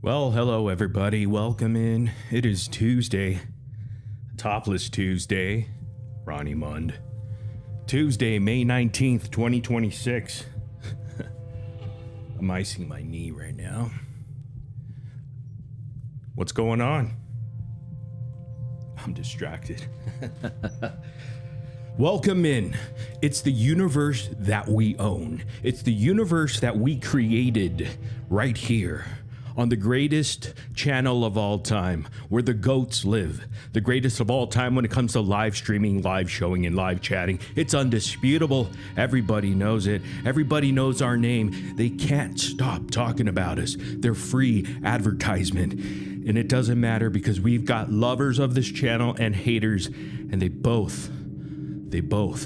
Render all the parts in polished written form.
Well, hello everybody. Welcome in. It is Tuesday. Topless Tuesday. Ronnie Mund. Tuesday, May 19th, 2026. I'm icing my knee right now. What's going on? I'm distracted. Welcome in. It's the universe that we own. It's the universe that we created right here on the greatest channel of all time, where the goats live. The greatest of all time when it comes to live streaming, live showing, and live chatting. It's undisputable. Everybody knows it. Everybody knows our name. They can't stop talking about us. They're free advertisement. And it doesn't matter because we've got lovers of this channel and haters, and they both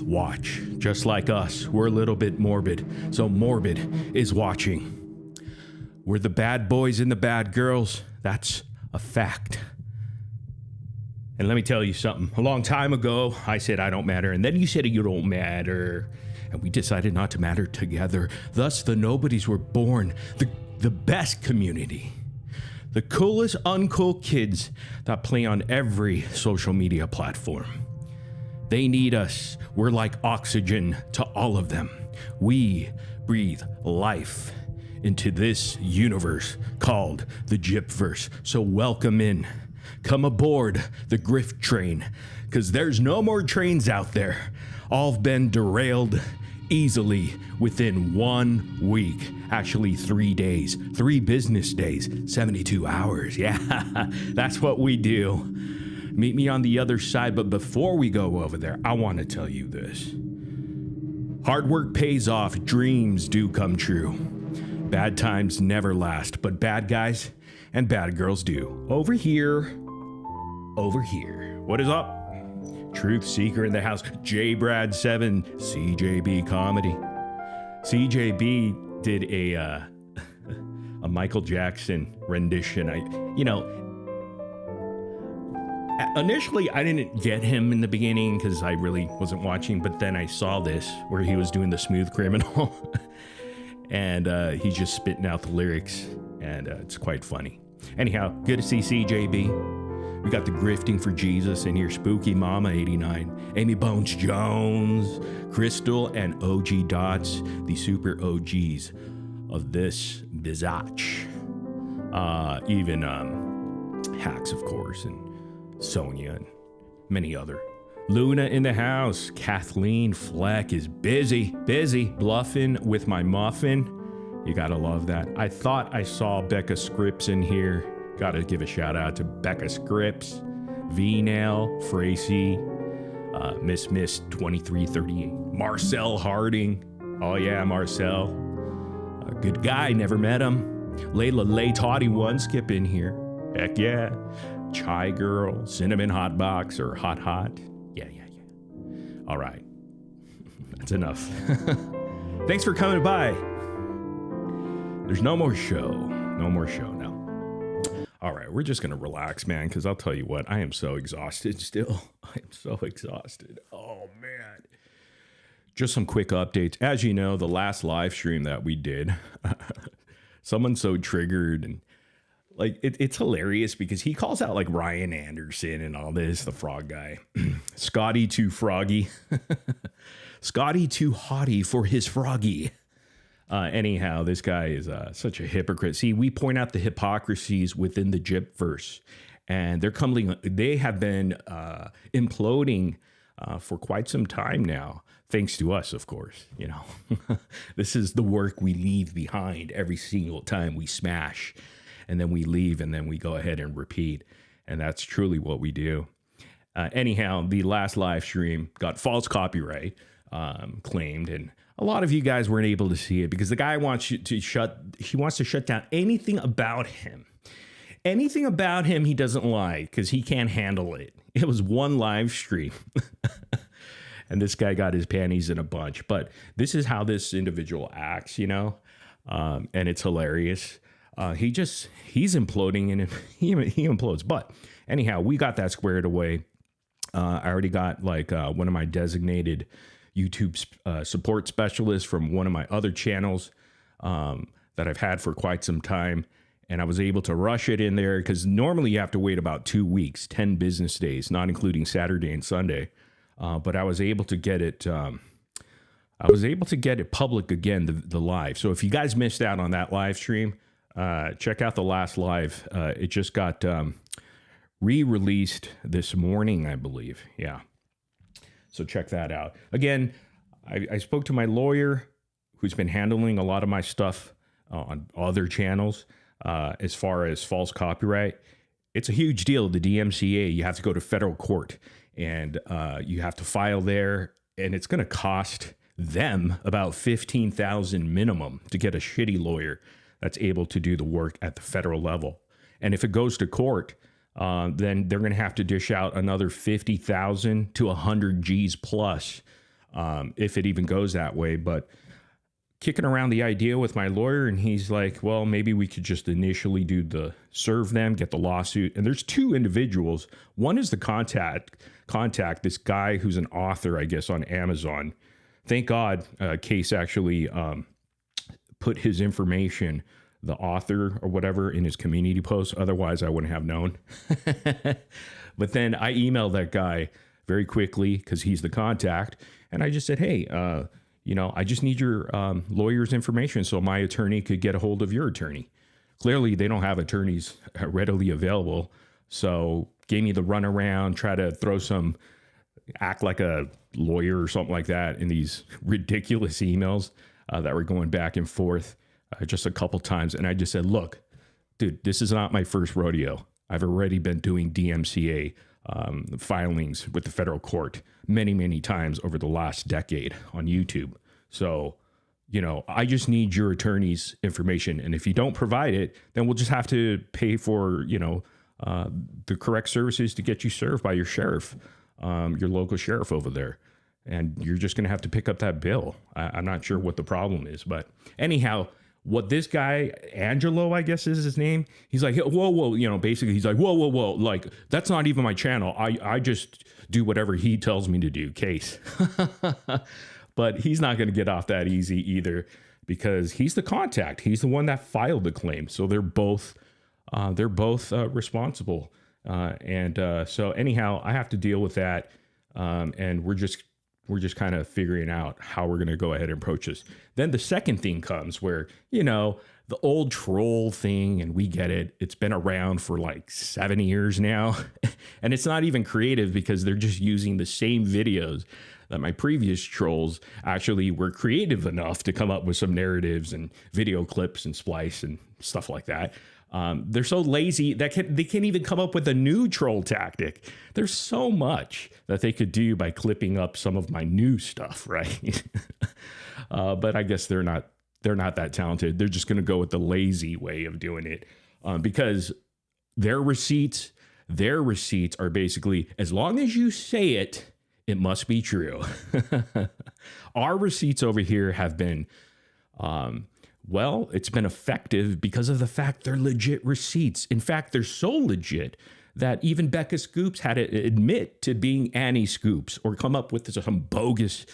watch. Just like us, we're a little bit morbid. So morbid is watching. We're the bad boys and the bad girls. That's a fact. And let me tell you something. A long time ago, I said I don't matter. And then you said you don't matter. And we decided not to matter together. Thus, the nobodies were born. The best community. The coolest uncool kids that play on every social media platform. They need us. We're like oxygen to all of them. We breathe life into this universe called the Gypverse. So welcome in. Come aboard the grift train, because there's no more trains out there. All have been derailed easily within 1 week. Actually 3 days, 3 business days, 72 hours. Yeah, that's what we do. Meet me on the other side, but before we go over there, I want to tell you this. Hard work pays off, dreams do come true. Bad times never last, but bad guys and bad girls do. Over here. What is up? Truth Seeker in the house. JBrad7, CJB Comedy. CJB did a Michael Jackson rendition. Initially, I didn't get him in the beginning because I really wasn't watching, but then I saw this where he was doing the Smooth Criminal. And he's just spitting out the lyrics, and it's quite funny. Anyhow, good to see CJB. We got the Grifting for Jesus in here. Spooky Mama 89, Amy Bones Jones, Crystal, and OG Dots, the super OGs of this bizatch. Even Hacks, of course, and Sonia, and many other. Luna in the house. Kathleen Fleck is busy bluffing with my muffin. You gotta love that. I thought I saw Becca Scripps in here. Gotta give a shout out to Becca Scripps, V-Nail, Fracy, Miss 2338, Marcel Harding. Oh yeah, Marcel. A good guy, never met him. Layla Lay Toddy one, skip in here. Heck yeah. Chai Girl, Cinnamon Hot Box, or Hot. Yeah. All right. That's enough. Thanks for coming by. There's no more show. No more show now. All right. We're just going to relax, man, because I'll tell you what. I am so exhausted still. I am so exhausted. Oh, man. Just some quick updates. As you know, the last live stream that we did, someone's so triggered and like, it's hilarious because he calls out like Ryan Anderson and all this, the frog guy. Scotty too froggy. Scotty too haughty for his froggy. Anyhow, this guy is such a hypocrite. See, we point out the hypocrisies within the Gypverse, and they have been imploding for quite some time now, thanks to us, of course. You know, this is the work we leave behind every single time we smash. And then we leave, and then we go ahead and repeat. And that's truly what we do. Anyhow, the last live stream got false copyright claimed, and a lot of you guys weren't able to see it because the guy wants to shut down anything about him. Anything about him he doesn't like because he can't handle it. It was one live stream. And this guy got his panties in a bunch. But this is how this individual acts, you know, and it's hilarious. He's imploding and he implodes. But anyhow, we got that squared away. I already got like one of my designated YouTube support specialists from one of my other channels that I've had for quite some time. and I was able to rush it in there because normally you have to wait about 2 weeks, 10 business days, not including Saturday and Sunday. But I was able to get it. I was able to get it public again, the live. So if you guys missed out on that live stream, check out the last live. It just got re-released this morning, I believe. Yeah. So check that out. Again, I spoke to my lawyer who's been handling a lot of my stuff on other channels as far as false copyright. It's a huge deal. The DMCA, you have to go to federal court and you have to file there, and it's going to cost them about $15,000 minimum to get a shitty lawyer that's able to do the work at the federal level. And if it goes to court, then they're going to have to dish out another 50,000 to 100 G's plus, if it even goes that way. But kicking around the idea with my lawyer, and he's like, well, maybe we could just initially do the serve them, get the lawsuit. And there's two individuals. One is the contact this guy who's an author, I guess, on Amazon. Thank God Case actually put his information, the author or whatever, in his community post. Otherwise, I wouldn't have known. But then I emailed that guy very quickly because he's the contact. And I just said, hey, I just need your lawyer's information so my attorney could get a hold of your attorney. Clearly, they don't have attorneys readily available. So gave me the runaround, try to act like a lawyer or something like that in these ridiculous emails that were going back and forth just a couple times. And I just said, look, dude, this is not my first rodeo. I've already been doing DMCA filings with the federal court many, many times over the last decade on YouTube. So, I just need your attorney's information. And if you don't provide it, then we'll just have to pay for, the correct services to get you served by your sheriff, your local sheriff over there. And you're just going to have to pick up that bill. I'm not sure what the problem is. But anyhow, what this guy, Angelo, I guess is his name, he's like, whoa, basically he's like, whoa, like, that's not even my channel. I just do whatever he tells me to do, Case. But he's not going to get off that easy either because he's the contact. He's the one that filed the claim. So they're both responsible. So anyhow, I have to deal with that. And we're just kind of figuring out how we're going to go ahead and approach this. Then the second thing comes where, the old troll thing, and we get it. It's been around for like 7 years now. And it's not even creative because they're just using the same videos that my previous trolls actually were creative enough to come up with some narratives and video clips and splice and stuff like that. They're so lazy that they can't even come up with a new troll tactic. There's so much that they could do by clipping up some of my new stuff, right? But I guess they're not that talented. They're just going to go with the lazy way of doing it because their receipts are basically, as long as you say it, it must be true. Our receipts over here have been, it's been effective because of the fact they're legit receipts. In fact, they're so legit that even Becca Scoops had to admit to being Annie Scoops or come up with some bogus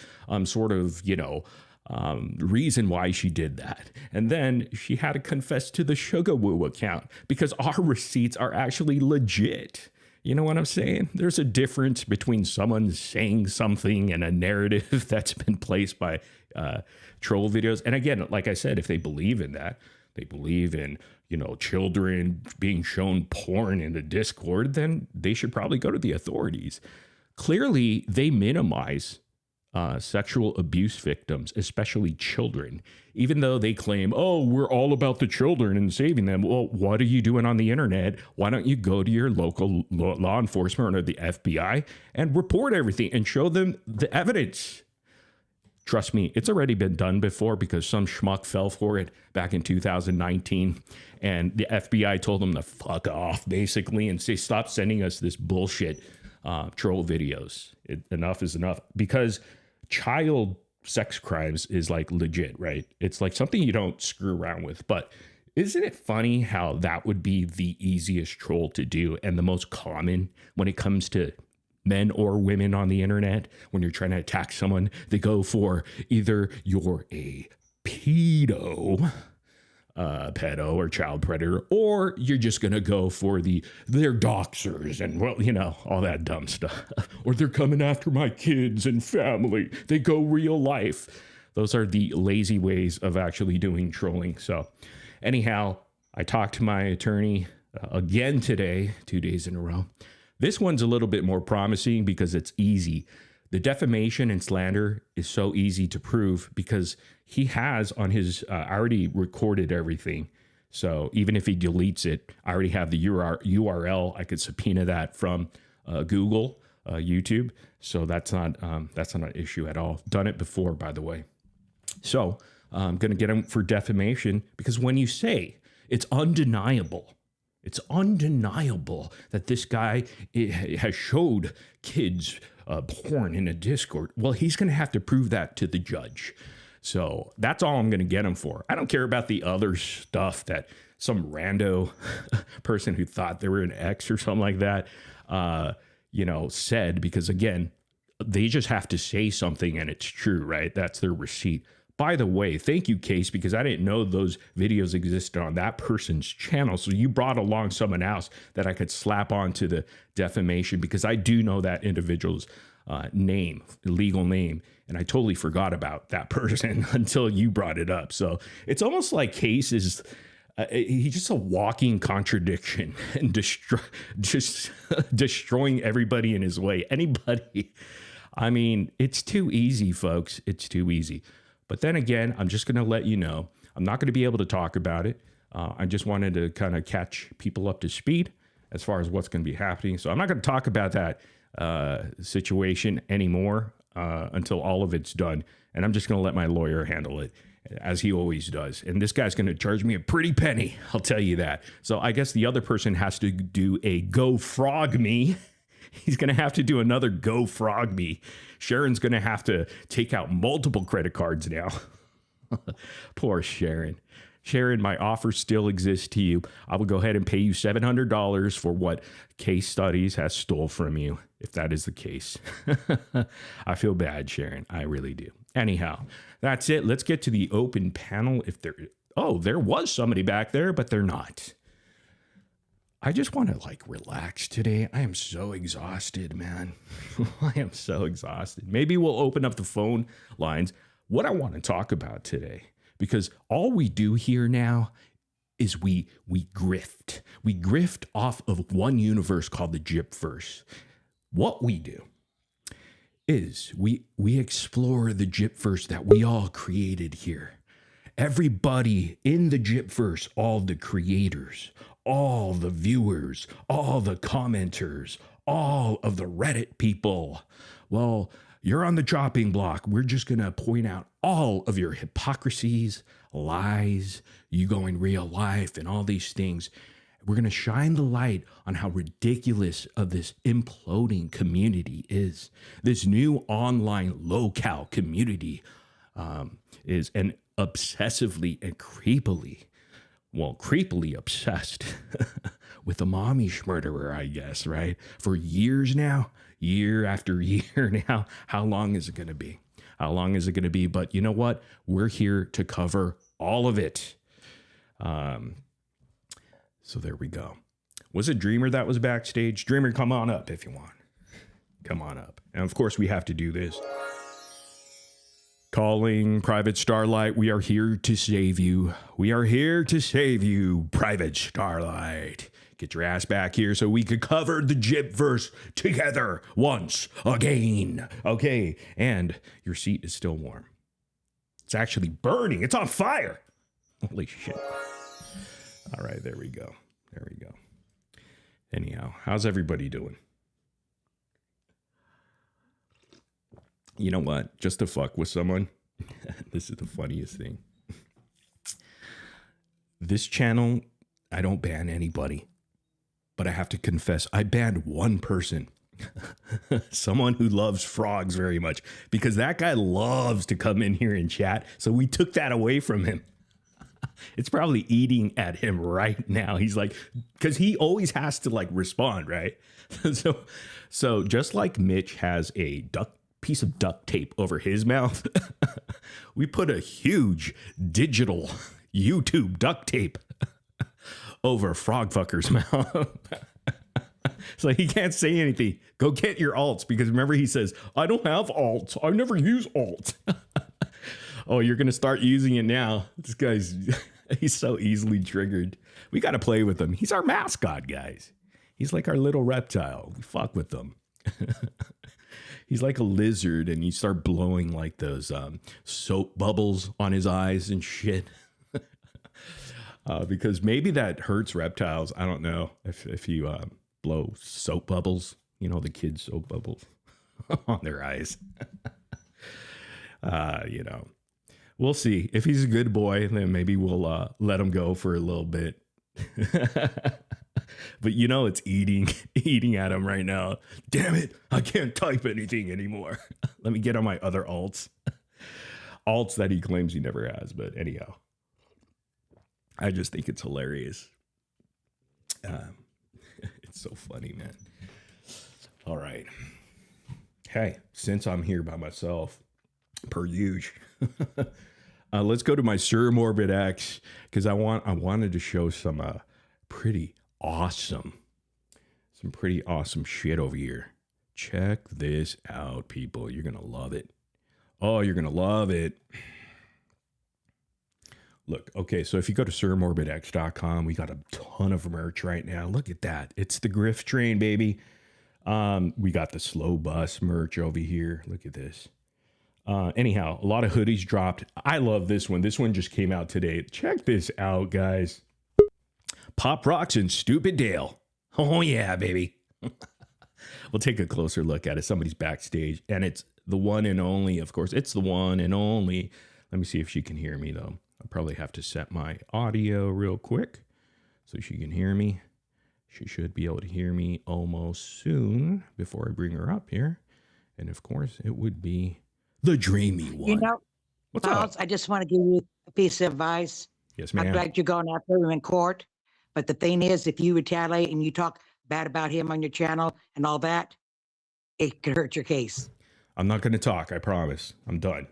reason why she did that. And then she had to confess to the Sugar Woo account because our receipts are actually legit. You know what I'm saying? There's a difference between someone saying something and a narrative that's been placed by troll videos. And again, like I said, if they believe in that, they believe in, children being shown porn in the Discord, then they should probably go to the authorities. Clearly, they minimize sexual abuse victims, especially children, even though they claim, oh, we're all about the children and saving them. Well, what are you doing on the internet? Why don't you go to your local law enforcement or the FBI and report everything and show them the evidence? Trust me, it's already been done before because some schmuck fell for it back in 2019. And the FBI told them to fuck off, basically, and say, stop sending us this bullshit troll videos. Enough is enough. Because child sex crimes is like legit, right? It's like something you don't screw around with. But isn't it funny how that would be the easiest troll to do and the most common when it comes to men or women on the internet? When you're trying to attack someone, they go for either you're a pedo, pedo or child predator, or you're just going to go for they're doxers and, well, you know, all that dumb stuff. Or they're coming after my kids and family. They go real life. Those are the lazy ways of actually doing trolling. So anyhow, I talked to my attorney again today, 2 days in a row. This one's a little bit more promising because it's easy. The defamation and slander is so easy to prove because he has on his, I already recorded everything. So even if he deletes it, I already have the URL. I could subpoena that from Google, YouTube. So that's not an issue at all. Done it before, by the way. So I'm going to get him for defamation because when you say it's undeniable that this guy has showed kids porn in a Discord. Well, he's going to have to prove that to the judge. So that's all I'm going to get him for. I don't care about the other stuff that some rando person who thought they were an ex or something like that, said, because again, they just have to say something and it's true, right? That's their receipt. By the way, thank you, Case, because I didn't know those videos existed on that person's channel. So you brought along someone else that I could slap onto the defamation because I do know that individual's name, legal name, and I totally forgot about that person until you brought it up. So it's almost like Case is he's just a walking contradiction and just destroying everybody in his way. Anybody. I mean, it's too easy, folks. It's too easy. But then again, I'm just going to let you know, I'm not going to be able to talk about it. I just wanted to kind of catch people up to speed as far as what's going to be happening. So I'm not going to talk about that situation anymore until all of it's done. And I'm just going to let my lawyer handle it, as he always does. And this guy's going to charge me a pretty penny, I'll tell you that. So I guess the other person has to do a go frog me. He's going to have to do another go frog me. Sharon's going to have to take out multiple credit cards now. Poor Sharon. Sharon, my offer still exists to you. I will go ahead and pay you $700 for what Case Studies has stole from you, if that is the case. I feel bad, Sharon. I really do. Anyhow, that's it. Let's get to the open panel. There was somebody back there, but they're not. I just want to relax today. I am so exhausted, man. I am so exhausted. Maybe we'll open up the phone lines. What I want to talk about today, because all we do here now is we grift. We grift off of one universe called the Gypverse. What we do is we explore the Gypverse that we all created here. Everybody in the Gypverse, all the creators, all the viewers, all the commenters, all of the Reddit people. Well, you're on the chopping block. We're just going to point out all of your hypocrisies, lies, you going real life, and all these things. We're going to shine the light on how ridiculous of this imploding community is. This new online low-cal community is an obsessively and creepily obsessed with a mommy murderer, I guess, right? For years now, year after year now. How long is it going to be? How long is it going to be? But you know what? We're here to cover all of it. So there we go. Was it Dreamer that was backstage? Dreamer, come on up if you want. Come on up. And of course, we have to do this. Calling Private Starlight, we are here to save you. We are here to save you, Private Starlight. Get your ass back here so we could cover the Gypverse together once again. Okay, and your seat is still warm. It's actually burning. It's on fire. Holy shit. All right, there we go. There we go. Anyhow, how's everybody doing? You know what? Just to fuck with someone, this is the funniest thing. This channel, I don't ban anybody, but I have to confess, I banned one person. Someone who loves frogs very much, because that guy loves to come in here and chat. So we took that away from him. It's probably eating at him right now. He's like, because he always has to respond, right? So just like Mitch has a piece of duct tape over his mouth, we put a huge digital YouTube duct tape over frog fucker's mouth. So he can't say anything. Go get your alts, because remember he says, I don't have alts. I never use alts. Oh, you're going to start using it now. This guy's, he's so easily triggered. We got to play with him. He's our mascot, guys. He's like our little reptile. We fuck with him. He's like a lizard, and you start blowing like those soap bubbles on his eyes and shit. Because maybe that hurts reptiles. I don't know if you blow soap bubbles, you know, the kids' soap bubbles on their eyes. You know, we'll see. If he's a good boy, then maybe we'll let him go for a little bit. But you know, it's eating at him right now. Damn it, I can't type anything anymore. Let me get on my other alts. Alts that he claims he never has. But anyhow, I just think it's hilarious. It's so funny, man. All right. Hey, since I'm here by myself, per usual, let's go to my Sir Morbid X, because I wanted to show some pretty awesome shit over here. Check this out, people. You're gonna love it. Oh, you're gonna love it. Look, okay, so if you go to sirmorbidx.com, we got a ton of merch right now. Look at that. It's the Griff train, baby. We got the slow bus merch over here. Look at this. Anyhow, a lot of hoodies dropped. I love this one. This one just came out today. Check this out, guys. Pop Rocks and Stupid Dale. Oh, yeah, baby. We'll take a closer look at it. Somebody's backstage, and it's the one and only, of course. It's the one and only. Let me see if she can hear me, though. I'll probably have to set my audio real quick so she can hear me. She should be able to hear me almost soon before I bring her up here. And, of course, it would be the dreamy one. You know, what's up? I just want to give you a piece of advice. Yes, ma'am. I'm glad you're going after him in court. But the thing is, if you retaliate and you talk bad about him on your channel and all that, it could hurt your case. I'm not going to talk. I promise. I'm done.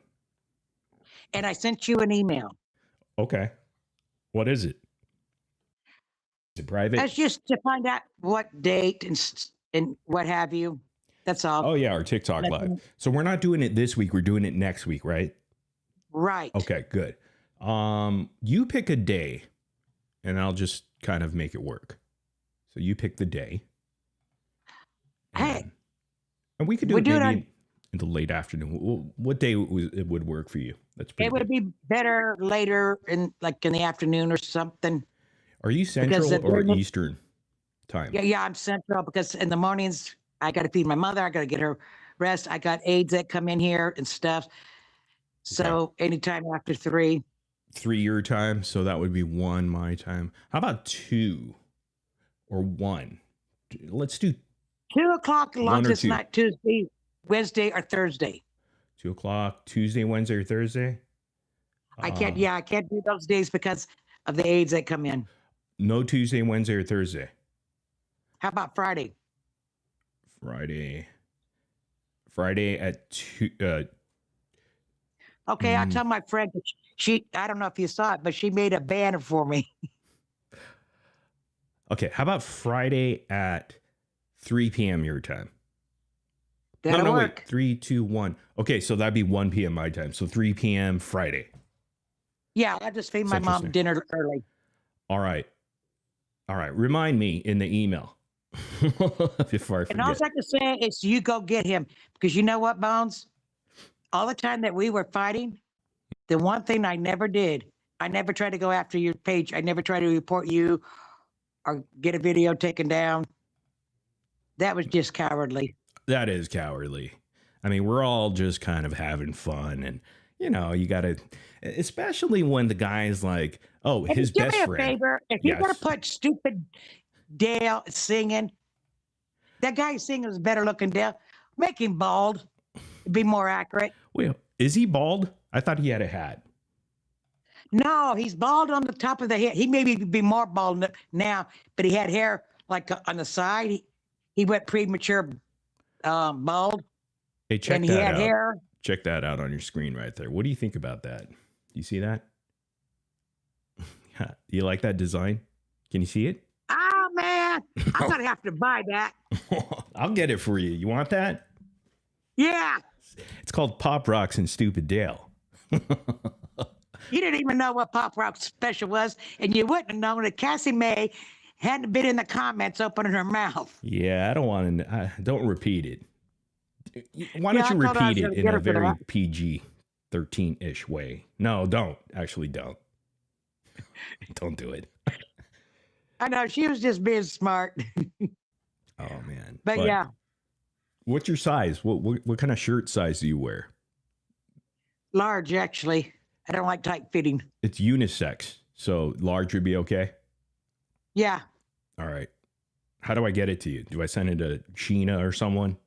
And I sent you an email. Okay. What is it? Is it private? That's just to find out what date and what have you. That's all. Oh, yeah, our TikTok live. So we're not doing it this week. We're doing it next week, right? Right. Okay, good. You pick a day, and I'll just kind of make it work. So you pick the day. Hey. And we could do it maybe in the late afternoon. What day it would work for you? That's pretty. It would be better later in the afternoon or something. Are you Central or Eastern time? Yeah, I'm Central, because in the mornings I got to feed my mother. I got to get her rest. I got aides that come in here and stuff. So anytime after 3. 3 your time, so that would be 1 my time. How about 2 or 1? Let's do 2 o'clock. Longest night, Tuesday, Wednesday, or Thursday. 2 o'clock, Tuesday, Wednesday, or Thursday? I can't do those days because of the aides that come in. No Tuesday, Wednesday, or Thursday. How about Friday? Friday at 2. Okay, I'll tell my friend. I don't know if you saw it, but she made a banner for me. Okay, how about Friday at 3 p.m. your time? That'll work. Wait, 3, 2, 1. Okay, so that'd be 1 p.m. my time. So 3 p.m. Friday. Yeah, I just feed my mom dinner early. All right. Remind me in the email. Before I forget. And all I can say is you go get him, because you know what, Bones? All the time that we were fighting, the one thing I never did, I never tried to go after your page. I never tried to report you or get a video taken down. That was just cowardly. That is cowardly. I mean, we're all just kind of having fun, and you know, you got to, especially when the guy's like, oh, and his best friend. Do me a favor, if you're gonna put stupid Dale singing, that guy singing is better looking Dale. Make him bald. It'd be more accurate. Wait, is he bald? I thought he had a hat. No, he's bald on the top of the head. He maybe be more bald now, but he had hair like on the side. He went premature bald. Hey, check and that he had out. Hair. Check that out on your screen right there. What do you think about that? Do you see that? You like that design? Can you see it? Oh man, I'm gonna have to buy that. I'll get it for you. You want that? Yeah. It's called Pop Rocks and Stupid Dale. You didn't even know what Pop Rock Special was, and you wouldn't have known that Cassie May hadn't been in the comments opening her mouth. Yeah, I don't want to. Don't repeat it. Why don't Yeah, you I told her I was repeat it gonna in get a her for very that. PG 13-ish way? No, don't. Actually, don't. Don't do it. I know she was just being smart, Oh man. but yeah, What's your size? What kind of shirt size do you wear? large actually. I don't like tight fitting. It's unisex, so large would be okay. Yeah, All right. How do I get it to you? Do I send it to Sheena or someone?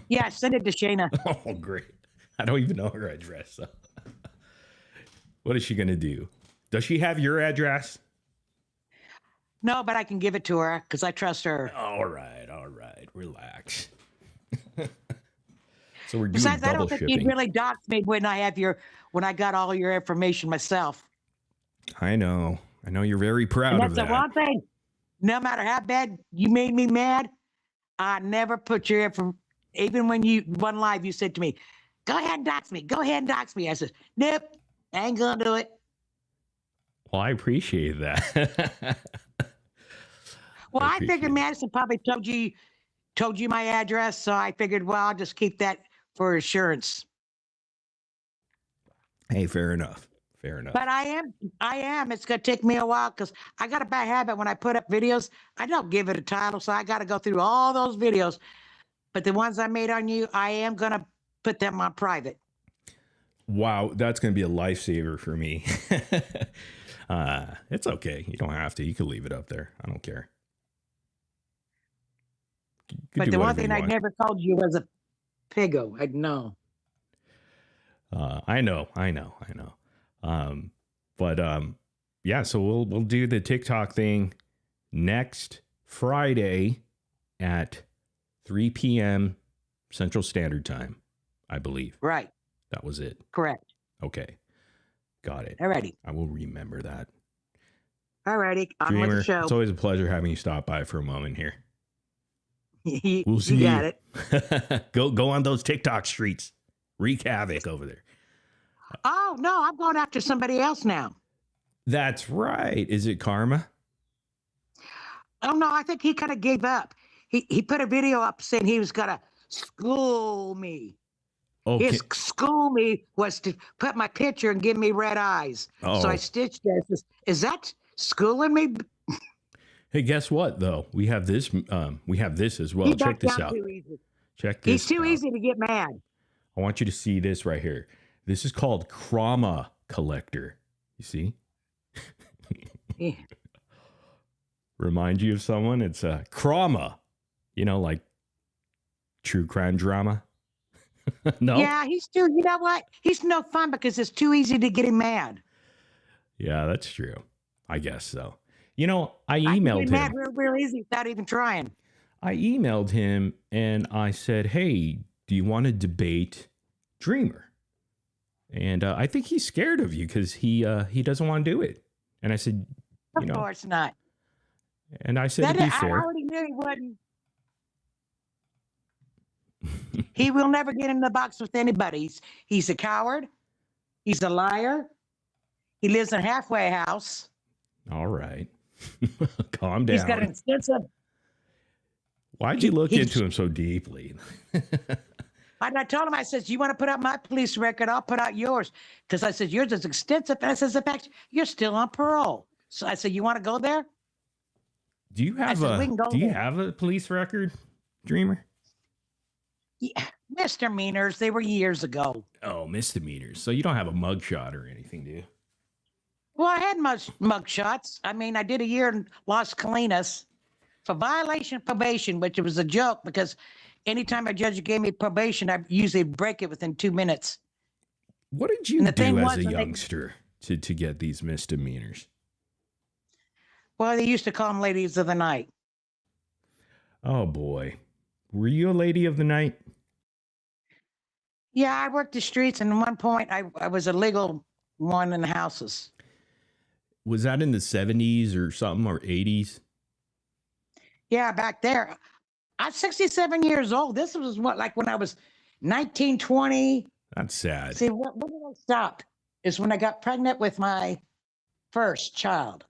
yeah. Send it to Shayna. Oh, great. I don't even know her address. So. What is she going to do? Does she have your address? No, but I can give it to her because I trust her. All right. Relax. So we're doing Besides, I double don't think shipping. you'd really dox me when I got all your information myself. I know you're very proud And of that's that. the one thing. No matter how bad you made me mad, I never put your info. Even when you one live, you said to me, "Go ahead and dox me. Go ahead and dox me." I said, "Nope, I ain't gonna do it." Well, I appreciate that. Well, I appreciate figured it. Madison probably told you my address, so I figured, well, I'll just keep that for assurance. Hey, fair enough. But I am. It's gonna take me a while because I got a bad habit when I put up videos, I don't give it a title, so I got to go through all those videos. But the ones I made on you, I am gonna put them on private. Wow, that's going to be a lifesaver for me. It's okay. You don't have to. You can leave it up there. I don't care. You can But do the one whatever thing you I want. never told you was a pigo. I know. I know. Yeah. So we'll do the TikTok thing next Friday at 3 p.m. Central Standard Time, I believe. Right. That was it. Correct. Okay. Got it. Alrighty. I will remember that. Alrighty. On with Dreamer, the show. it's always a pleasure having you stop by for a moment here. You see got you. it. Go on those TikTok streets. Wreak havoc over there. Oh no, I'm going after somebody else now. That's right. Is it Karma? Oh no, I think he kind of gave up. He put a video up saying he was gonna school me. Okay. His school me was to put my picture and give me red eyes. So I Oh. stitched it. Is that schooling me? Hey, guess what though? We have this. We have this as well. He Check backed this down out. too easy. Check this. He's too out. easy to get mad. I want you to see this right here. This is called Chroma Collector. You see? Yeah. Remind you of someone? It's a Chroma. You know, like true crime drama. No. Yeah, he's too. You know what? He's no fun because it's too easy to get him mad. Yeah, that's true. I guess so. You know, I I can emailed get mad him. real easy without even trying. I emailed him and I said, "Hey, do you want to debate Dreamer?" And I think he's scared of you because he doesn't want to do it. And I said, Of course not. And I said, to be I fair, already knew he wouldn't. He will never get in the box with anybody. He's a coward. He's a liar. He lives in a halfway house. all right, calm down. He's got an extensive. Why'd you look into him so deeply? I told him, I said, you want to put out my police record? I'll put out yours. Because I said, yours is extensive. And I said, in fact, you're still on parole. So I said, you want to go there? Do you have a police record, Dreamer? Yeah, misdemeanors. They were years ago. Oh, misdemeanors. So you don't have a mugshot or anything, do you? Well, I had mug shots. I mean, I did a year in Las Colinas for violation of probation, which was a joke because anytime a judge gave me probation, I usually break it within 2 minutes. What did you do as a youngster to get these misdemeanors? Well, they used to call them ladies of the night. Oh, boy. Were you a lady of the night? Yeah, I worked the streets, and at one point, I was a legal one in the houses. Was that in the 70s or something, or 80s? Yeah, back there. I'm 67 years old. This was what, like when I was 19, 20. That's sad. See, when did I stop? Is when I got pregnant with my first child.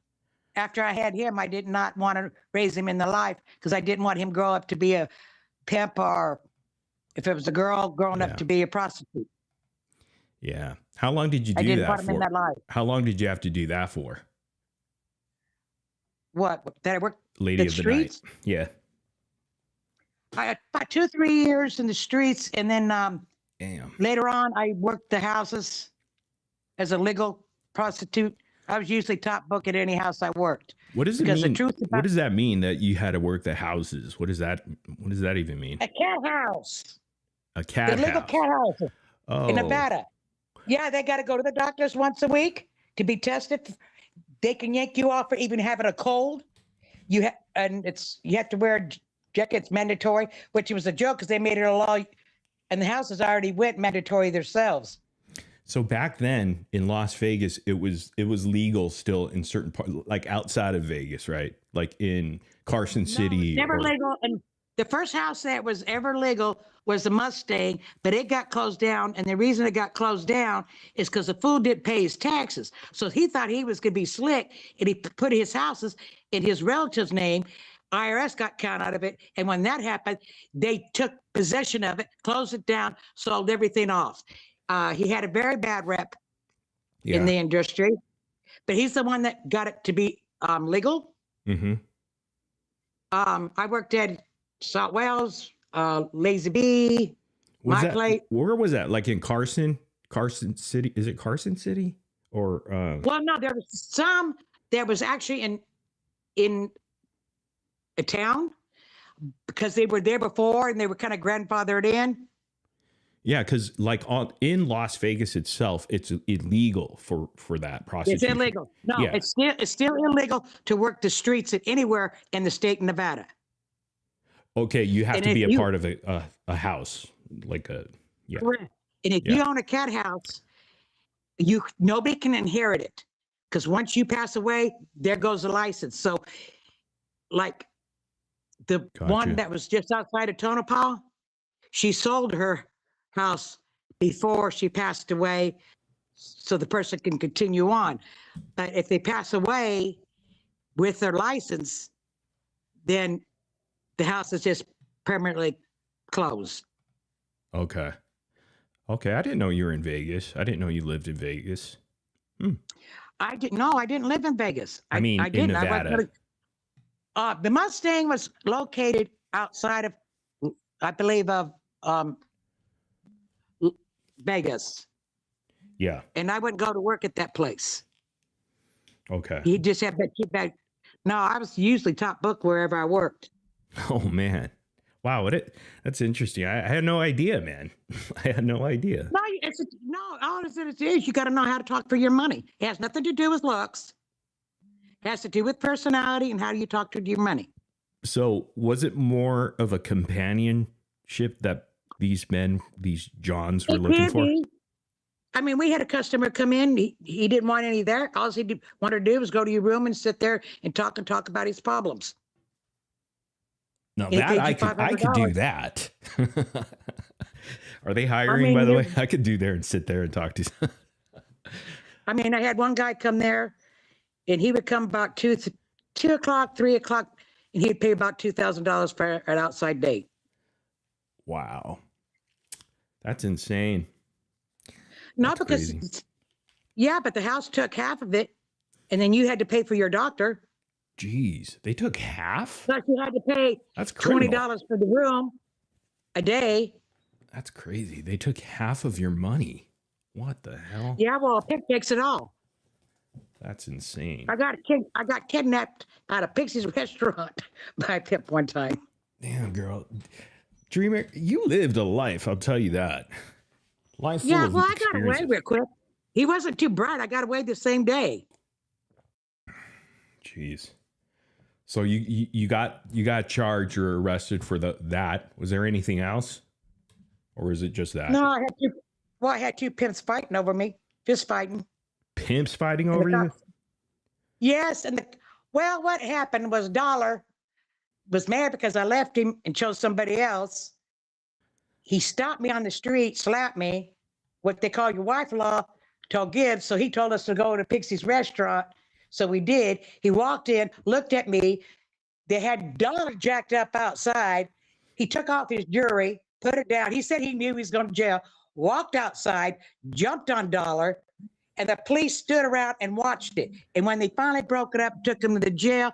After I had him, I did not want to raise him in the life because I didn't want him to grow up to be a pimp, or if it was a girl, growing up to be a prostitute. Yeah. How long did you do I didn't that want him in for? that life. How long did you have to do that for? What? That I worked Lady the of the streets? night. Yeah. I had about 2 or 3 years in the streets, and then Damn. later on, I worked the houses as a legal prostitute. I was usually top book at any house I worked. What does it Because the mean? truth about What does that mean that you had to work the houses? What does that even mean? a cat house, A cat illegal house. cat houses Oh. in Nevada. Yeah, they got to go to the doctors once a week to be tested. They can yank you off for even having a cold. You have to wear a jacket. It's mandatory, which was a joke because they made it a law, and the houses already went mandatory themselves. So back then in Las Vegas, it was legal still in certain parts, like outside of Vegas, right? Like in Carson City. Never legal. And the first house that was ever legal was the Mustang, but it got closed down. And the reason it got closed down is because the fool didn't pay his taxes. So he thought he was going to be slick, and he put his houses in his relative's name. IRS got count out of it. And when that happened, they took possession of it, closed it down, sold everything off. He had a very bad rep in the industry, but he's the one that got it to be legal. Mm-hmm. I worked at Salt Wells, Lazy Bee, My Plate. Where was that? Like in Carson City? Is it Carson City or? Well, no, there was some that was actually in a town because they were there before and they were kind of grandfathered in. Yeah, because like in Las Vegas itself, it's illegal for that prostitution. It's illegal. No, it's still illegal to work the streets at anywhere in the state of Nevada. Okay, you have to be a part of a house, like a Correct. And if you own a cat house, nobody can inherit it because once you pass away, there goes the license. So, like the one that was just outside of Tonopah, she sold her house before she passed away so the person can continue on. But if they pass away with their license, then the house is just permanently closed. Okay. I didn't know you were in Vegas. I didn't know you lived in Vegas. I didn't live in Vegas. I mean, I didn't. in Nevada. The Mustang was located outside of, I believe, of Vegas. Yeah. And I wouldn't go to work at that place. Okay. He just had that keep that. No, I was usually top book wherever I worked. Oh man. Wow, that's interesting. I had no idea, man. I had no idea. All it is, you got to know how to talk for your money. It has nothing to do with looks. It has to do with personality and how you talk to your money. So was it more of a companionship that these Johns were looking for? I mean, we had a customer come in. He didn't want any of that. All he wanted to do was go to your room and sit there and talk about his problems. No, that I could do that. Are they hiring, by the way? I could do there and sit there and talk to you. I mean, I had one guy come there, and he would come about 2 o'clock, 3 o'clock, and he'd pay about $2,000 for an outside date. Wow, that's insane. Not because, but the house took half of it, and then you had to pay for your doctor. Jeez, they took half? Plus you had to pay $20 for the room a day. That's crazy. They took half of your money. What the hell? Yeah, well, a pimp takes it all. That's insane. I got kidnapped at a Pixie's restaurant by a pimp one time. Damn, girl. Dreamer, you lived a life, I'll tell you that. Life full of I got away real quick. He wasn't too bright. I got away the same day. Jeez. So you got charged or arrested for that. Was there anything else? Or is it just that? No, I had two pimps fighting over me. Just fighting. Pimps fighting over you? Yes, and well, what happened was Dollar was mad because I left him and chose somebody else. He stopped me on the street, slapped me, what they call your wife law, told Gibbs. So he told us to go to Pixie's restaurant. So we did. He walked in, looked at me. They had Dollar jacked up outside. He took off his jewelry, put it down. He said he knew he was going to jail, walked outside, jumped on Dollar, and the police stood around and watched it. And when they finally broke it up, took him to the jail,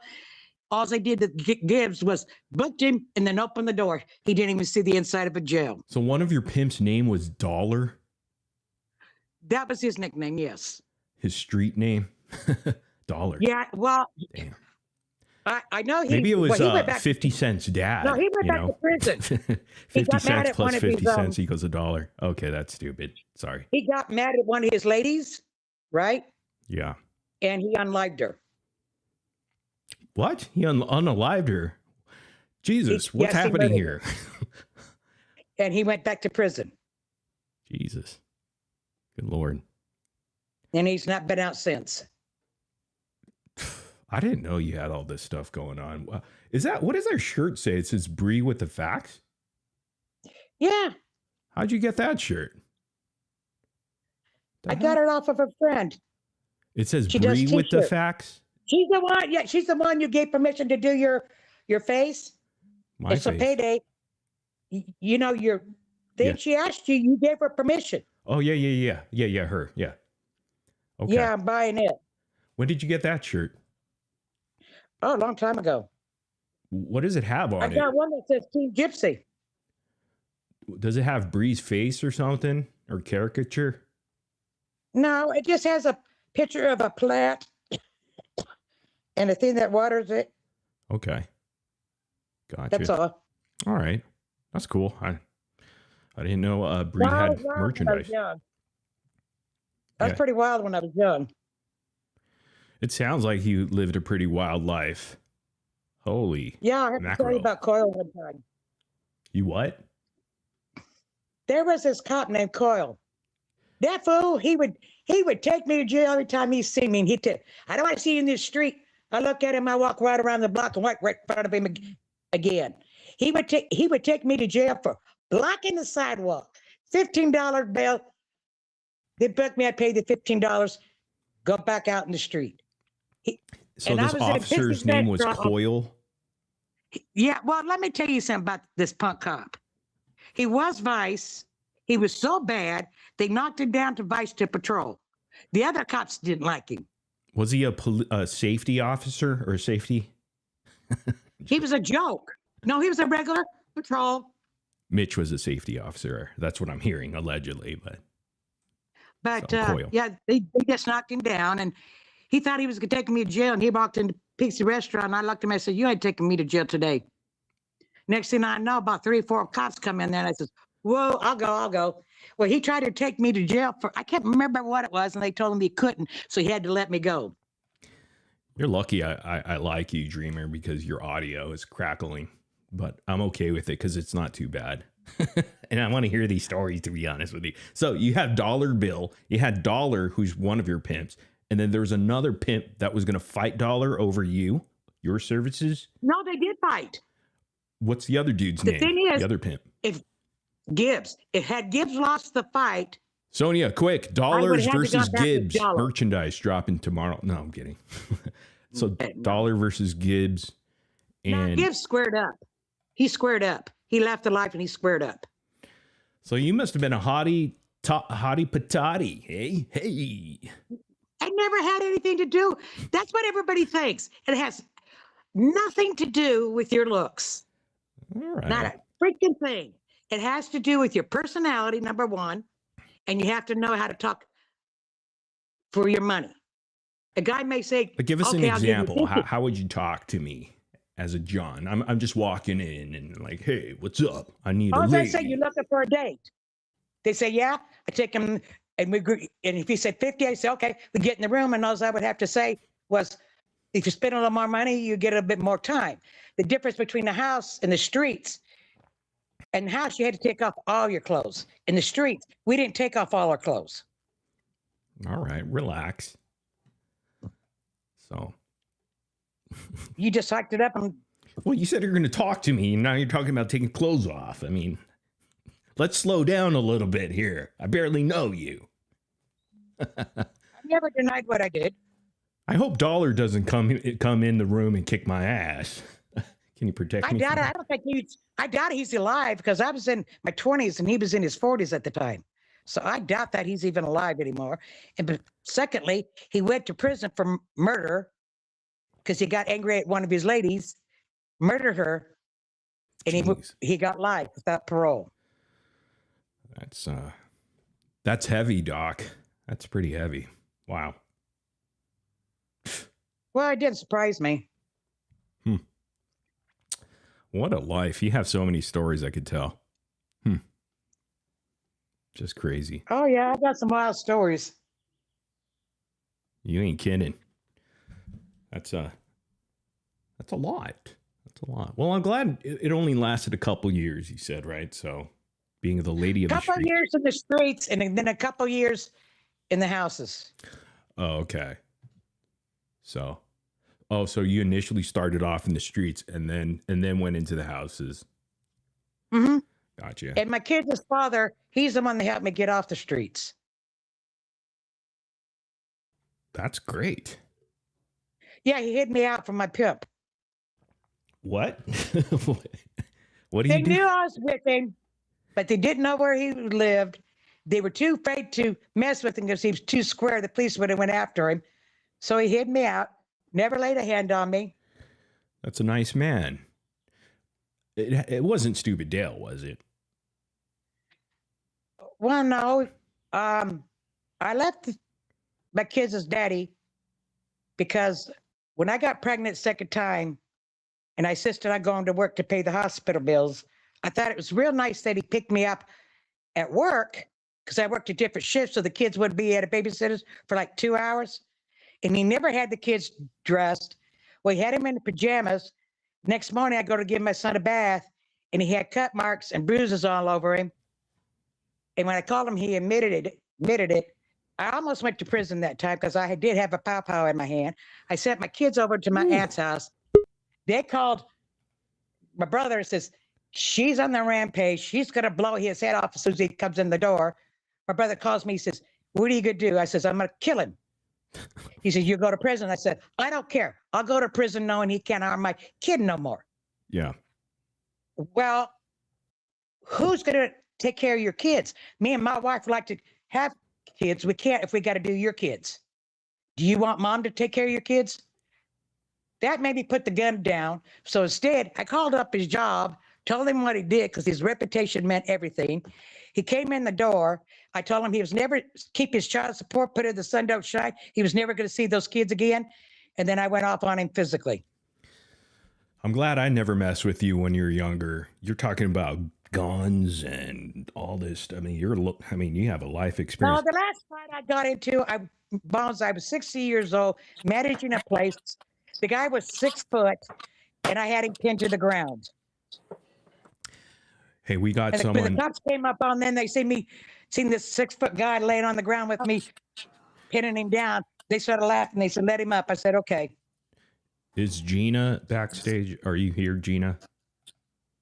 all they did to Gibbs was booked him and then opened the door. He didn't even see the inside of a jail. So one of your pimps' name was Dollar? That was his nickname, yes. His street name? Dollar. Yeah, well, damn. I know he. Maybe it was he went back, 50 Cent's dad. No, he went back to prison. 50 cents plus 50 his, cents equals $1. Okay, that's stupid. Sorry. He got mad at one of his ladies, right? Yeah. And he unlived her. What? He unalived her? Jesus, what's happening here? And he went back to prison. Jesus. Good Lord. And he's not been out since. I didn't know you had all this stuff going on. What does that shirt say? It says Bree with the facts? Yeah. How'd you get that shirt? I got it off of a friend. It says Bree with the facts? She's the one, yeah, she's the one you gave permission to do your face. It's a payday. You know, she asked you, you gave her permission. Oh, yeah, her, yeah. Okay. Yeah, I'm buying it. When did you get that shirt? Oh, a long time ago. What does it have on it? I got one that says Team Gypsy. Does it have Bree's face or something? Or caricature? No, it just has a picture of a plant and a thing that waters it. Okay. Gotcha. That's all. All right. That's cool. I didn't know Bree had merchandise. I was pretty wild when I was young. It sounds like you lived a pretty wild life. Holy Yeah, I have to tell you about Coyle one time. You what? There was this cop named Coyle. That fool, he would take me to jail every time he see me. And I don't want to see you in this street. I look at him, I walk right around the block and walk right in front of him again. He would take me to jail for blocking the sidewalk. $15 bail. They booked me, I paid the $15, go back out in the street. So this officer's name was Coyle? Yeah, well, let me tell you something about this punk cop. He was vice. He was so bad, they knocked him down to vice to patrol. The other cops didn't like him. Was he a safety officer or safety? He was a joke. No, he was a regular patrol. Mitch was a safety officer. That's what I'm hearing, allegedly. Yeah, they just knocked him down, and he thought he was going to take me to jail, and he walked into Pixie restaurant, and I looked at him and I said, you ain't taking me to jail today. Next thing I know, about 3 or 4 cops come in there, and I says, whoa, I'll go. Well, he tried to take me to jail for, I can't remember what it was, and they told him he couldn't, so he had to let me go. You're lucky I like you, Dreamer, because your audio is crackling, but I'm okay with it because it's not too bad. And I want to hear these stories, to be honest with you. So you have Dollar Bill, you had Dollar, who's one of your pimps, and then there's another pimp that was going to fight Dollar over your services. No, they did fight. What's the other dude's name? Thing is, the other pimp. If had Gibbs lost the fight. Sonia, quick, Dollars versus Gibbs merchandise dropping tomorrow. No, I'm kidding. So Dollar versus Gibbs. And Gibbs squared up. He squared up. He left the life and he squared up. So you must have been a hottie patati. Hey. I never had anything to do. That's what everybody thinks. It has nothing to do with your looks. All right. Not a freaking thing. It has to do with your personality, number one, and you have to know how to talk for your money. A guy may say, but give us an example. How would you talk to me as a John? I'm just walking in and like, hey, what's up? I need a lady. They say you're looking for a date. They say, yeah. I take him, and if he said 50, I say, okay, we get in the room, and all I would have to say was, if you spend a little more money, you get a bit more time. The difference between the house and the streets. In the house, you had to take off all your clothes. In the streets, we didn't take off all our clothes. All right, relax. So. You just hyped it up and. Well, you said you're going to talk to me, and now you're talking about taking clothes off. I mean, let's slow down a little bit here. I barely know you. I never denied what I did. I hope Dollar doesn't come in the room and kick my ass. Can you protect me? I doubt it. I don't think I doubt he's alive because I was in my 20s and he was in his 40s at the time. So I doubt that he's even alive anymore. And secondly, he went to prison for murder because he got angry at one of his ladies, murdered her, and he got life without parole. That's heavy, Doc. That's pretty heavy. Wow. Well, it didn't surprise me. What a life. You have so many stories I could tell. Just crazy. Oh, yeah. I got some wild stories. You ain't kidding. That's a lot. That's a lot. Well, I'm glad it only lasted a couple years, you said, right? So being the lady of the street. A couple years in the streets and then a couple years in the houses. Oh, okay. So you initially started off in the streets and then went into the houses. Mm-hmm. Gotcha. And my kid's father, he's the one that helped me get off the streets. That's great. Yeah, he hid me out from my pimp. What? What do you do? They knew I was with him, but they didn't know where he lived. They were too afraid to mess with him because he was too square. The police would have went after him. So he hid me out, never laid a hand on me. That's a nice man. It wasn't Stupid Dale, was it? Well, no. I left my kids' daddy because when I got pregnant second time and I insisted on going to work to pay the hospital bills, I thought it was real nice that he picked me up at work because I worked a different shift so the kids would be at a babysitter's for like 2 hours. And he never had the kids dressed. Well, he had him in the pajamas. Next morning, I go to give my son a bath, and he had cut marks and bruises all over him. And when I called him, he admitted it. I almost went to prison that time because I did have a pow-pow in my hand. I sent my kids over to my aunt's house. They called my brother and says, she's on the rampage. She's going to blow his head off as soon as he comes in the door. My brother calls me. He says, what are you going to do? I says, I'm going to kill him. He said, you go to prison. I said, I don't care. I'll go to prison knowing he can't harm my kid no more. Yeah. Well, who's going to take care of your kids? Me and my wife like to have kids. We can't if we got to do your kids. Do you want mom to take care of your kids? That made me put the gun down. So instead, I called up his job, told him what he did because his reputation meant everything. He came in the door. I told him he was never keep his child support, put it in the sun don't shine. He was never going to see those kids again. And then I went off on him physically. I'm glad I never messed with you when you were younger. You're talking about guns and all this. I mean, you have a life experience. No, the last fight I got into, I was 60 years old, managing a place. The guy was 6 foot, and I had him pinned to the ground. Hey, we got someone. When the cops came up on them, they seen this 6 foot guy laying on the ground with me, pinning him down. They started laughing. They said, let him up. I said, okay. Is Gina backstage? Are you here, Gina?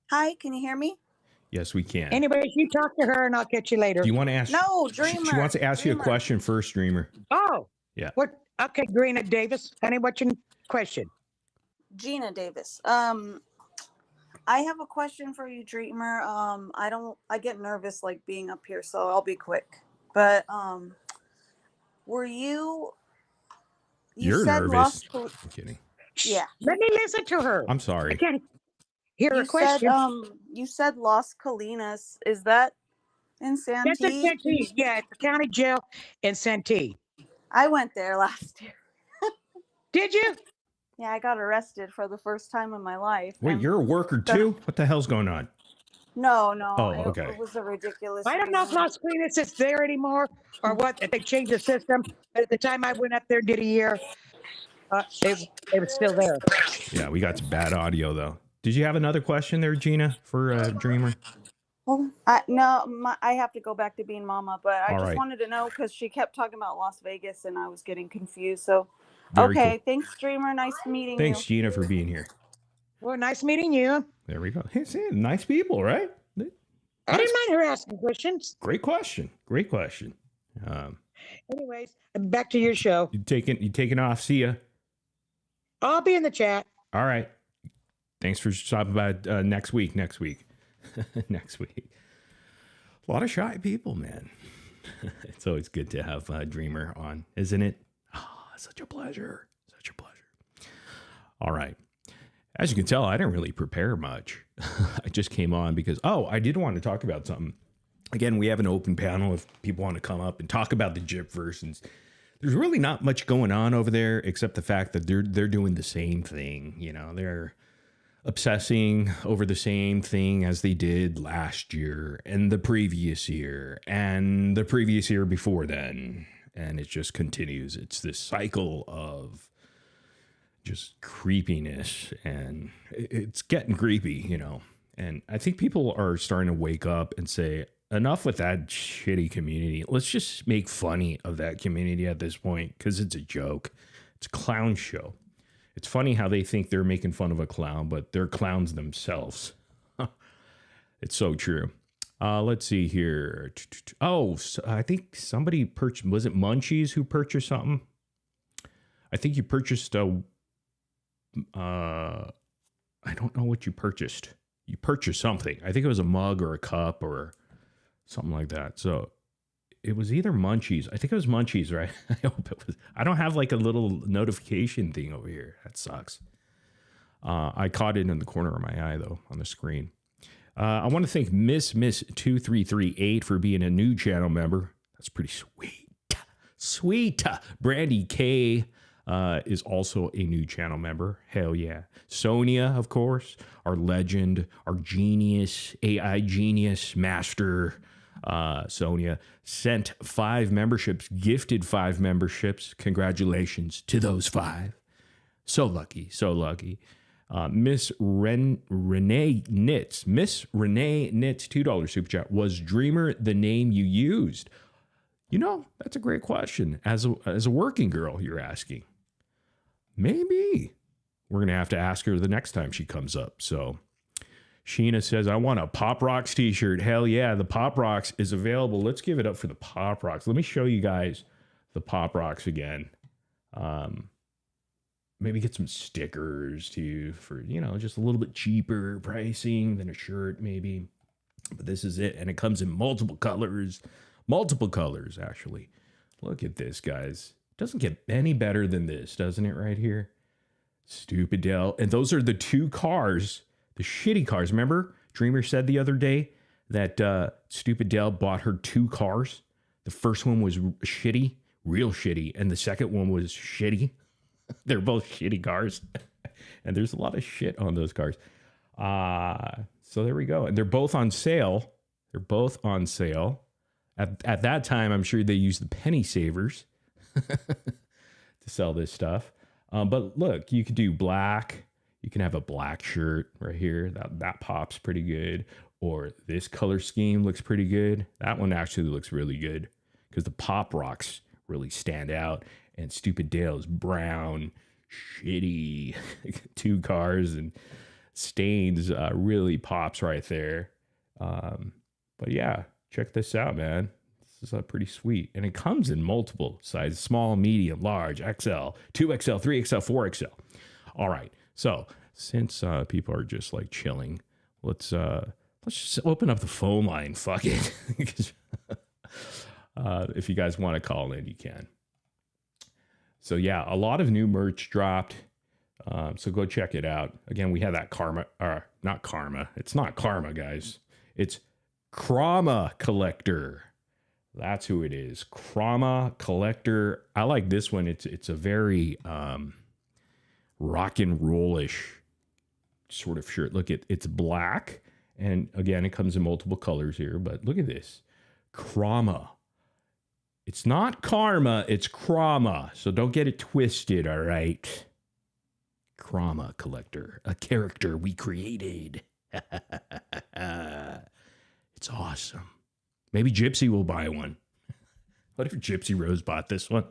Hi, can you hear me? Yes, we can. Anyways, you talk to her and I'll catch you later. Do you want to ask? No, Dreamer. She wants to ask you a question first, Dreamer. Oh. Yeah. What? Okay, Grena Davis. Honey, what's your question? Gina Davis. I have a question for you, Dreamer. I get nervous like being up here, so I'll be quick. But were you You're nervous. I'm kidding. Yeah. Let me listen to her. I'm sorry. I can't hear her question. You said Las Colinas. Is that in Santee? That's in Santee. Yeah, it's the county jail in Santee. I went there last year. Did you? Yeah, I got arrested for the first time in my life. Wait, you're a worker too? What the hell's going on? No. Oh, okay. It was a ridiculous. I don't know if Las Colinas is there anymore or what. If they changed the system. But at the time I went up there, did a year, it was still there. Yeah, we got some bad audio though. Did you have another question there, Gina, for Dreamer? Well, I have to go back to being mama, but I just wanted to know because she kept talking about Las Vegas and I was getting confused. So Very Okay, cool. thanks, streamer. Nice meeting Thanks, you. Gina, for being here. Well, nice meeting you. There we go. Hey, see, nice people, right? I didn't mind her asking questions. Great question. Great question. Anyways, back to your show. You taking off. See ya. I'll be in the chat. All right. Thanks for stopping by next week. Next week. Next week. A lot of shy people, man. It's always good to have Dreamer on, isn't it? Oh, such a pleasure. Such a pleasure. All right. As you can tell, I didn't really prepare much. I just came on because, I did want to talk about something. Again, we have an open panel if people want to come up and talk about the Gypverse. And there's really not much going on over there except the fact that they're doing the same thing. You know, they're obsessing over the same thing as they did last year and the previous year and the previous year before then. And it just continues. It's this cycle of just creepiness, and it's getting creepy, you know. And I think people are starting to wake up and say, enough with that shitty community. Let's just make funny of that community at this point, because it's a joke. It's a clown show. It's funny how they think they're making fun of a clown, but they're clowns themselves. It's so true. Let's see here. I think somebody purchased, was it Munchies who purchased something? I think you purchased I don't know what you purchased. You purchased something. I think it was a mug or a cup or something like that. So it was either Munchies. I think it was Munchies, right? I hope it was. I don't have like a little notification thing over here. That sucks. I caught it in the corner of my eye though on the screen. I want to thank Miss 2338 for being a new channel member. That's pretty sweet. Sweet. Brandy K is also a new channel member. Hell yeah. Sonia, of course, our legend, our genius, AI genius master. Sonia sent 5 memberships, gifted 5 memberships. Congratulations to those 5. So lucky, so lucky. Miss Renee Knits, $2 super chat. Was Dreamer the name you used? You know, that's a great question. As a working girl, you're asking. Maybe. We're going to have to ask her the next time she comes up. So Sheena says, I want a Pop Rocks t-shirt. Hell yeah, the Pop Rocks is available. Let's give it up for the Pop Rocks. Let me show you guys the Pop Rocks again. Maybe get some stickers too for, you know, just a little bit cheaper pricing than a shirt maybe. But this is it. And it comes in multiple colors actually. Look at this, guys. Doesn't get any better than this, doesn't it, right here? Stupid Dell. And those are the 2 cars, the shitty cars. Remember, Dreamer said the other day that Stupid Dell bought her 2 cars. The first one was shitty, real shitty, and the second one was shitty. They're both shitty cars. And there's a lot of shit on those cars. So there we go. And they're both on sale. At that time, I'm sure they used the penny savers to sell this stuff. But look, you could do black. You can have a black shirt right here. That pops pretty good. Or this color scheme looks pretty good. That one actually looks really good because the Pop Rocks really stand out. And Stupid Dale's brown, shitty 2 cars and stains really pops right there. But yeah, check this out, man. This is pretty sweet. And it comes in multiple sizes, small, medium, large, XL, 2XL, 3XL, 4XL. All right. So since people are just like chilling, let's just open up the phone line. Fuck it. If you guys want to call in, you can. So yeah, a lot of new merch dropped. So go check it out. Again, we have that not Karma. It's not Karma, guys. It's Krama Collector. That's who it is. Krama Collector. I like this one. It's a very rock and roll-ish sort of shirt. Look, it's black. And again, it comes in multiple colors here. But look at this. Krama. It's not Karma, it's Krama. So don't get it twisted, all right? Krama Collector, a character we created. It's awesome. Maybe Gypsy will buy one. What if Gypsy Rose bought this one?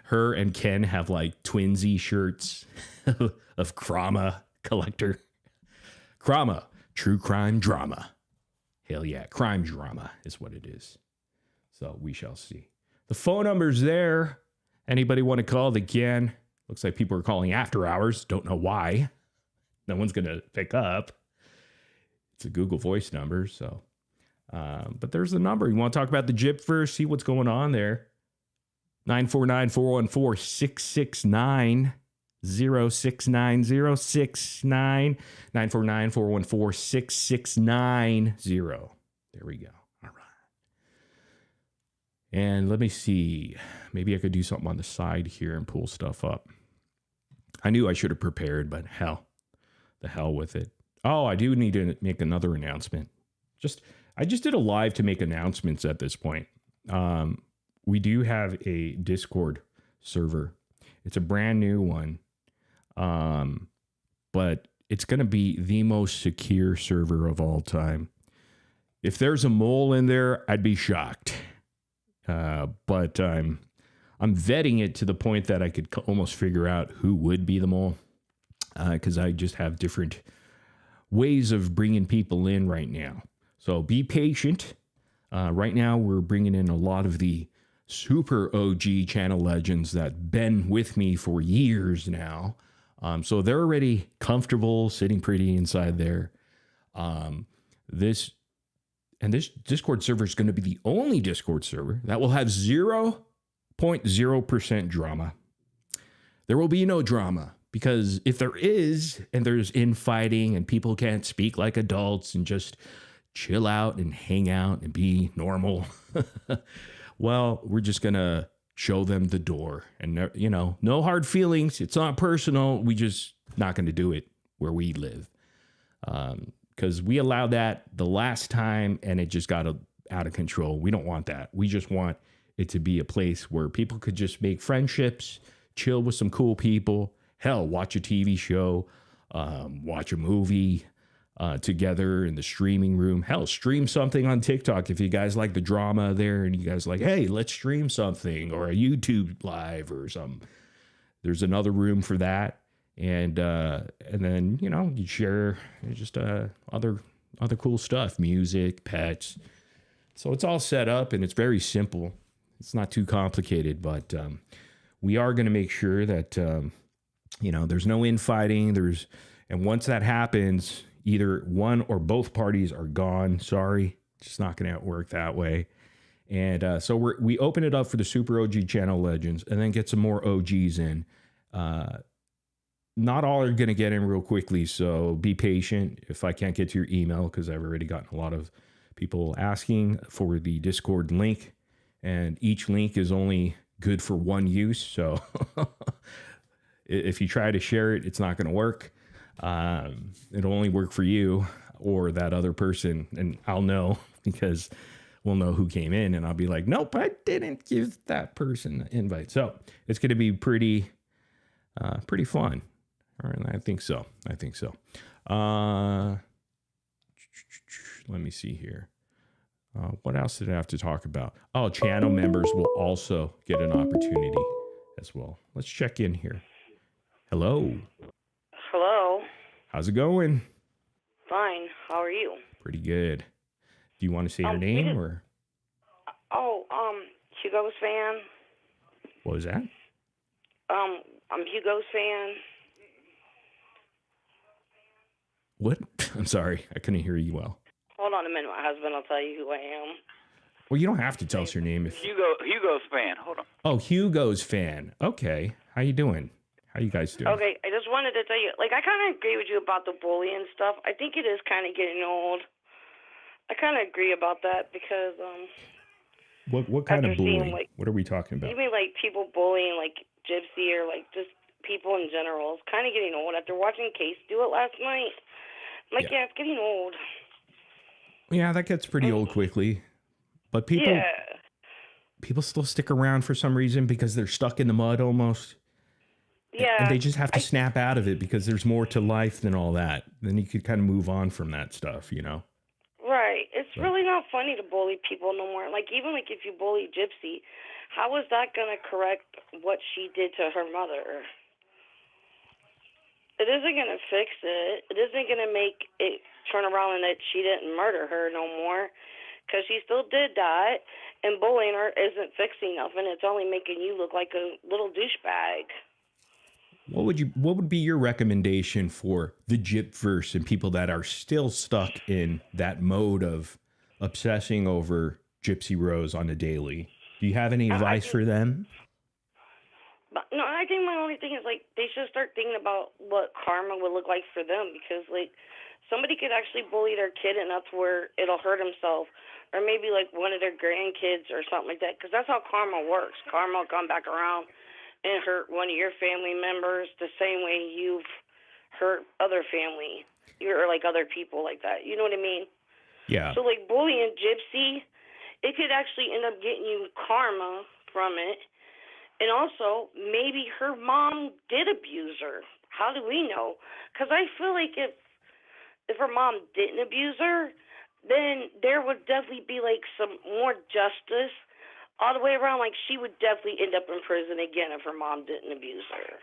her and Ken have like twinsy shirts of Krama collector. Krama, true crime drama. Hell yeah, crime drama is what it is. So we shall see. The phone number's there. Anybody want to call? Again, looks like people are calling after hours. Don't know why. No one's going to pick up. It's a Google Voice number, so. But there's the number. You want to talk about the Gypverse, see what's going on there. 949-414-669. 069069 949-414-6690. There we go. All right. And let me see. Maybe I could do something on the side here and pull stuff up. I knew I should have prepared, but the hell with it. Oh, I do need to make another announcement. I just did a live to make announcements at this point. We do have a Discord server. It's a brand new one. But it's going to be the most secure server of all time. If there's a mole in there, I'd be shocked. But I'm vetting it to the point that I could almost figure out who would be the mole. Because I just have different ways of bringing people in right now. So be patient. Right now, we're bringing in a lot of the super OG channel legends that been with me for years now. So they're already comfortable, sitting pretty inside there. This Discord server is going to be the only Discord server that will have 0.0% drama. There will be no drama, because if there is, and there's infighting and people can't speak like adults and just chill out and hang out and be normal, well, we're just going to show them the door, and no hard feelings. It's not personal. We just not going to do it where we live. Because we allowed that the last time and it just got out of control. We don't want that. We just want it to be a place where people could just make friendships, chill with some cool people. Hell, watch a TV show, watch a movie together in the streaming room. Hell, stream something on TikTok if you guys like the drama there and you guys like, hey, let's stream something, or a YouTube live or something. There's another room for that. And then, you share just other cool stuff, music, pets. So it's all set up and it's very simple. It's not too complicated, but we are going to make sure that, there's no infighting. And once that happens, either one or both parties are gone. Sorry, it's just not going to work that way. And so we open it up for the super OG channel legends and then get some more OGs in. Not all are going to get in real quickly, so be patient if I can't get to your email, because I've already gotten a lot of people asking for the Discord link, and each link is only good for one use. So if you try to share it, it's not going to work. It'll only work for you or that other person, and I'll know, because we'll know who came in, and I'll be like, nope, I didn't give that person an invite. So it's going to be pretty fun. All right, I think so. Let me see here. What else did I have to talk about? Oh, channel members will also get an opportunity as well. Let's check in here. Hello. Hello. How's it going? Fine. How are you? Pretty good. Do you want to say your name or? Oh, Hugo's fan. What was that? I'm Hugo's fan. What? I'm sorry. I couldn't hear you well. Hold on a minute, my husband. I'll tell you who I am. Well, you don't have to tell us your name if. Hugo's fan. Hold on. Oh, Hugo's fan. Okay. How you doing? How you guys doing? Okay, I just wanted to tell you, I kind of agree with you about the bullying stuff. I think it is kind of getting old. I kind of agree about that because, What kind of bullying? Seeing, what are we talking about? You mean people bullying, Gypsy, or, just people in general. It's kind of getting old. After watching Case do it last night, yeah, it's getting old. Yeah, that gets pretty old quickly. But people still stick around for some reason because they're stuck in the mud almost. Yeah. And they just have to snap out of it because there's more to life than all that. Then you could kind of move on from that stuff, Right. It's It's really not funny to bully people no more. Like, even like if you bully Gypsy, how is that going to correct what she did to her mother? It isn't going to fix it. It isn't going to make it turn around and that she didn't murder her no more, because she still did that, and bullying her isn't fixing nothing. It's only making you look like a little douchebag. What would be your recommendation for the Gypverse and people that are still stuck in that mode of obsessing over Gypsy Rose on a daily? Do you have any advice for them? But no, I think my only thing is, like, they should start thinking about what karma would look like for them, because, like, somebody could actually bully their kid and that's where it'll hurt himself, or maybe, like, one of their grandkids or something like that, because that's how karma works. Karma will come back around and hurt one of your family members the same way you've hurt other family, or, like, other people like that. You know what I mean? Yeah. So, like, bullying Gypsy, it could actually end up getting you karma from it. And also, maybe her mom did abuse her. How do we know? Because I feel like if her mom didn't abuse her, then there would definitely be, like, some more justice all the way around. Like, she would definitely end up in prison again if her mom didn't abuse her.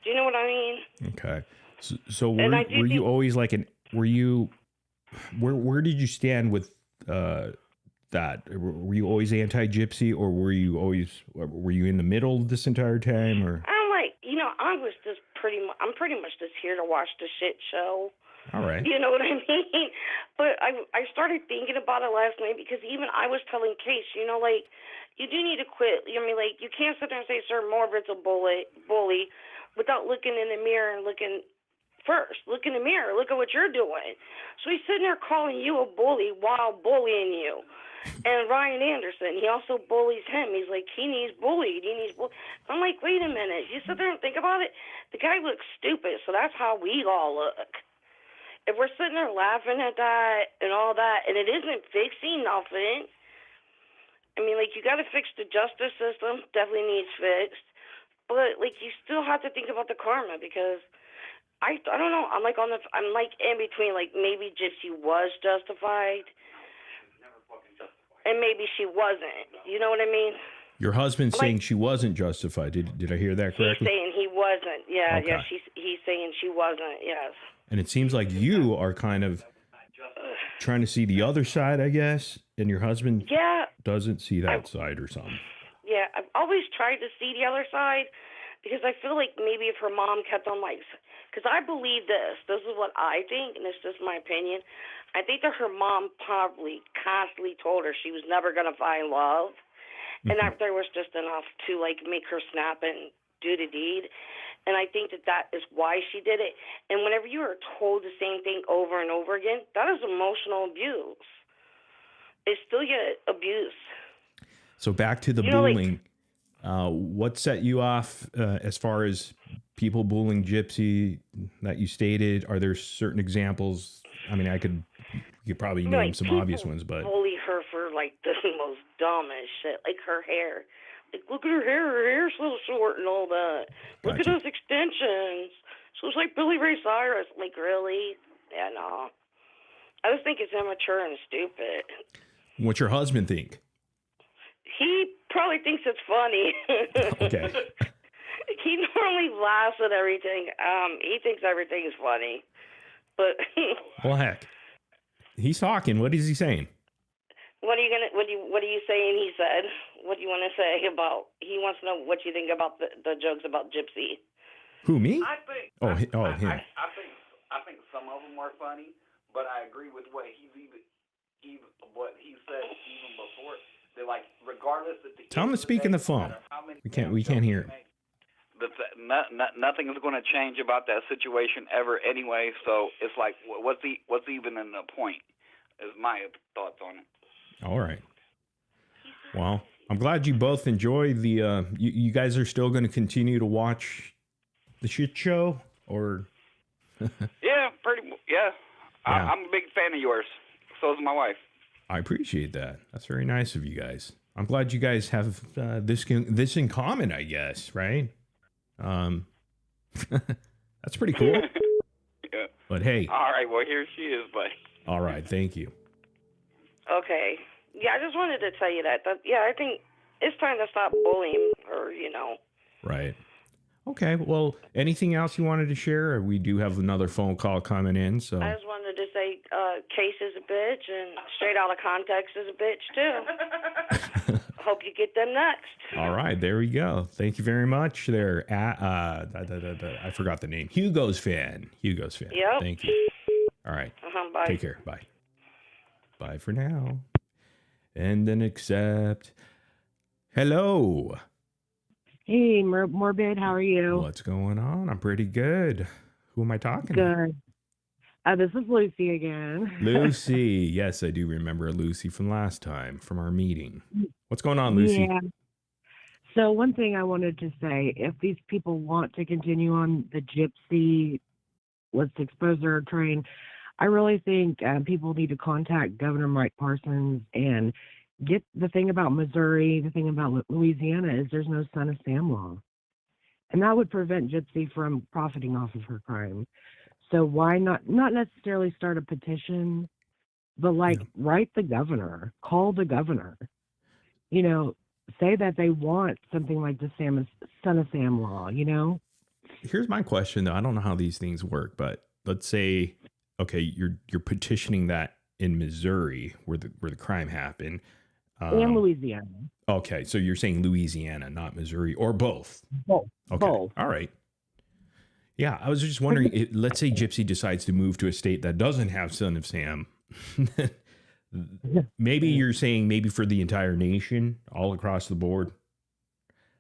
Do you know what I mean? Okay. So were you always like were you, where did you stand with that? Were you always anti-Gypsy, or were you in the middle this entire time, or? I'm like, I was just I'm pretty much just here to watch the shit show. All right. You know what I mean? But I started thinking about it last night, because even I was telling Case, like, you do need to quit. I mean, like, you can't sit there and say Sir Morbid's a bully without looking in the mirror and looking first. Look in the mirror. Look at what you're doing. So he's sitting there calling you a bully while bullying you. And Ryan Anderson, he also bullies him. He's like, he needs bullied. I'm like, wait a minute. You sit there and think about it. The guy looks stupid, so that's how we all look. If we're sitting there laughing at that and all that, and it isn't fixing nothing, I mean, like, you got to fix the justice system. Definitely needs fixed. But, like, you still have to think about the karma, because I don't know. I'm like in between. Like, maybe Gypsy was justified, and maybe she wasn't. You know what I mean? Your husband's saying she wasn't justified. Did I hear that correctly? He's saying he wasn't. Yeah, Okay. yeah. He's saying she wasn't. Yes. And it seems like you are kind of trying to see the other side, I guess, and your husband doesn't see that side or something. Yeah, I've always tried to see the other side, because I feel like maybe if her mom kept on, like, because I believe this is what I think, and it's just my opinion. I think that her mom probably constantly told her she was never going to find love, and that there was just enough to, like, make her snap and do the deed. And I think that is why she did it. And whenever you are told the same thing over and over again, that is emotional abuse. It's still yet abuse. So back to the bullying. What set you off as far as people bullying Gypsy that you stated? Are there certain examples? I mean, you could probably name some obvious ones, but bully her for, like, the most dumbest shit, like her hair. Like, look at her hair. Her hair's so short and all that. Look at those extensions. She looks like Billy Ray Cyrus. Like, really? Yeah, no. I just think it's immature and stupid. What's your husband think? He probably thinks it's funny. Okay. He normally laughs at everything. He thinks everything is funny. But well, heck, he's talking. What is he saying? What are you saying? He said. What do you want to say about? He wants to know what you think about the jokes about Gypsy. Who, me? I think. him. I think some of them are funny, but I agree with what even what he said even before. They're like, regardless of the. Tell him to speak in the phone. We can't hear him. Nothing is going to change about that situation ever anyway. So it's like, what's even in the point? Is my thoughts on it. All right. Well, I'm glad you both enjoy the. You guys are still going to continue to watch the shit show, or? Yeah, yeah. I'm a big fan of yours. So is my wife. I appreciate that. That's very nice of you guys. I'm glad you guys have this in common, I guess, right? That's pretty cool. Yeah. But hey. All right. Well, here she is, buddy. All right. Thank you. Okay. Yeah, I just wanted to tell you that. Yeah, I think it's time to stop bullying her, Right. Okay. Well, anything else you wanted to share? We do have another phone call coming in. So I just wanted to say Case is a bitch and Straight Outta Context is a bitch, too. Hope you get them next. all right, there we go. Thank you very much. There, I forgot the name. Hugo's fan. Yep. Thank you. All right. Bye. Take care. Bye. Bye for now. And then accept. Hello. Hey, Morbid, how are you? What's going on? I'm pretty good. Who am I talking to? Good. This is Lucy again. Lucy. Yes, I do remember Lucy from last time, from our meeting. What's going on, Lucy? Yeah. So one thing I wanted to say, if these people want to continue on the gypsy, let's expose their train, I really think people need to contact Governor Mike Parsons and get the thing about Missouri, the thing about Louisiana is there's no Son of Sam law. And that would prevent Gypsy from profiting off of her crime. So why not necessarily start a petition, but write the governor, call the governor, say that they want something like the Son of Sam law, Here's my question, though. I don't know how these things work, but let's say, okay, you're petitioning that in Missouri where the crime happened. And Louisiana. Okay, so you're saying Louisiana, not Missouri, or both? Both. Okay. Both. All right. Yeah, I was just wondering, let's say Gypsy decides to move to a state that doesn't have Son of Sam. Maybe you're saying maybe for the entire nation, all across the board?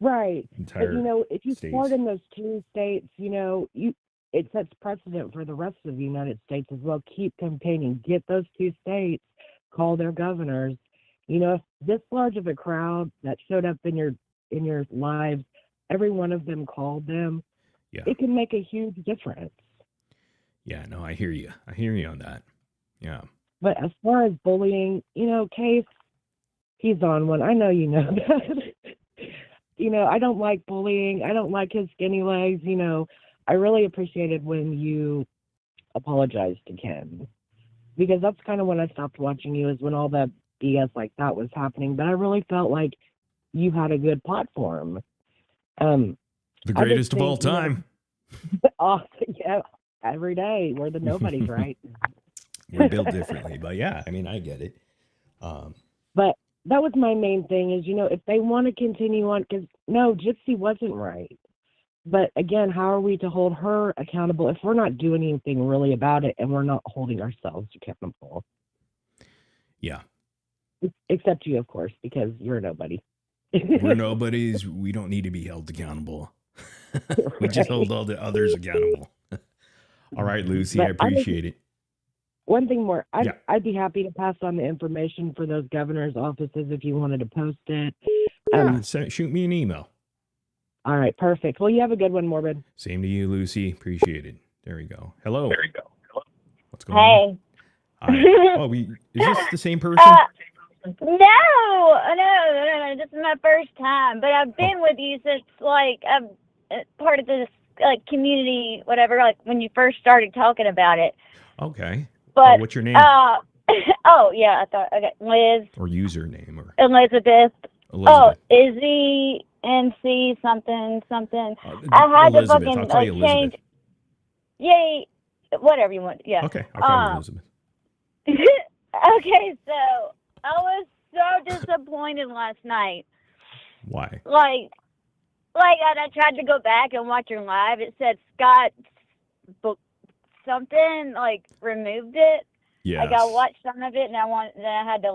Right. But, if you states. start in those two states, it sets precedent for the rest of the United States as well. Keep campaigning. Get those two states, call their governors. If this large of a crowd that showed up in your lives, every one of them called them, it can make a huge difference. Yeah, no, I hear you. I hear you on that. Yeah. But as far as bullying, Case, he's on one. I know you know that. I don't like bullying. I don't like his skinny legs. I really appreciated when you apologized to Ken. Because that's kind of when I stopped watching you, is when all that BS like that was happening. But I really felt like you had a good platform. The greatest of all time. Yeah, every day. We're the nobodies, right? We're built differently. But yeah, I mean, I get it. But that was my main thing is, if they want to continue on, because no, Gypsy wasn't right. But again, how are we to hold her accountable if we're not doing anything really about it and we're not holding ourselves accountable? Yeah. Except you, of course, because you're a nobody. We're nobodies. We don't need to be held accountable. We just hold all the others accountable. All right, Lucy, I appreciate it. One thing more. I'd be happy to pass on the information for those governor's offices if you wanted to post it. Shoot me an email. All right, perfect. Well, you have a good one, Morbid. Same to you, Lucy. Appreciate it. There we go. Hello. What's going on? Hi. Oh, is this the same person? No. This is my first time, but I've been with you since I'm part of this community, whatever. When you first started talking about it. Okay. But what's your name? Oh yeah, I thought Liz. Or username or Elizabeth. Oh, Izzy NC something. I had Elizabeth. to fucking I'll call you change. Elizabeth. Yay, whatever you want. Yeah. Okay, I'll call you Elizabeth. Okay, so I was so disappointed last night. Why? I tried to go back and watch your live. It said Scott book something removed it. Yeah. I watched some of it, and then I had to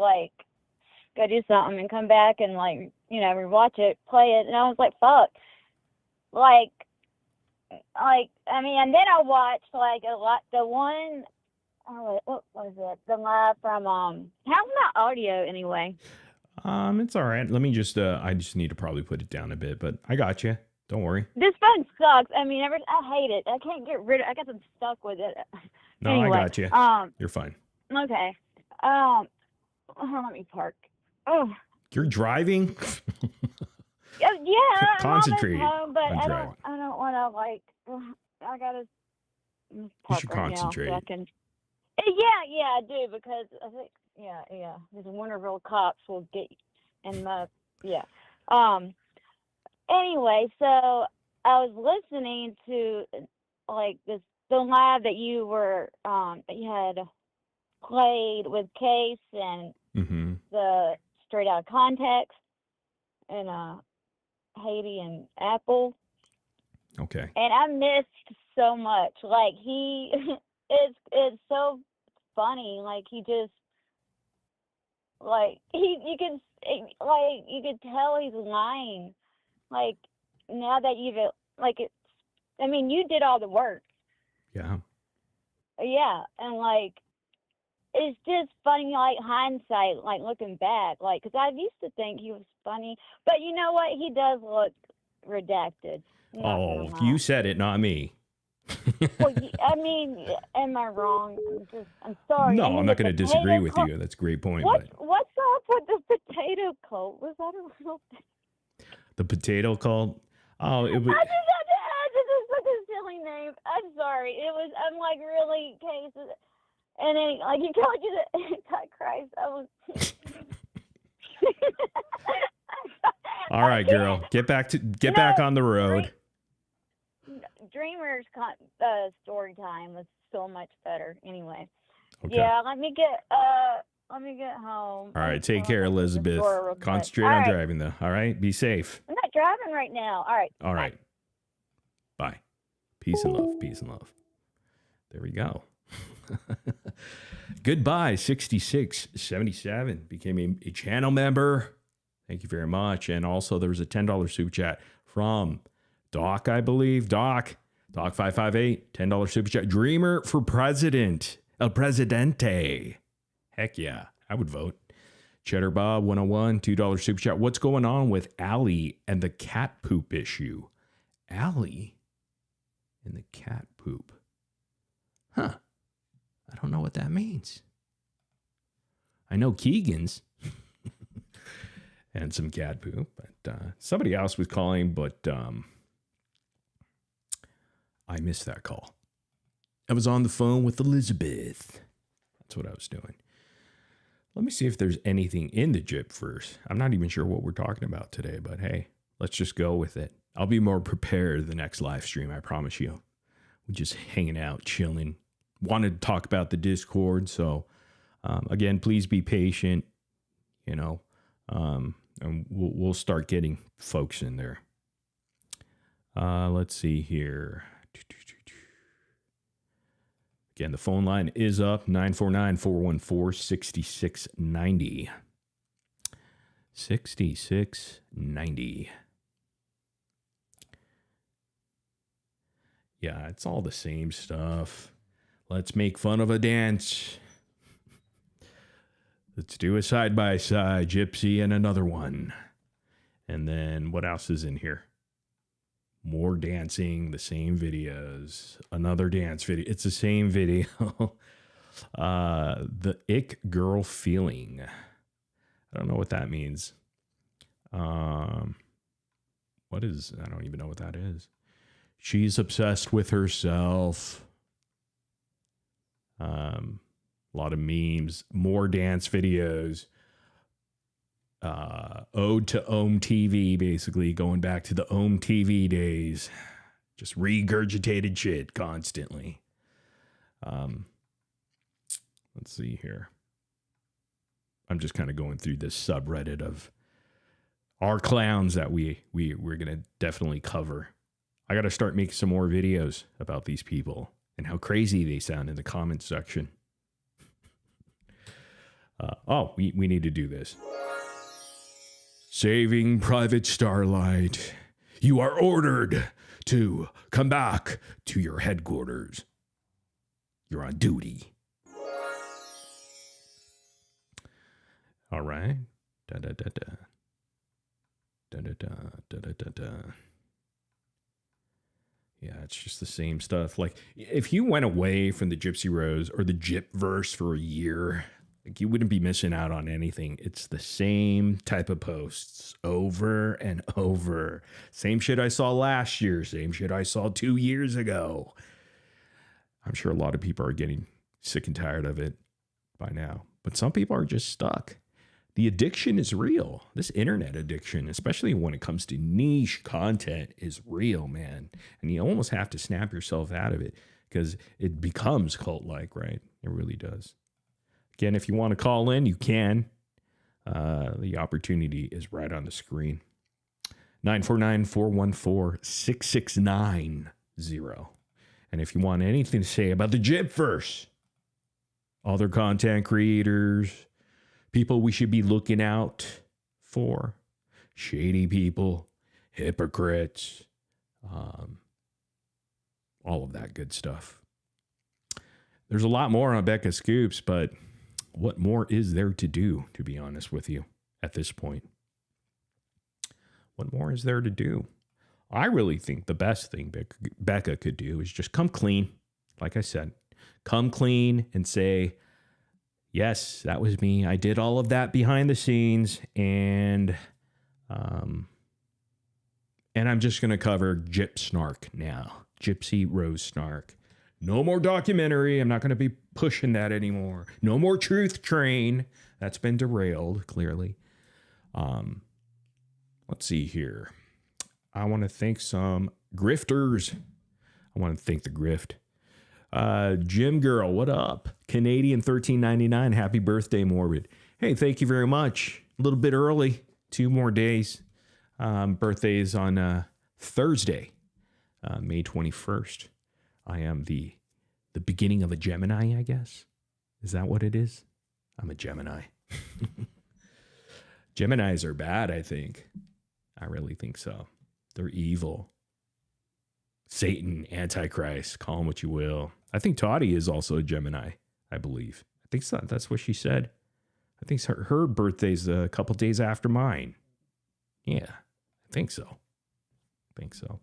go do something and come back and rewatch it, play it, and I was like, fuck. And then I watched a lot. The one. Oh, what was it? The live from how's my audio anyway? It's all right. Let me just I just need to probably put it down a bit, but I got you. Don't worry. This phone sucks. I hate it. I can't get rid of it. I got stuck with it. No, anyway, I got you. You're fine. Okay. Let me park. Oh. You're driving? Yeah. Concentrate home, but on driving. I don't want to I gotta park. You should concentrate. Now so I can. Yeah, I do because I think yeah. These Winterville cops will get in the, yeah. Anyway, so I was listening to like the live that you were, that you had played with Case and Mm-hmm. the Straight Out of Context and Haiti and Apple. Okay. And I missed so much. Like he it's so funny. Like he just like you could tell he's lying. Like now that you've like it's I mean you did all the work. Yeah. Yeah, and like it's just funny, like hindsight, like looking back, like because I used to think he was funny, but you know what? He does look redacted. I'm not gonna lie. You said it, not me. Well, I mean, am I wrong? I'm sorry. No, And then I'm not the going to potato disagree with cult- you. That's a great point. What's But up with the potato cult? Was that a real thing? the potato cult. Oh, it was. I just such a silly name. I'm sorry. I'm like really cases, and then like he told you that. God Christ, I was. All right, girl, get back on the road. Dreamer's story time was so much better. Anyway, Okay. yeah. Let me get home. All right, take care, Elizabeth. Concentrate on driving, though. All right, be safe. I'm not driving right now. All right. All right. Bye. Peace and love. Peace and love. There we go. Goodbye, 6677. Became a channel member. Thank you very much. And also, there was a $10 super chat from Doc, I believe. Doc 558, $10 super chat. Dreamer for president. El Presidente. Heck yeah, I would vote. Cheddar Bob 101, $2 super chat. What's going on with Allie and the cat poop issue? Allie and the cat poop. Huh. I don't know what that means. I know Keegan's and some cat poop, but somebody else was calling, but I missed that call. I was on the phone with Elizabeth. That's what I was doing. Let me see if there's anything in the Gypverse. I'm not even sure what we're talking about today, but hey, let's just go with it. I'll be more prepared the next live stream, I promise you. We're just hanging out, chilling. Wanted to talk about the Discord, so again, please be patient, and we'll start getting folks in there. Let's see here. Again, the phone line is up, 949-414-6690. 6690. Yeah, it's all the same stuff. Let's make fun of a dance. Let's do a side-by-side, Gypsy and another one. And then what else is in here? More dancing, the same videos. Another dance video. It's the same video. The ick girl feeling. I don't know what that means. What is, I don't even know what that is. She's obsessed with herself. A lot of memes, more dance videos. Ode to Ohm TV, basically going back to the Ohm TV days. Just regurgitated shit constantly. Let's see here. I'm just kind of going through this subreddit of our clowns that we're gonna definitely cover. I got to start making some more videos about these people and how crazy they sound in the comments section. We need to do this. Saving Private Starlight. You are ordered to come back to your headquarters. You're on duty. All right. Da da da da. Da da da da da da da. Yeah, it's just the same stuff. Like, if you went away from the Gypsy Rose or the Gypverse for a year, like, you wouldn't be missing out on anything. It's the same type of posts over and over. Same shit I saw last year. Same shit I saw 2 years ago. I'm sure a lot of people are getting sick and tired of it by now. But some people are just stuck. The addiction is real. This internet addiction, especially when it comes to niche content, is real, man. And you almost have to snap yourself out of it because it becomes cult-like, right? It really does. Again, if you want to call in, you can. The opportunity is right on the screen. 949-414-6690. And if you want anything to say about the Gypverse, other content creators, people we should be looking out for, shady people, hypocrites, all of that good stuff. There's a lot more on Becca Scoops, but what more is there to do, to be honest with you, at this point? What more is there to do? I really think the best thing Becca could do is just come clean. Like I said, come clean and say, yes, that was me. I did all of that behind the scenes, and I'm just going to cover Snark now. Gypsy Rose Snark. No more documentary. I'm not going to be pushing that anymore. No more Truth Train. That's been derailed, clearly. Let's see here. I want to thank some grifters. I want to thank the grift. Jim Girl, what up? Canadian 1399. Happy birthday, Morbid. Hey, thank you very much. A little bit early. 2 more days. Birthday's on Thursday, May 21st. I am the beginning of a Gemini, I guess. Is that what it is? I'm a Gemini. Geminis are bad, I think. I really think so. They're evil. Satan, Antichrist, call them what you will. I think Toddy is also a Gemini, I believe. I think so. That's what she said. I think her birthday's a couple days after mine. Yeah, I think so. Of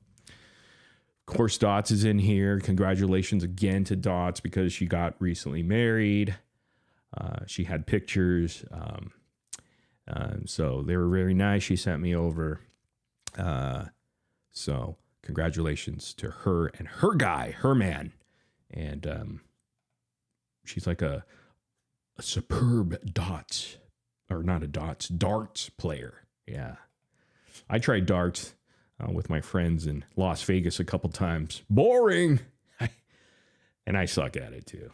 course, Dots is in here. Congratulations again to Dots because she got recently married. She had pictures. So they were very nice. She sent me over. So congratulations to her and her guy, her man. And she's like a superb darts player. Yeah. I tried darts with my friends in Las Vegas a couple times. Boring. And I suck at it too.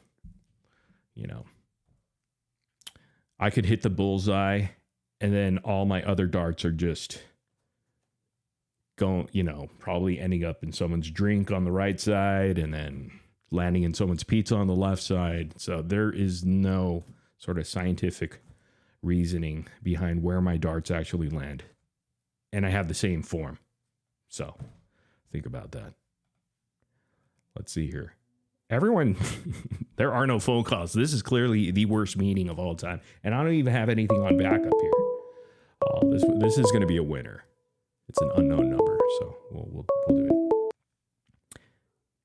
You know, I could hit the bullseye and then all my other darts are just going, probably ending up in someone's drink on the right side and then landing in someone's pizza on the left side. So there is no sort of scientific reasoning behind where my darts actually land. And I have the same form. So think about that. Let's see here. Everyone, there are no phone calls. This is clearly the worst meeting of all time. And I don't even have anything on backup here. Oh, this is going to be a winner. It's an unknown number, so we'll do it.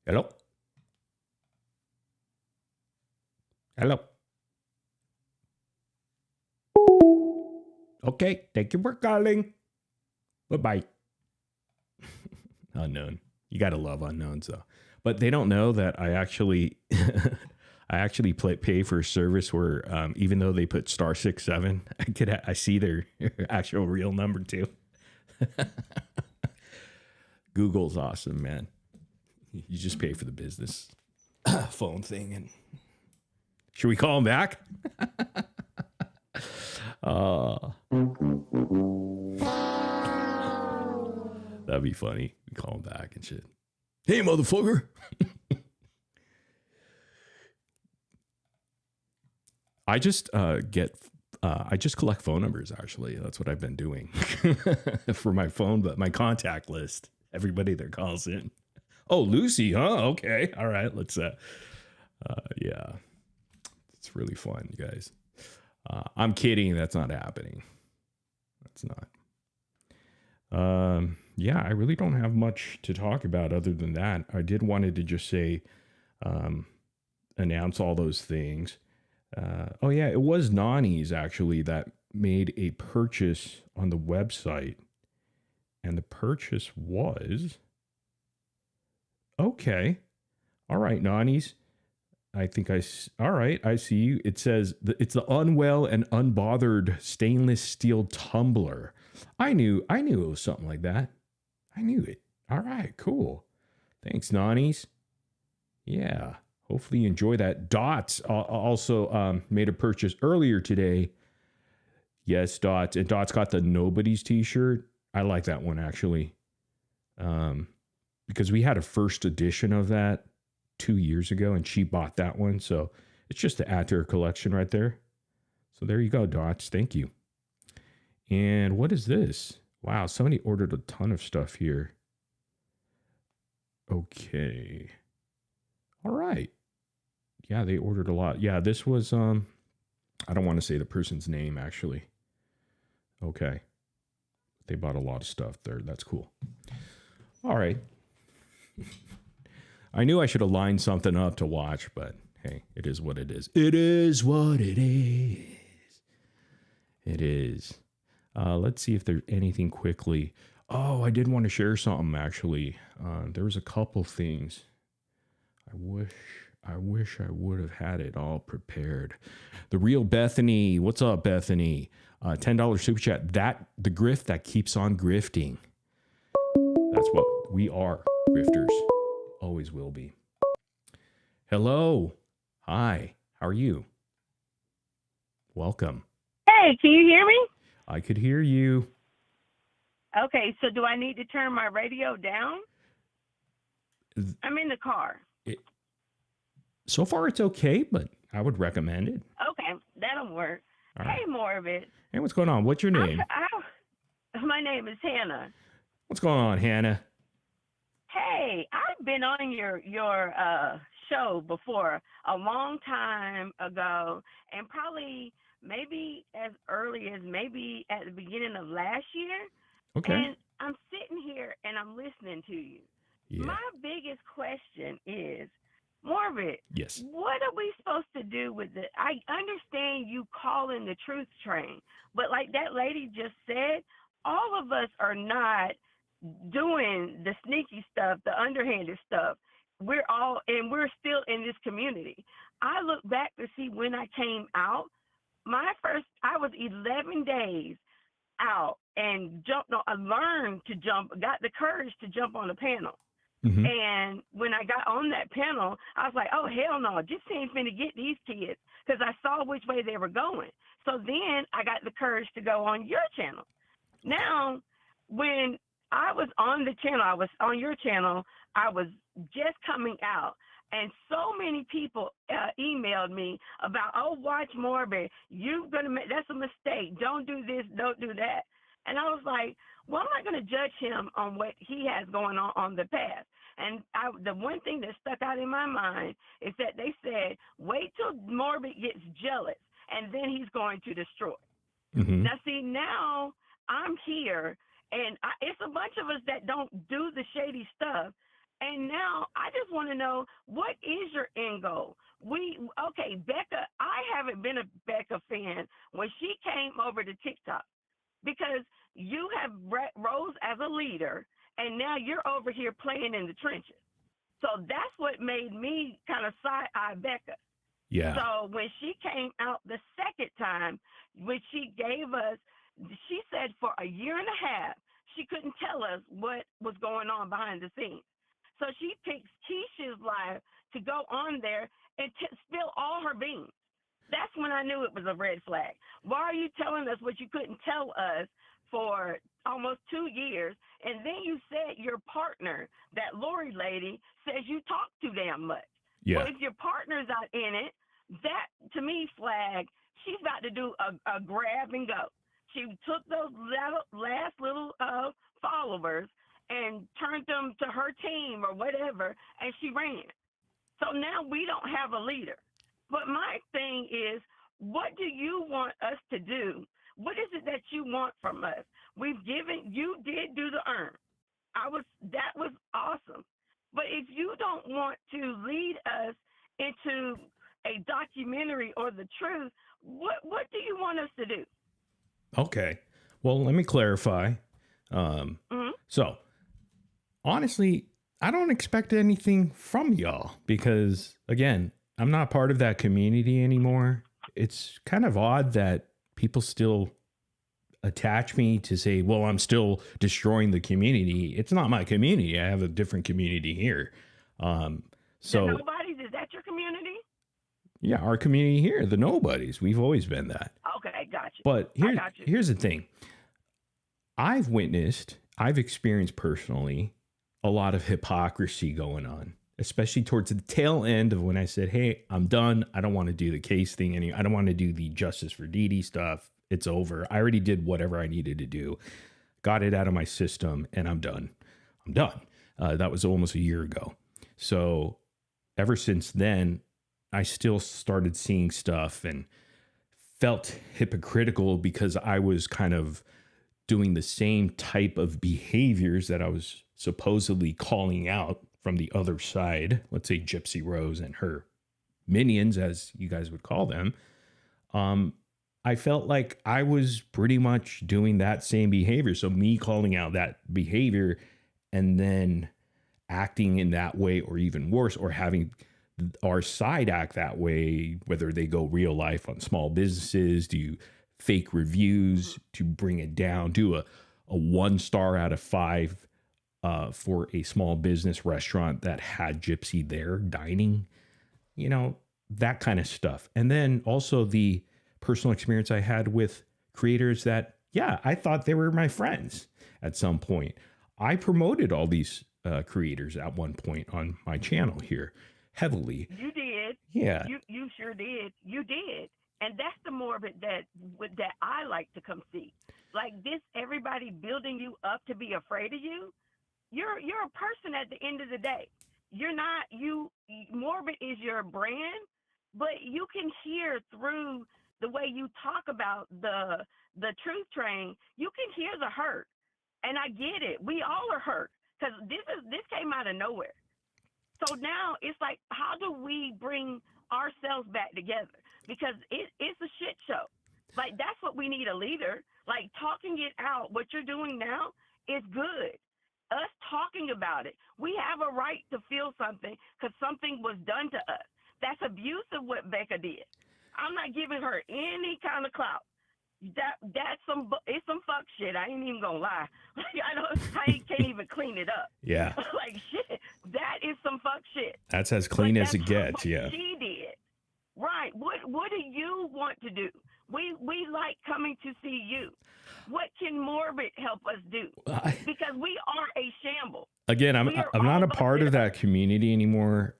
Hello? Hello? Okay, thank you for calling. Bye-bye. Unknown. You got to love unknowns, though. But they don't know that I actually pay for a service where even though they put *67, I see their actual real number too. Google's awesome, man. You just pay for the business phone thing. And should we call him back? That'd be funny. We call him back and shit. Hey, motherfucker. I just collect phone numbers, actually. That's what I've been doing for my phone, but my contact list. Everybody that calls in. Oh, Lucy, huh? Okay. All right. Let's, yeah. It's really fun, you guys. I'm kidding. That's not happening. That's not. Yeah, I really don't have much to talk about other than that. I did wanted to just say, announce all those things. Oh yeah, it was Nani's actually that made a purchase on the website. And the purchase was, okay. All right, Nani's. All right, I see you. It says it's the Unwell and Unbothered stainless steel tumbler. I knew it was something like that. I knew it. All right, cool. Thanks, Nonnies. Yeah, hopefully you enjoy that. Dots also made a purchase earlier today. Yes, Dots. And Dots got the Nobody's t-shirt. I like that one, actually. Because we had a first edition of that 2 years ago, and she bought that one. So it's just to add to her collection right there. So there you go, Dots. Thank you. And what is this? Wow, somebody ordered a ton of stuff here. Okay. All right. Yeah, they ordered a lot. Yeah, this was, I don't want to say the person's name, actually. Okay. They bought a lot of stuff there. That's cool. All right. I knew I should have lined something up to watch, but hey, it is what it is. It is what it is. It is. Let's see if there's anything quickly. Oh, I did want to share something, actually. There was a couple things. I wish I would have had it all prepared. The real Bethany. What's up, Bethany? $10 super chat. The grift that keeps on grifting. That's what we are, grifters. Always will be. Hello. Hi. How are you? Welcome. Hey, can you hear me? I could hear you. Okay, so do I need to turn my radio down? I'm in the car. So far, it's okay, but I would recommend it. Okay, that'll work. All Hey, right. Morbid. Hey, what's going on? What's your name? My name is Hannah. What's going on, Hannah? Hey, I've been on your show before a long time ago, and probably maybe as early as maybe at the beginning of last year. Okay. And I'm sitting here and I'm listening to you. Yeah. My biggest question is, Morbid, Yes. what are we supposed to do with it? I understand you calling the truth train, but like that lady just said, all of us are not doing the sneaky stuff, the underhanded stuff. We're still in this community. I look back to see when I came out. I was 11 days out and I learned to jump, got the courage to jump on the panel. Mm-hmm. And when I got on that panel, I was like, oh, hell no, just ain't finna get these kids, because I saw which way they were going. So then I got the courage to go on your channel. Now, when I was on the channel, I was on your channel, I was just coming out. And so many people emailed me about, oh, watch Morbid. That's a mistake. Don't do this. Don't do that. And I was like, well, I'm not going to judge him on what he has going on the path. And the one thing that stuck out in my mind is that they said, wait till Morbid gets jealous, and then he's going to destroy. Mm-hmm. Now, see, now I'm here, and it's a bunch of us that don't do the shady stuff. And now I just want to know, what is your end goal? Becca, I haven't been a Becca fan when she came over to TikTok, because you have rose as a leader, and now you're over here playing in the trenches. So that's what made me kind of side-eye Becca. Yeah. So when she came out the second time, when she gave us, she said for a year and a half, she couldn't tell us what was going on behind the scenes. So she picked Keisha's live to go on there and spill all her beans. That's when I knew it was a red flag. Why are you telling us what you couldn't tell us for almost 2 years? And then you said your partner, that Lori lady, says you talk too damn much. Yeah. Well, if your partner's not in it, that, to me, flag, she's got to do a grab and go. She took those last little followers and turned them to her team or whatever, and she ran. So now we don't have a leader. But my thing is, what do you want us to do? What is it that you want from us? You did do the earn. That was awesome. But if you don't want to lead us into a documentary or the truth, what do you want us to do? Okay. Well, let me clarify. So, honestly, I don't expect anything from y'all because, again, I'm not part of that community anymore. It's kind of odd that people still attach me to say, well, I'm still destroying the community. It's not my community. I have a different community here. So The nobodies, is that your community? yeah, our community here, the nobodies, we've always been that. Okay, gotcha. But got you. here's the thing. I've experienced personally a lot of hypocrisy going on, especially towards the tail end of when I said, hey, I'm done. I don't want to do the case thing anymore. I don't want to do the Justice for Dee Dee stuff. It's over. I already did whatever I needed to do, got it out of my system, and I'm done. I'm done. That was almost a year ago. So ever since then, I still started seeing stuff and felt hypocritical because I was kind of doing the same type of behaviors that I was supposedly calling out from the other side. Let's say Gypsy Rose and her minions, as you guys would call them. I felt like I was pretty much doing that same behavior. So me calling out that behavior and then acting in that way, or even worse, or having our side act that way, whether they go real life on small businesses, do fake reviews to bring it down, do a 1 star out of 5 for a small business restaurant that had Gypsy there dining, you know, that kind of stuff. And then also the personal experience I had with creators that, yeah, I thought they were my friends at some point. I promoted all these creators at one point on my channel here heavily. You did. Yeah. You sure did. You did. And that's the morbid that I like to come see. Like this, everybody building you up to be afraid of you. You're a person at the end of the day. You're not morbid is your brand, but you can hear through the way you talk about the truth train. You can hear the hurt, and I get it. We all are hurt because this came out of nowhere. So now it's like, how do we bring ourselves back together? Because it's a shit show. Like, that's what we need, a leader. Like, talking it out, what you're doing now is good. Us talking about it. We have a right to feel something because something was done to us. That's abusive what Becca did. I'm not giving her any kind of clout. It's some fuck shit. I ain't even gonna lie. Like I can't even clean it up. Yeah. Like shit. That is some fuck shit. That's as clean as it That's gets. what Yeah. She did. Right. What do you want to do? We like coming to see you. What can Morbid help us do? Because we are a shamble. Again, I'm not a part of that community anymore.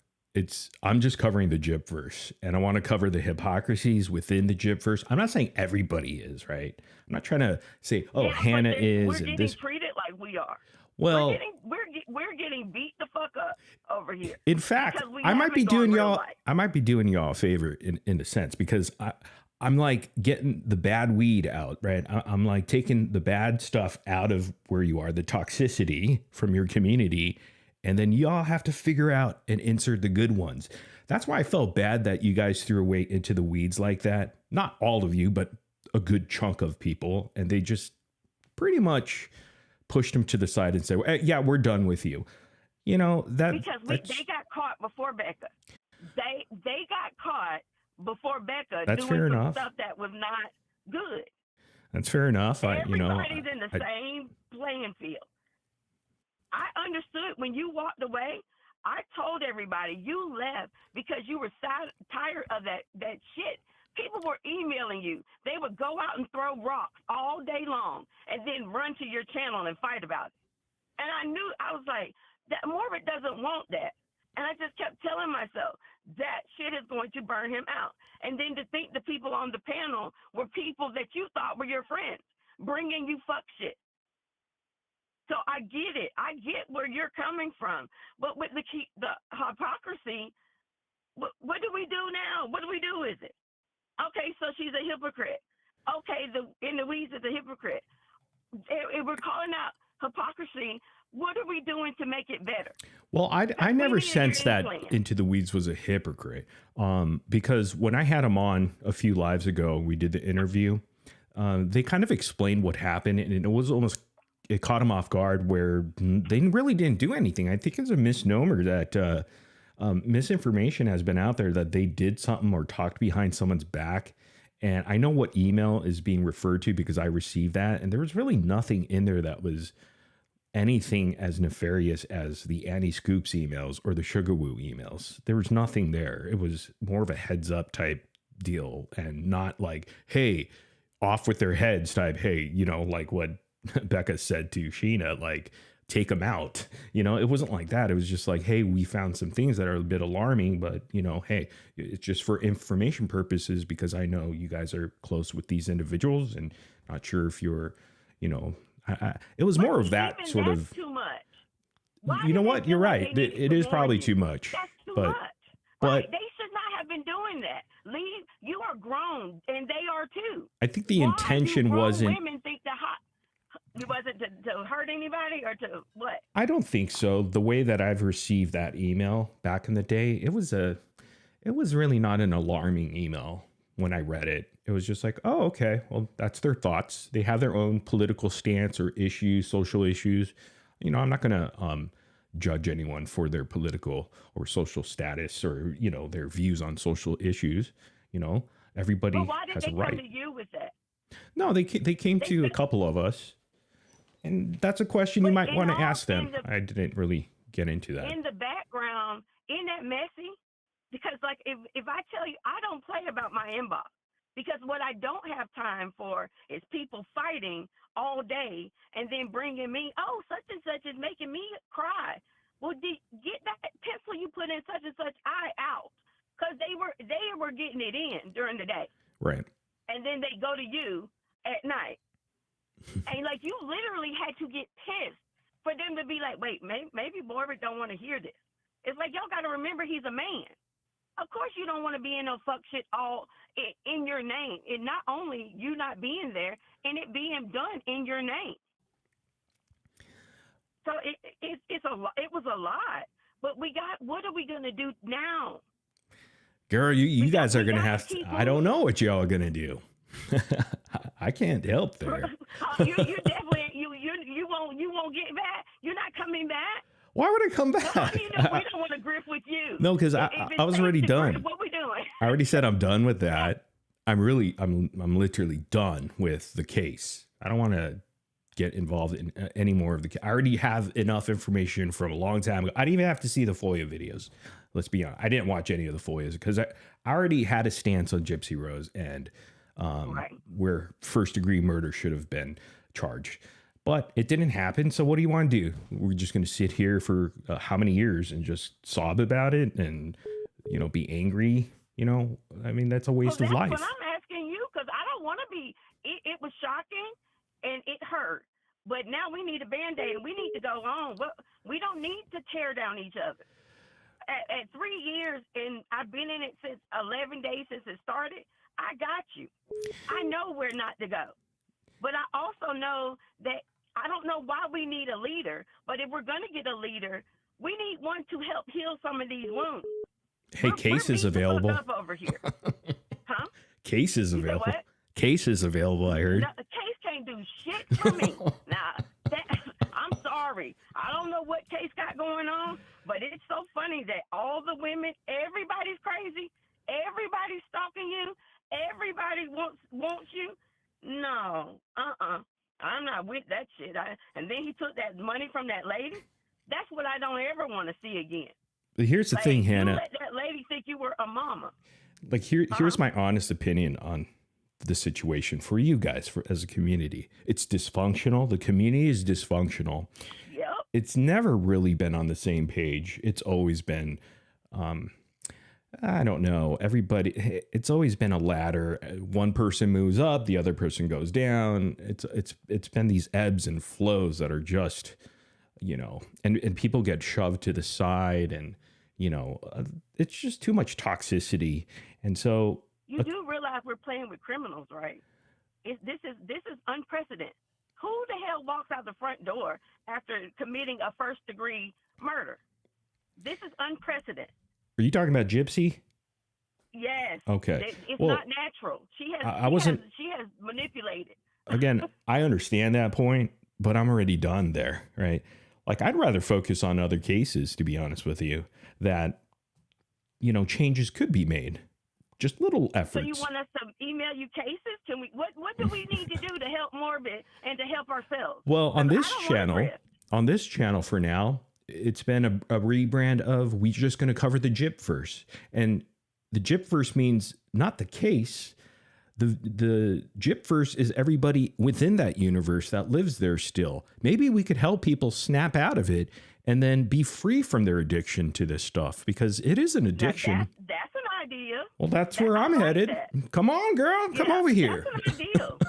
I'm just covering the Gypverse, and I want to cover the hypocrisies within the Gypverse. I'm not saying everybody is, right? I'm not trying to say, oh, yeah, Hannah is. We're getting treated like we are. Well, we're getting beat the fuck up over here. In fact, I might be doing y'all a favor in a sense, because I'm like getting the bad weed out, right? I'm like taking the bad stuff out of where you are, the toxicity from your community. And then y'all have to figure out and insert the good ones. That's why I felt bad that you guys threw away into the weeds like that. Not all of you, but a good chunk of people. And they just pretty much pushed them to the side and said, well, yeah, we're done with you. You know, they got caught before Becca. They got caught before Becca doing fair some enough. Stuff that was not good. That's fair enough. Everybody's in the same playing field. I understood when you walked away. I told everybody you left because you were tired of that shit. People were emailing you. They would go out and throw rocks all day long and then run to your channel and fight about it. And I was like, that Morbid doesn't want that. And I just kept telling myself that shit is going to burn him out. And then to think the people on the panel were people that you thought were your friends, bringing you fuck shit. So I get it. I get where you're coming from. But with the hypocrisy, what do we do now? What do we do with it? Okay, so she's a hypocrite. Okay, in the weeds is a hypocrite. If we're calling out hypocrisy, what are we doing to make it better? Well, I never sensed that Into the Weeds was a hypocrite. Because when I had him on a few lives ago, we did the interview. They kind of explained what happened, and it was almost, it caught him off guard where they really didn't do anything. I think it's a misnomer that misinformation has been out there that they did something or talked behind someone's back. And I know what email is being referred to because I received that. And there was really nothing in there that was anything as nefarious as the Annie Scoops emails or the Sugar Woo emails. There was nothing there. It was more of a heads up type deal and not like, hey, off with their heads type. Hey, you know, like what Becca said to Sheena, like, take them out. You know, it wasn't like that. It was just like, hey, we found some things that are a bit alarming, but you know, hey, it's just for information purposes because I know you guys are close with these individuals and not sure if you're, you know, it was more of that Even sort that's of. too much. Why You know did they what? do You're it? right. They need It to is warn probably you. too much. That's too but much. but Right? They should not have been doing that. Leave. You are grown, and they are too. I think the Why intention do grown wasn't. women think it wasn't to hurt anybody or to what? I don't think so. The way that I've received that email back in the day, it was really not an alarming email when I read it. It was just like, oh, okay, well, that's their thoughts. They have their own political stance or issues, social issues. You know, I'm not going to judge anyone for their political or social status or, you know, their views on social issues. You know, everybody But why did has they a come right. to you with that? No, they came to a couple of us. And that's a question you might want to ask them. I didn't really get into that. In the background, isn't that messy? Because like if I tell you, I don't play about my inbox because what I don't have time for is people fighting all day and then bringing me, oh, such and such is making me cry. Well, get that pencil you put in such and such eye out because they were getting it in during the day. Right. And then they go to you at night. And like you literally had to get pissed for them to be like, wait, maybe Morbid don't want to hear this. It's like y'all got to remember he's a man. Of course you don't want to be in no fuck shit all in your name. And not only you not being there and it being done in your name. So it was a lot. But what are we gonna do now? Girl, you guys are gonna have to. I don't know what y'all are gonna do. I can't help there. You definitely you won't get back. You're not coming back. Why would I come back? Well, you know, we don't want to grip with you. No, because I was already done. What we doing? I already said I'm done with that. I'm literally done with the case. I don't want to get involved in any more of the case. I already have enough information from a long time ago. I didn't even have to see the FOIA videos. Let's be honest. I didn't watch any of the FOIAs because I already had a stance on Gypsy Rose and where first degree murder should have been charged. But it didn't happen. So what do you want to do? We're just going to sit here for how many years and just sob about it and, you know, be angry? You know, I mean, that's a waste of life. That's what I'm asking you because I don't want to be. It was shocking and it hurt. But now we need a Band-Aid and we need to go on. We don't need to tear down each other. At 3 years, and I've been in it since 11 days since it started, I got you. I know where not to go. But I also know that I don't know why we need a leader, but if we're going to get a leader, we need one to help heal some of these wounds. Hey, Case is available. Over here. Huh? Case is available. What? Case is available, I heard. No, Case can't do shit for me. I'm sorry. I don't know what Case got going on, but it's so funny that all the women, everybody's crazy. Everybody's stalking you. Everybody wants you. No, I'm not with that shit. And then he took that money from that lady. That's what I don't ever want to see again. But here's the thing, Hannah. You let that lady think you were a mama. Like here's my honest opinion on the situation for you guys as a community. It's dysfunctional. The community is dysfunctional. Yep. It's never really been on the same page. It's always been I don't know. It's always been a ladder. One person moves up, the other person goes down. It's been these ebbs and flows that are just, you know, and people get shoved to the side, and you know, it's just too much toxicity. And so you do realize we're playing with criminals, right? This is unprecedented. Who the hell walks out the front door after committing a first-degree murder? This is unprecedented. Are you talking about Gypsy? Yes. Okay. It's well, not natural. She has manipulated. Again, I understand that point, but I'm already done there, right? Like, I'd rather focus on other cases, to be honest with you, that changes could be made. Just little So efforts. you want us to email you cases? Can we? What do we need to do to help Morbid and to help ourselves? Well, 'Cause on I this don't wanna channel, drift. for now, it's been a rebrand of we're just going to cover the Gypverse. And the Gypverse means not the case. The Gypverse is everybody within that universe that lives there still. Maybe we could help people snap out of it and then be free from their addiction to this stuff, because it is an Now addiction. that's an idea. Well, that's where I I'm like headed. that. Come on, girl. Come Yeah, over here. that's an ideal.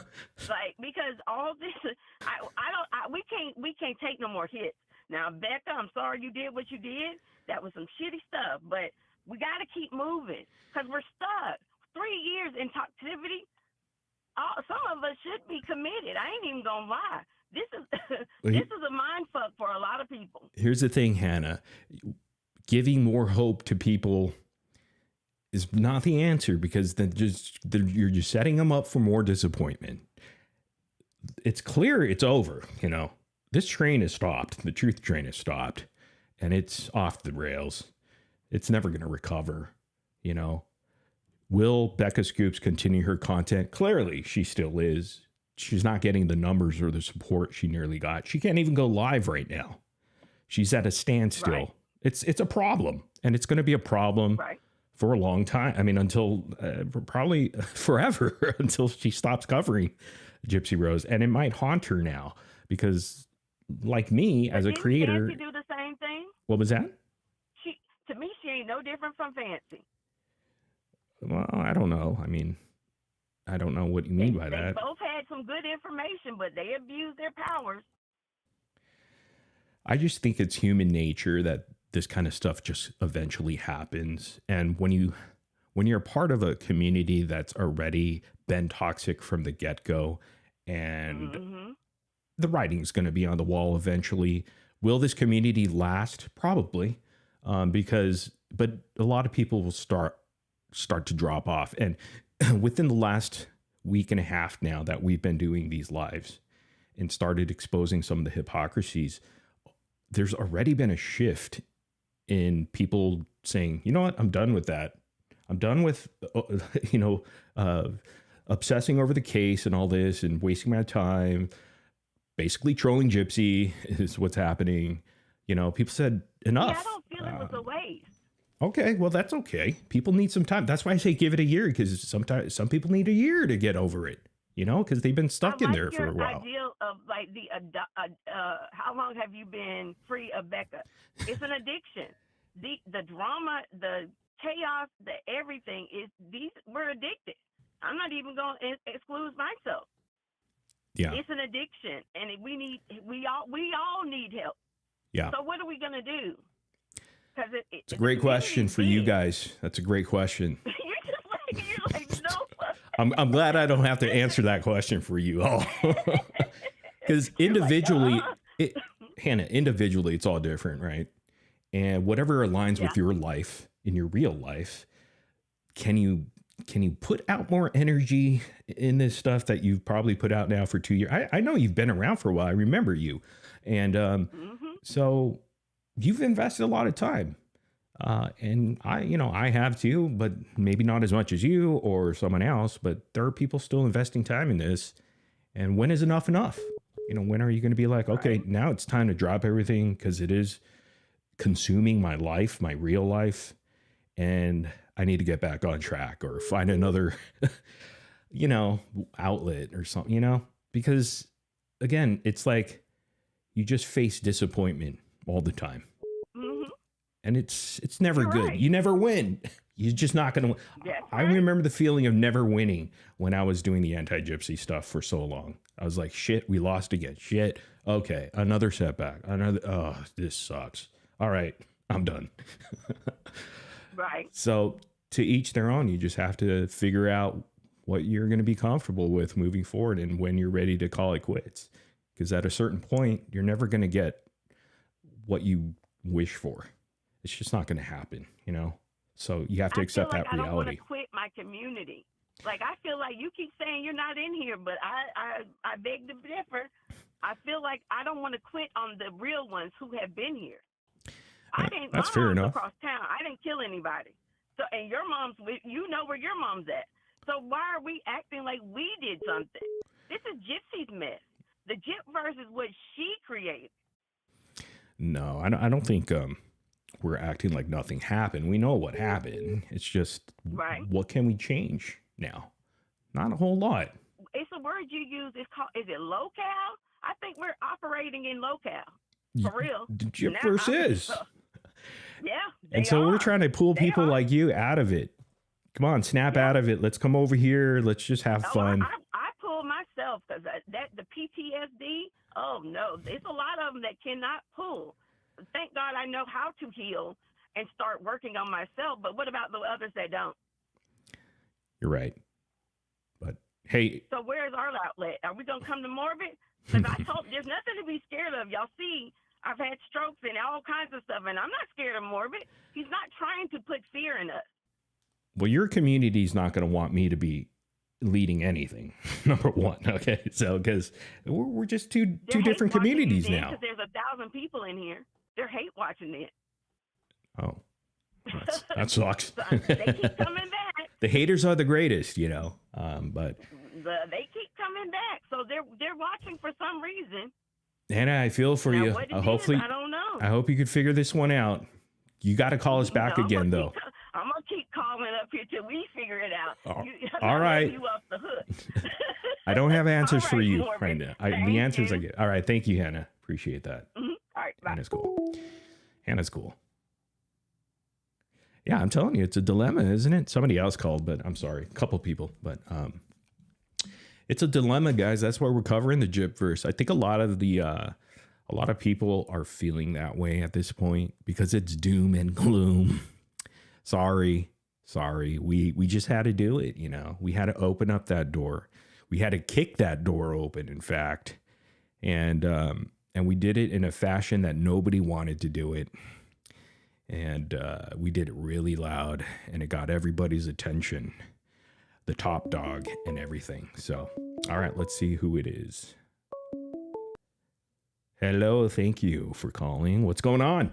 Like, because all this, we can't take no more hits. Now, Becca, I'm sorry you did what you did. That was some shitty stuff, but we got to keep moving because we're stuck. 3 years in toxicity. Some of us should be committed. I ain't even gonna lie. This is this is a mind fuck for a lot of people. Here's the thing, Hannah. Giving more hope to people is not the answer, because then you're just setting them up for more disappointment. It's clear it's over. This train has stopped. The truth train has stopped, and it's off the rails. It's never going to recover. Will Becca Scoops continue her content? Clearly, she still is. She's not getting the numbers or the support she nearly got. She can't even go live right now. She's at a standstill. Right. It's a problem, and it's going to be a problem for a long time. I mean, until probably forever, until she stops covering Gypsy Rose. And it might haunt her now, because like me as a creator. Fancy do the same thing? What was that? To me, she ain't no different from Fancy. Well, I don't know. I mean, I don't know what you mean by that. They both had some good information, but they abused their powers. I just think it's human nature that this kind of stuff just eventually happens. And when you're a part of a community that's already been toxic from the get-go, and the writing's going to be on the wall eventually. Will this community last? Probably, but a lot of people will start to drop off. And within the last week and a half now that we've been doing these lives and started exposing some of the hypocrisies, there's already been a shift in people saying, you know what, I'm done with that. I'm done with, obsessing over the case and all this and wasting my time. Basically trolling Gypsy is what's happening. People said enough. Yeah, I don't feel it was a waste. Okay, well, that's okay. People need some time. That's why I say give it a year, because sometimes some people need a year to get over it, because they've been stuck in there for a while. Ideal of like how long have you been free of Becca? It's an addiction. The drama, the chaos, the everything we're addicted. I'm not even going to exclude myself. Yeah, it's an addiction, and we all need help. Yeah. So what are we gonna do? Because it's a great question for you guys. That's a great question. you're like no. I'm glad I don't have to answer that question for you all, because individually, Hannah, individually, it's all different, right? And whatever aligns with your life in your real life, can you put out more energy in this stuff that you've probably put out now for 2 years? I know you've been around for a while. I remember you. And so you've invested a lot of time. And I have too, but maybe not as much as you or someone else, but there are people still investing time in this. And when is enough? When are you going to be like, okay, now it's time to drop everything, because it is consuming my life, my real life, and I need to get back on track or find another, outlet or something, because again, it's like you just face disappointment all the time. And it's never good. Right. You never win. You're just not going to win. Right. I remember the feeling of never winning when I was doing the anti-gypsy stuff for so long. I was like, shit, we lost again. Shit. Okay. Another setback. This sucks. All right. I'm done. Right. So to each their own. You just have to figure out what you're going to be comfortable with moving forward and when you're ready to call it quits. Because at a certain point, you're never going to get what you wish for. It's just not going to happen, you know? So you have to accept that reality. I don't want to quit my community. Like, I feel like you keep saying you're not in here, but I beg to differ. I feel like I don't want to quit on the real ones who have been here. That's fair enough. Across town. I didn't kill anybody. So, and your mom's, you know where your mom's at. So why are we acting like we did something? This is Gypsy's mess. The Gypverse is what she created. No, I don't think we're acting like nothing happened. We know what happened. It's just, what can we change now? Not a whole lot. It's a word you use. It's called, is it locale? I think we're operating in locale. For real. The Gypverse is. Yeah. And so we're trying to pull people like you out of it. Come on, snap out of it. Let's come over here. Let's just have fun. I pull myself because the PTSD, oh no, there's a lot of them that cannot pull. Thank God I know how to heal and start working on myself. But what about the others that don't? You're right. But hey. So where's our outlet? Are we going to come to Morbid? Because I told there's nothing to be scared of. Y'all see, I've had strokes and all kinds of stuff, and I'm not scared of Morbid. He's not trying to put fear in us. Well, your community's not going to want me to be leading anything. Number one, okay? So because we're just two different communities now. Because there's 1,000 people in here. They're hate watching it. Oh, that sucks. They keep coming back. The haters are the greatest, you know. But they keep coming back, so they're watching for some reason. Hannah, I feel for you. Hopefully, I don't know. I hope you could figure this one out. You got to call us back again, though. I'm gonna keep calling up here till we figure it out. All right. You off the hook. I don't have answers for you Morbid. right now. The answers I get. All right. Thank you, Hannah. Appreciate that. Mm-hmm. All right. Bye. Hannah's cool. Hannah's cool. Yeah, I'm telling you, it's a dilemma, isn't it? Somebody else called, but I'm sorry. A couple people, but it's a dilemma, guys. That's why we're covering the Gypverse. I think a lot of people are feeling that way at this point because it's doom and gloom. Sorry. We just had to do it, you know. We had to open up that door. We had to kick that door open, in fact. And we did it in a fashion that nobody wanted to do it. And we did it really loud, and it got everybody's attention. The top dog and everything. So, all right, let's see who it is. Hello, thank you for calling. What's going on?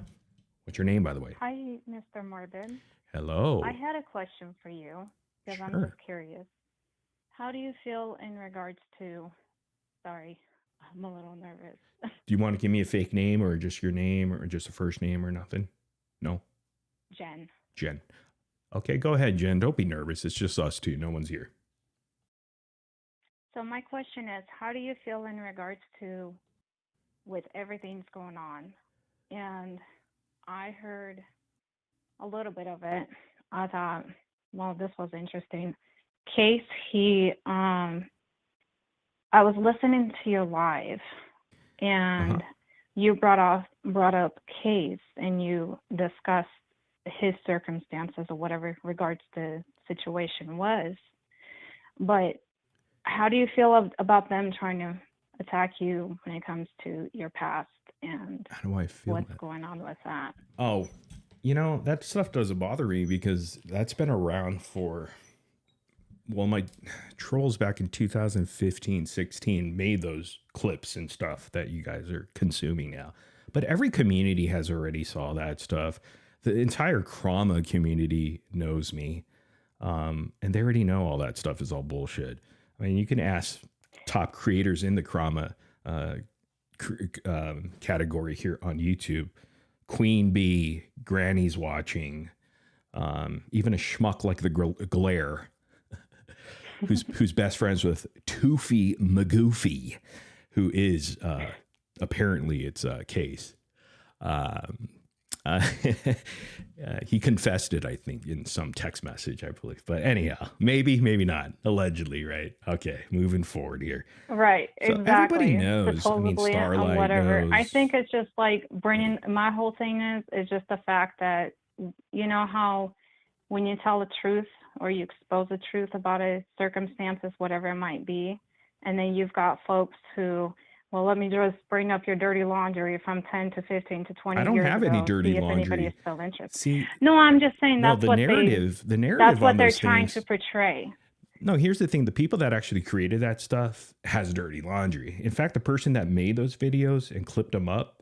What's your name, by the way? Hi, Mr. Morbid. Hello. I had a question for you because I'm just curious. How do you feel in regards to, sorry, I'm a little nervous. Do you want to give me a fake name or just your name or just a first name or nothing? No? Jen. Okay, go ahead, Jen. Don't be nervous. It's just us two. No one's here. So my question is, how do you feel in regards to with everything's going on? And I heard a little bit of it. I thought, well, this was interesting. Case, I was listening to your live, and you brought up Case, and you discussed his circumstances or whatever regards the situation was. But how do you feel about them trying to attack you when it comes to your past and how do I feel what's going on with that? Oh, you know, that stuff doesn't bother me because that's been around for, well, my trolls back in 2015, 16 made those clips and stuff that you guys are consuming now. But every community has already saw that stuff. The entire Krama community knows me. And they already know all that stuff is all bullshit. I mean, you can ask top creators in the Krama category here on YouTube. Queen Bee, Granny's watching, even a schmuck like the Glare, who's best friends with Toofy Magoofy, who is apparently it's Case. He confessed it, I think, in some text message, I believe. But anyhow, maybe not. Allegedly, right? Okay, moving forward here. Right, so exactly. Everybody knows. Supposedly, I mean, Starlight whatever. knows. I think it's just like bringing, my whole thing is just the fact that, you know how when you tell the truth or you expose the truth about a circumstances, whatever it might be, and then you've got folks who, well, let me just bring up your dirty laundry from 10 to 15 to 20 years ago. I don't have any dirty see if laundry. anybody is still interested. See, no, I'm just saying that's the what narrative that's what on they're those trying things, to portray. No, here's the thing. The people that actually created that stuff has dirty laundry. In fact, the person that made those videos and clipped them up,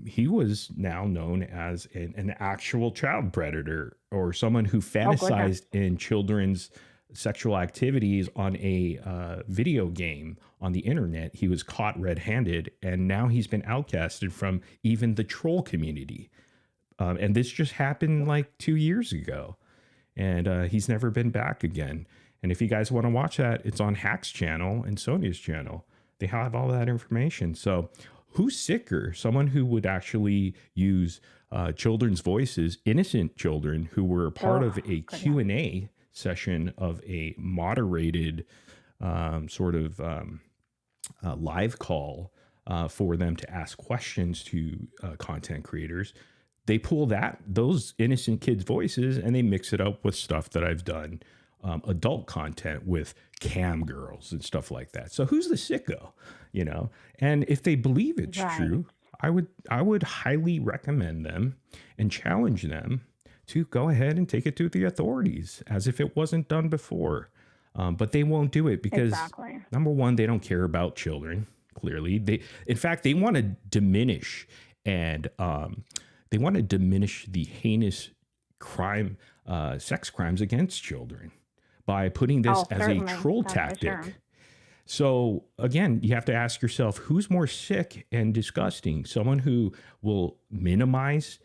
he was now known as an actual child predator, or someone who fantasized in children's sexual activities on a video game on the internet. He was caught red-handed, and now he's been outcasted from even the troll community. And this just happened like 2 years ago, and he's never been back again. And if you guys want to watch that, it's on Hack's channel and Sonia's channel. They have all that information. So who's sicker? Someone who would actually use children's voices, innocent children who were part of a Q&A session of a moderated live call for them to ask questions to content creators. They pull those innocent kids' voices and they mix it up with stuff that I've done, adult content with cam girls and stuff like that. So who's the sicko, you know? And if they believe it's true, I would highly recommend them and challenge them to go ahead and take it to the authorities as if it wasn't done before. But they won't do it because number one, they don't care about children. Clearly, in fact, they want to diminish and they want to diminish the heinous crime, sex crimes against children by putting this as a troll tactic. Sure. So again, you have to ask yourself, who's more sick and disgusting? Someone who will minimize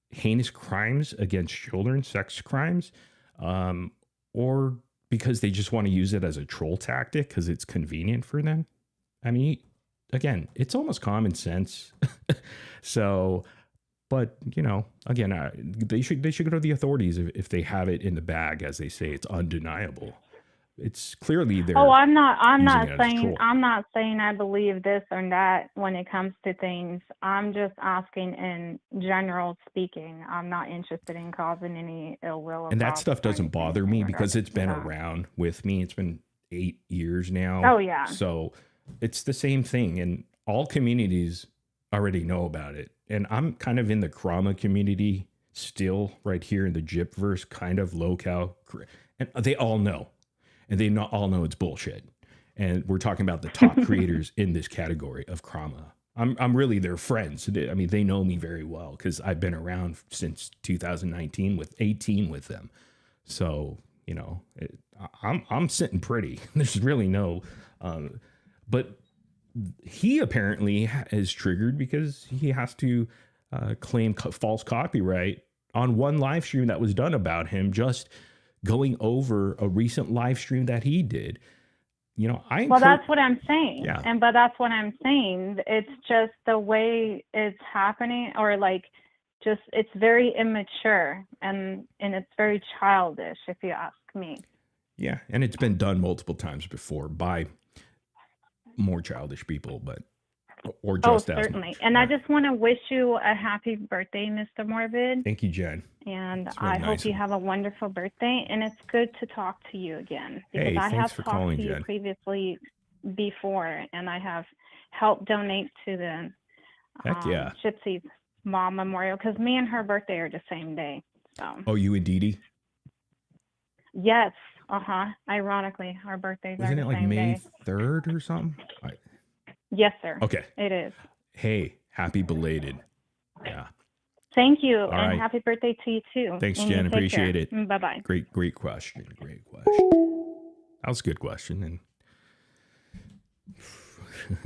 heinous crimes against children, sex crimes, or because they just want to use it as a troll tactic because it's convenient for them? I mean, again, it's almost common sense. So, but you know, again, they should go to the authorities if they have it in the bag, as they say. It's undeniable. It's clearly there. Oh, I'm not saying I believe this or that when it comes to things. I'm just asking in general speaking. I'm not interested in causing any ill will. And that stuff doesn't bother me because it's been around with me. It's been 8 years now. Oh yeah. So it's the same thing, and all communities already know about it. And I'm kind of in the Krama community still, right here in the Gypverse kind of locale, and they all know. And they all know it's bullshit. And we're talking about the top creators in this category of Krama. I'm really their friends. I mean, they know me very well because I've been around since 2019 with 18 with them. So, you know, I'm sitting pretty. There's really no, but he apparently is triggered because he has to claim false copyright on one live stream that was done about him, just going over a recent live stream that he did. You know, that's what I'm saying. Yeah. But that's what I'm saying. It's just the way it's happening, or like, just, it's very immature and it's very childish, if you ask me. Yeah. And it's been done multiple times before by more childish people, or just certainly. And I just want to wish you a happy birthday, Mr. Morbid. Thank you, Jen. And I hope you have a wonderful birthday. And it's good to talk to you again, because I have talked to you previously before, and I have helped donate to the Gypsy Mom Memorial, because me and her birthday are the same day. So. Oh, you and Dee Dee? Yes. Ironically, our birthdays are the same day. Isn't it like May 3rd or something? Yes, sir. Okay. It is. Hey, happy belated. Yeah. Thank you. All and right. Happy birthday to you too. Thanks, and Jen. Appreciate it. Bye-bye. Great question. That was a good question. And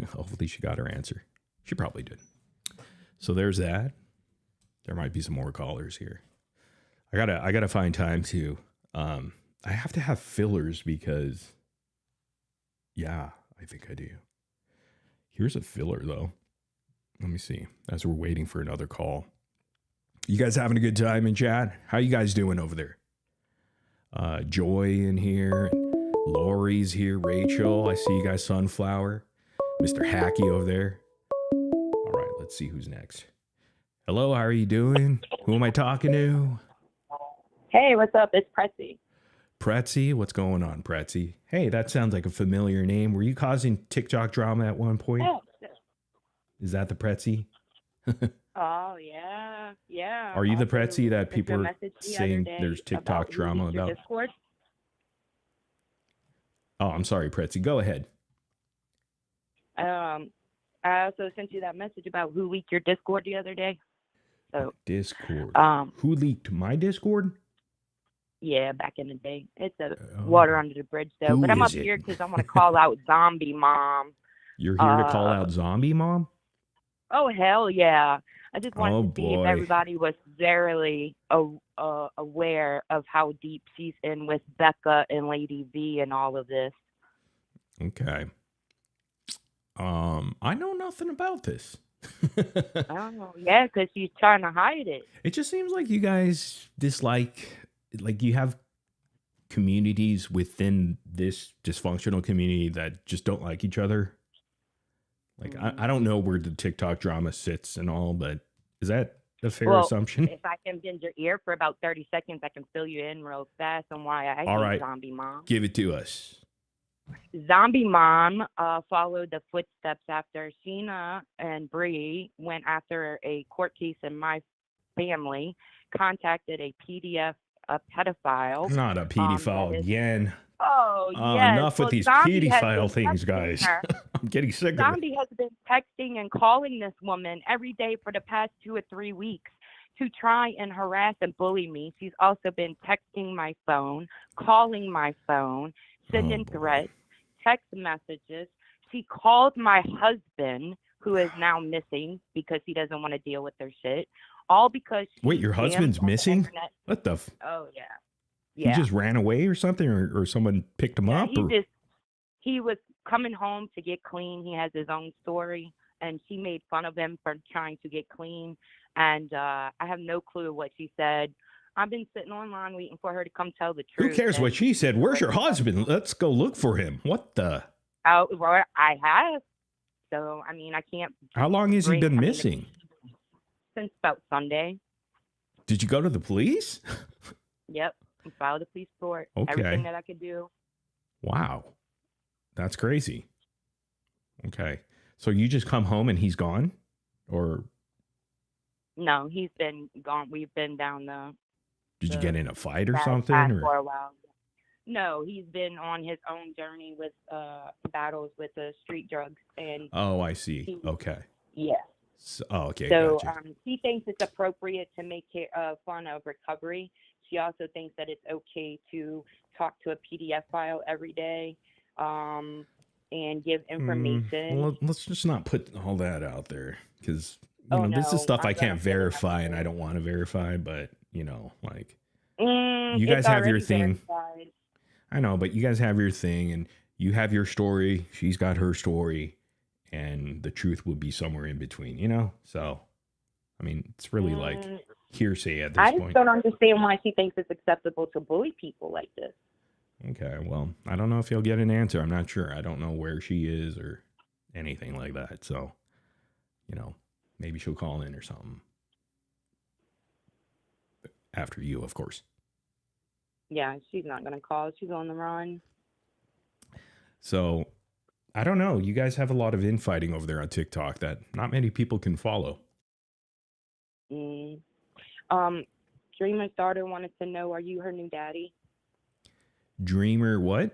hopefully she got her answer. She probably did. So there's that. There might be some more callers here. I gotta find time to, I have to have fillers because, yeah, I think I do. Here's a filler though. Let me see, as we're waiting for another call. You guys having a good time in chat? How you guys doing over there? Joy in here. Lori's here. Rachel. I see you guys. Sunflower. Mr. Hacky over there. All right, let's see who's next. Hello, how are you doing? Who am I talking to? Hey, what's up? It's Pretzi. Pretzi? What's going on, Pretzi? Hey, that sounds like a familiar name. Were you causing TikTok drama at one point? Oh. Is that the Pretzi? Oh, yeah. Yeah. Are you the Pretzi that people are saying there's TikTok about drama about? Discord? Oh, I'm sorry, Pretzi. Go ahead. I I also sent you that message about who leaked your Discord the other day. So Discord. um, Who leaked my Discord? yeah, back in the day. It's a Oh. water under the bridge though. Who But I'm is up it? here because I want to call out Zombie Mom. You're here to call out Zombie Mom? Oh hell yeah! I just wanted Oh, to see if boy. everybody was verily aware of how deep she's in with Becca and Lady V and all of this. Okay. I know nothing about this. Oh yeah, because she's trying to hide it. It just seems like you guys dislike, like you have communities within this dysfunctional community that just don't like each other. Like, I don't know where the TikTok drama sits and all, but is that a fair assumption? If I can bend your ear for about 30 seconds, I can fill you in real fast on why I All hate right. Zombie Mom. Give it to us. Zombie Mom followed the footsteps after Sheena and Bree went after a court case in my family, contacted a PDF, a pedophile. Not a pedophile that is- again. Oh, yes. Enough with these Zombie has pedophile been things, texting guys. her. I'm getting sick of it. Zombie has been texting and calling this woman every day for the past 2 or 3 weeks to try and harass and bully me. She's also been texting my phone, calling my phone, sending threats, text messages. She called my husband, who is now missing because he doesn't want to deal with their shit. All because she Wait, your jammed husband's on the missing? internet. What the? Oh yeah. He Yeah. just ran away or something, or someone picked him up? Or? He was coming home to get clean. He has his own story, and she made fun of him for trying to get clean. And I have no clue what she said. I've been sitting online waiting for her to come tell the truth. Who cares what and- she said? Where's your husband? Let's go look for him. What the? Oh, well, I have. So I mean, I can't. How long has he been missing? Since about Sunday. Did you go to the police? Yep. I filed a police report. Okay. Everything that I could do. Wow. That's crazy. Okay. So you just come home and he's gone? Or No, he's been gone. We've been down the. did you get in a fight or bad something? path Or? For a while. No, he's been on his own journey with battles with the street drugs and. Oh, I see. Okay. Yeah. So, okay. So Gotcha. he thinks it's appropriate to make fun of recovery. She also thinks that it's okay to talk to a PDF file every day and give information. Well, let's just not put all that out there because Oh, this is no, stuff I I'm can't gonna put it out verify and I don't want to verify. But like you it's guys have your already thing. verified. I know, but you guys have your thing and you have your story. She's got her story, and the truth will be somewhere in between. So I mean, it's really like hearsay at this I just point. don't understand why she thinks it's acceptable to bully people like this. Okay, well, I don't know if you'll get an answer. I'm not sure. I don't know where she is or anything like that. So, maybe she'll call in or something. After you, of course. Yeah, she's not going to call. She's on the run. So, I don't know. You guys have a lot of infighting over there on TikTok that not many people can follow. Dreamer's daughter wanted to know, are you her new daddy? Dreamer what?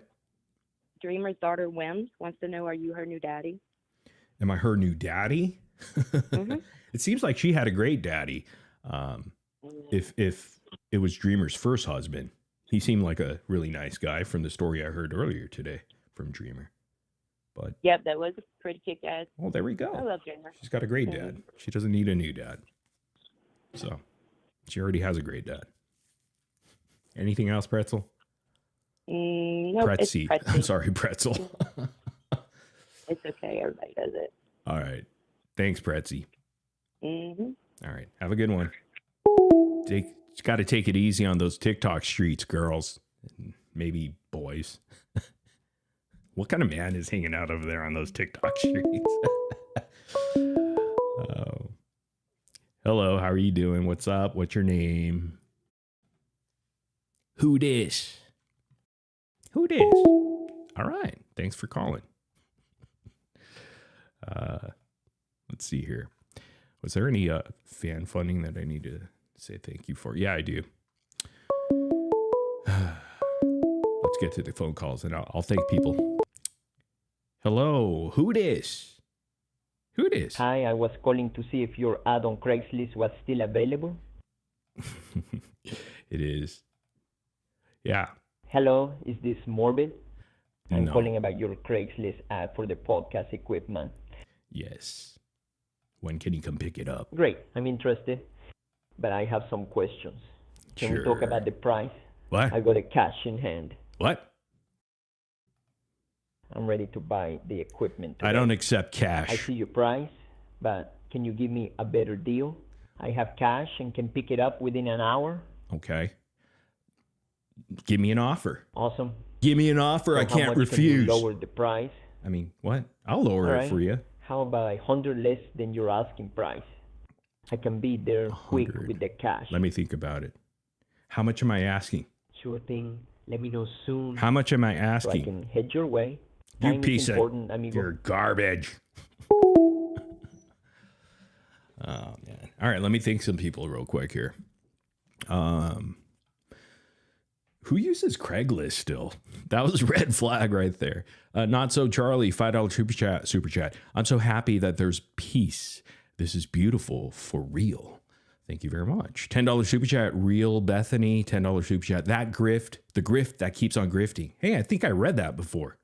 Dreamer's daughter Wims wants to know, are you her new daddy? Am I her new daddy? It seems like she had a great daddy. If it was Dreamer's first husband, he seemed like a really nice guy from the story I heard earlier today from Dreamer. But Yep, that was a pretty kick-ass. well, there we I go. love Dreamer. She's got a great dad. She doesn't need a new dad. So she already has a great dad. Anything else, Pretzel? Nope, it's Pretzy. Pretzy. I'm sorry, Pretzel. It's okay. Everybody does it. All right. Thanks, Pretzy. Mm-hmm. All right. Have a good one. Got to take it easy on those TikTok streets, girls. And maybe boys. What kind of man is hanging out over there on those TikTok streets? Oh. Hello, how are you doing? What's up? What's your name? Who dis? Who dis? All right. Thanks for calling. Let's see here. Was there any fan funding that I need to say thank you for? Yeah, I do. Let's get to the phone calls and I'll thank people. Hello, who dis? Who it is? Hi, I was calling to see if your ad on Craigslist was still available. It is. Yeah. Hello, is this Morbid? I'm No. calling about your Craigslist ad for the podcast equipment. Yes. When can you come pick it up? Great, I'm interested, but I have some questions. Can we talk Sure. about the price? What? I got the cash in hand. What? I'm ready to buy the equipment today. I don't accept I cash. see your price, but can you give me a better deal? I have cash and can pick it up within an hour. Okay. Give me an offer. Awesome. Give me an offer. So I how can't much can you refuse. lower the price? I mean, what? I'll lower All it right. for you. How about 100 less than your asking price? I can be there quick 100. with the cash. Let me think about it. How much am I asking? Sure thing. Let me know soon. How much am I so I asking? can head your way. You Time is piece of... important, amigo. You're garbage. Oh, man. All right, let me think some people real quick here. Who uses Craigslist still? That was a red flag right there. Not So Charlie, $5 super chat. I'm so happy that there's peace. This is beautiful for real. Thank you very much. $10 super chat, Real Bethany, $10 super chat. That grift, the grift that keeps on grifting. Hey, I think I read that before.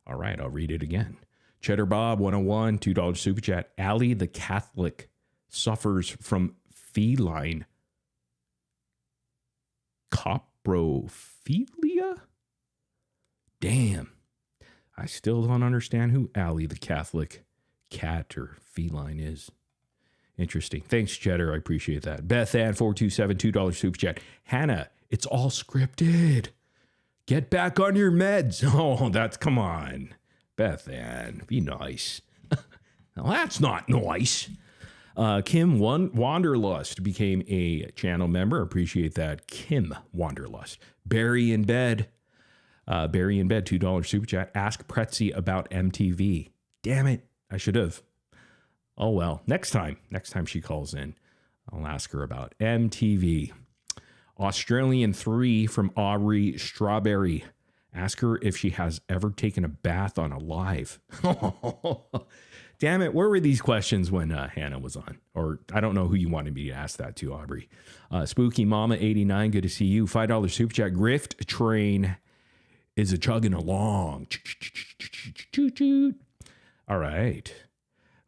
All right, I'll read it again. Cheddar Bob, 101, $2 super chat. Allie the Catholic suffers from feline coprophilia? Damn. I still don't understand who Allie the Catholic cat or feline is. Interesting. Thanks, Cheddar. I appreciate that. Beth Ann, 427, $2 super chat. Hannah, it's all scripted. Get back on your meds. Oh, come on. Beth Ann, be nice. Now, that's not nice. Kim Wanderlust became a channel member. Appreciate that. Kim Wanderlust. Barry in Bed, $2 super chat. Ask Pretzi about MTV. Damn it. I should have. Oh, well. Next time she calls in, I'll ask her about MTV. Australian 3 from Aubrey Strawberry. Ask her if she has ever taken a bath on a live. Damn it. Where were these questions when Hannah was on? Or I don't know who you wanted me to ask that to, Aubrey. Spooky Mama 89. Good to see you. $5 super chat. Grift train is a chugging along. All right.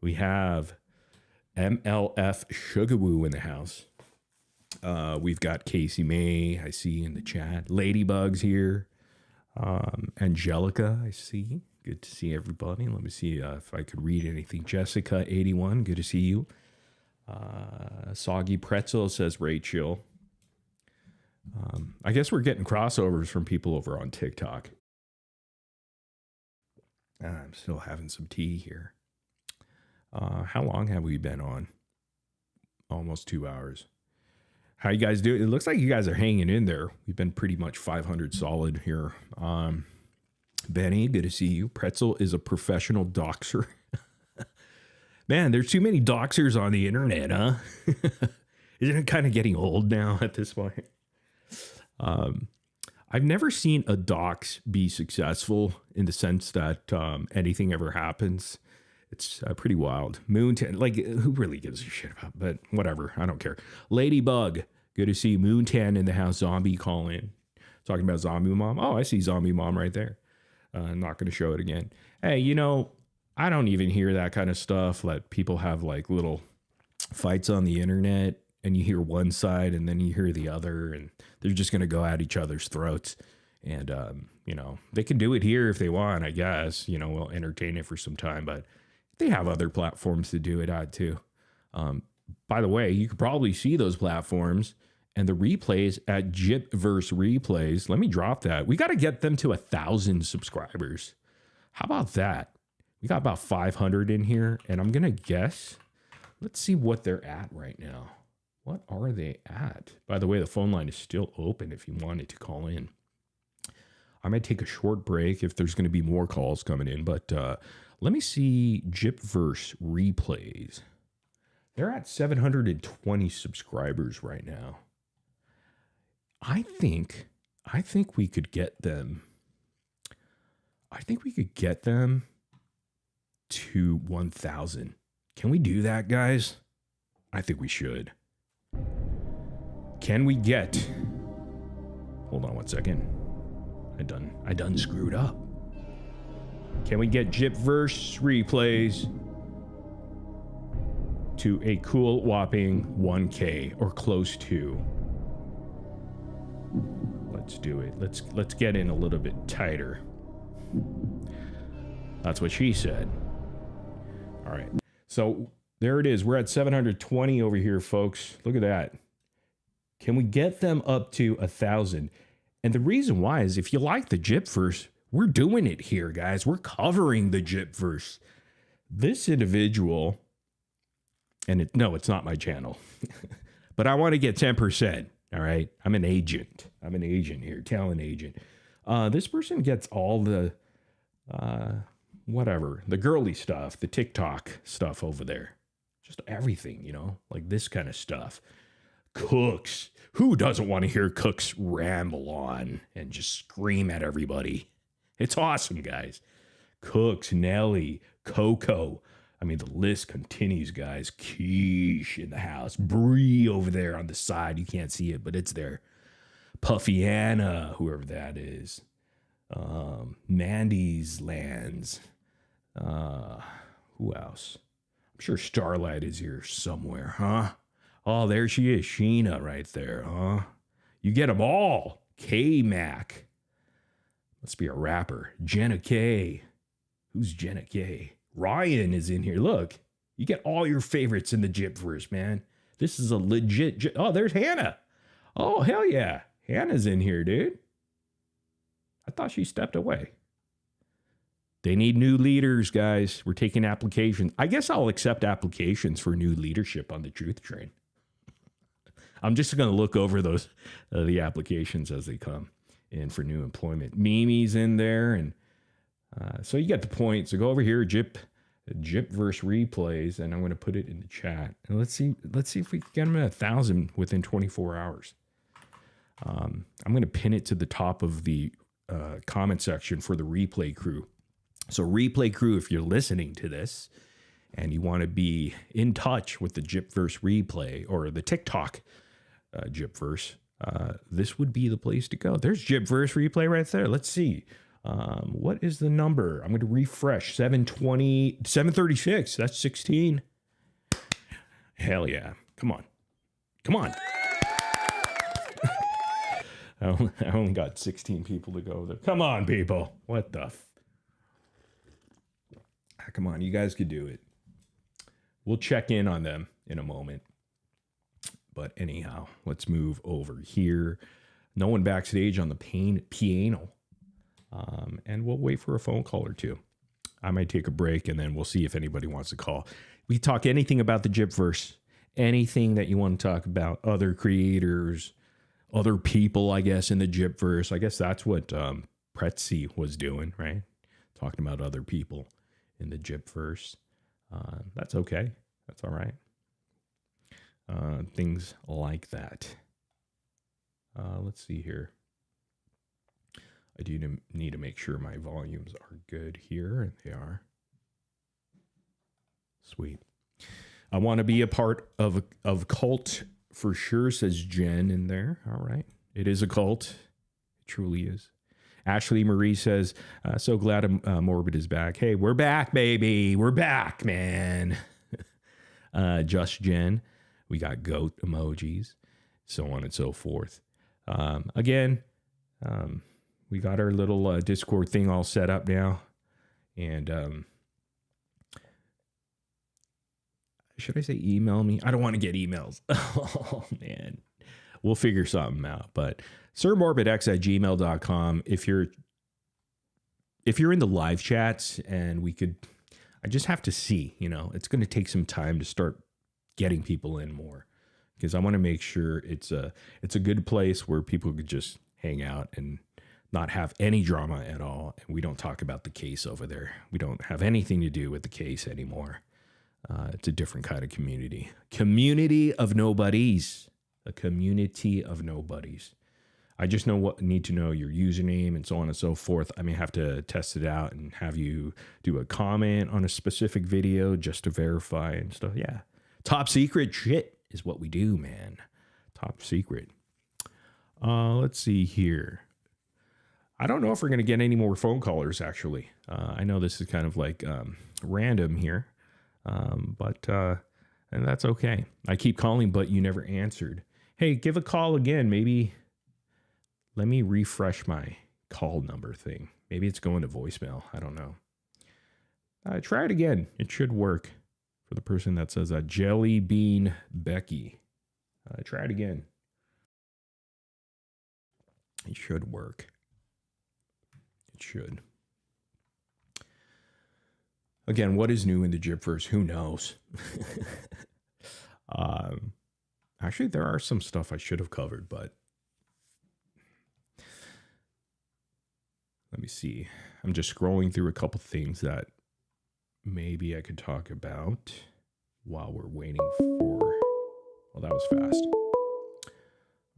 We have MLF Sugarwoo in the house. We've got Casey May, I see in the chat. Ladybug's here. Angelica, I see. Good to see everybody. Let me see if I could read anything. Jessica, 81, good to see you. Soggy Pretzel, says Rachel. I guess we're getting crossovers from people over on TikTok. I'm still having some tea here. How long have we been on? Almost 2 hours. How you guys doing? It looks like you guys are hanging in there. We've been pretty much 500 solid here. Benny, good to see you. Pretzel is a professional doxer. Man, there's too many doxers on the internet, huh? Isn't it kind of getting old now at this point? I've never seen a dox be successful in the sense that anything ever happens. It's pretty wild. Moon 10, like, who really gives a shit about? But whatever, I don't care. Ladybug, good to see Moon 10 in the house. Zombie call in. Talking about Zombie Mom. Oh, I see Zombie Mom right there. I'm not going to show it again. Hey, I don't even hear that kind of stuff. Let people have like little fights on the internet and you hear one side and then you hear the other and they're just going to go at each other's throats. And, they can do it here if they want, I guess. We'll entertain it for some time, but they have other platforms to do it at too. By the way, you could probably see those platforms and the replays at Gypverse Replays. Let me drop that. We got to get them to 1,000 subscribers. How about that? We got about 500 in here, and I'm going to guess. Let's see what they're at right now. What are they at? By the way, the phone line is still open if you wanted to call in. I might take a short break if there's going to be more calls coming in, but let me see Gypverse Replays. They're at 720 subscribers right now. I think we could get them. I think we could get them to 1,000 Can we do that, guys? I think we should. Can we get... Hold on one second. I done screwed up. Can we get Gypverse replays to a cool whopping 1K or close to? Let's do it. Let's get in a little bit tighter. That's what she said. All right. So there it is. We're at 720 over here, folks. Look at that. Can we get them up to 1,000? And the reason why is if you like the Gypverse, we're doing it here, guys. We're covering the Gypverse. This individual, and no, it's not my channel, but I want to get 10%. All right. I'm an agent. I'm an agent here, talent agent. This person gets all the, whatever, the girly stuff, the TikTok stuff over there. Just everything, you know, like this kind of stuff. Cooks. Who doesn't want to hear Cooks ramble on and just scream at everybody? It's awesome, guys. Cooks, Nelly, Coco. I mean, the list continues, guys. Quiche in the house. Bree over there on the side. You can't see it, but it's there. Puffy Anna, whoever that is. Mandy's Lands. Who else? I'm sure Starlight is here somewhere, huh? Oh, there she is. Sheena right there, huh? You get them all. K-Mac. Must be a rapper. Jenna K. Who's Jenna K? Ryan is in here. Look, you get all your favorites in the Gypverse, man. This is a legit... Oh, there's Hannah. Oh, hell yeah. Hannah's in here, dude. I thought she stepped away. They need new leaders, guys. We're taking applications. I guess I'll accept applications for new leadership on the Truth Train. I'm just going to look over those the applications as they come in for new employment. Mimi's in there, and so you get the point. So go over here, Gypverse replays, and I'm going to put it in the chat. And let's see if we can get them at 1,000 within 24 hours. I'm going to pin it to the top of the comment section for the replay crew. So replay crew, if you're listening to this and you want to be in touch with the Gypverse replay or the TikTok Gypverse, this would be the place to go. There's Gypverse replay right there. Let's see. What is the number? I'm going to refresh. 736. That's 16. Hell yeah. Come on. Come on. I only got 16 people to go there. Come on, people. What the come on, you guys could do it. We'll check in on them in a moment. But anyhow, let's move over here. No one backstage on the piano. And we'll wait for a phone call or two. I might take a break and then we'll see if anybody wants to call. We talk anything about the Gypverse. Anything that you want to talk about. Other creators. Other people, I guess, in the Gypverse. I guess that's what Pretzi was doing, right? Talking about other people in the Gypverse. That's okay. That's all right. Things like that. Let's see here. I do need to make sure my volumes are good here, and they are. Sweet. I want to be a part of cult for sure, says Jen in there. All right. It is a cult. It truly is. Ashley Marie says, so glad Morbid is back. Hey, we're back, baby. We're back, man. Just Jen. We got goat emojis, so on and so forth. Again, we got our little Discord thing all set up now. And should I say email me? I don't want to get emails. Oh, man. We'll figure something out. But sirmorbidx@gmail.com. If you're in the live chats and I just have to see, it's going to take some time to start getting people in more, because I want to make sure it's a good place where people could just hang out and not have any drama at all. And we don't talk about the case over there. We don't have anything to do with the case anymore. It's a different kind of community. Community of nobodies. A community of nobodies. I just need to know your username and so on and so forth. I may have to test it out and have you do a comment on a specific video just to verify and stuff. Yeah. Top secret shit is what we do, man. Top secret. Let's see here. I don't know if we're going to get any more phone callers, actually. I know this is kind of like random here, but and that's okay. I keep calling, but you never answered. Hey, give a call again. Maybe let me refresh my call number thing. Maybe it's going to voicemail. I don't know. Try it again. It should work for the person that says Jelly Bean Becky. Try it again. It should work. It should. Again, what is new in the Gypverse? Who knows? Actually, there are some stuff I should have covered, but let me see. I'm just scrolling through a couple things that maybe I could talk about while we're waiting for... Well, that was fast.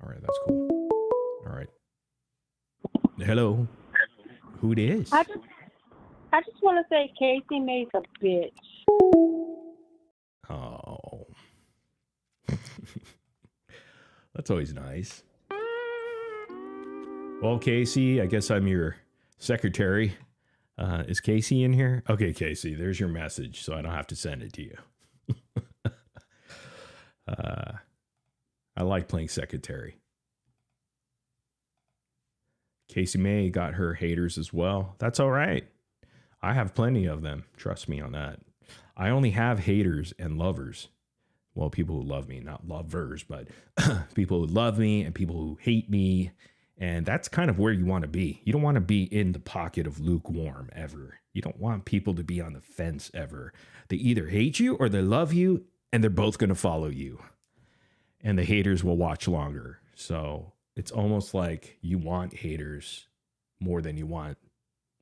All right, that's cool. All right. Hello. Who it is? I just want to say Casey May's a bitch. Oh. That's always nice. Well, Casey, I guess I'm your secretary. Is Casey in here? Okay, Casey, there's your message, so I don't have to send it to you. I like playing secretary. Casey May got her haters as well. That's all right. I have plenty of them. Trust me on that. I only have haters and lovers. Well, people who love me, not lovers, but people who love me and people who hate me. And that's kind of where you want to be. You don't want to be in the pocket of lukewarm ever. You don't want people to be on the fence ever. They either hate you or they love you, and they're both going to follow you. And the haters will watch longer. So it's almost like you want haters more than you want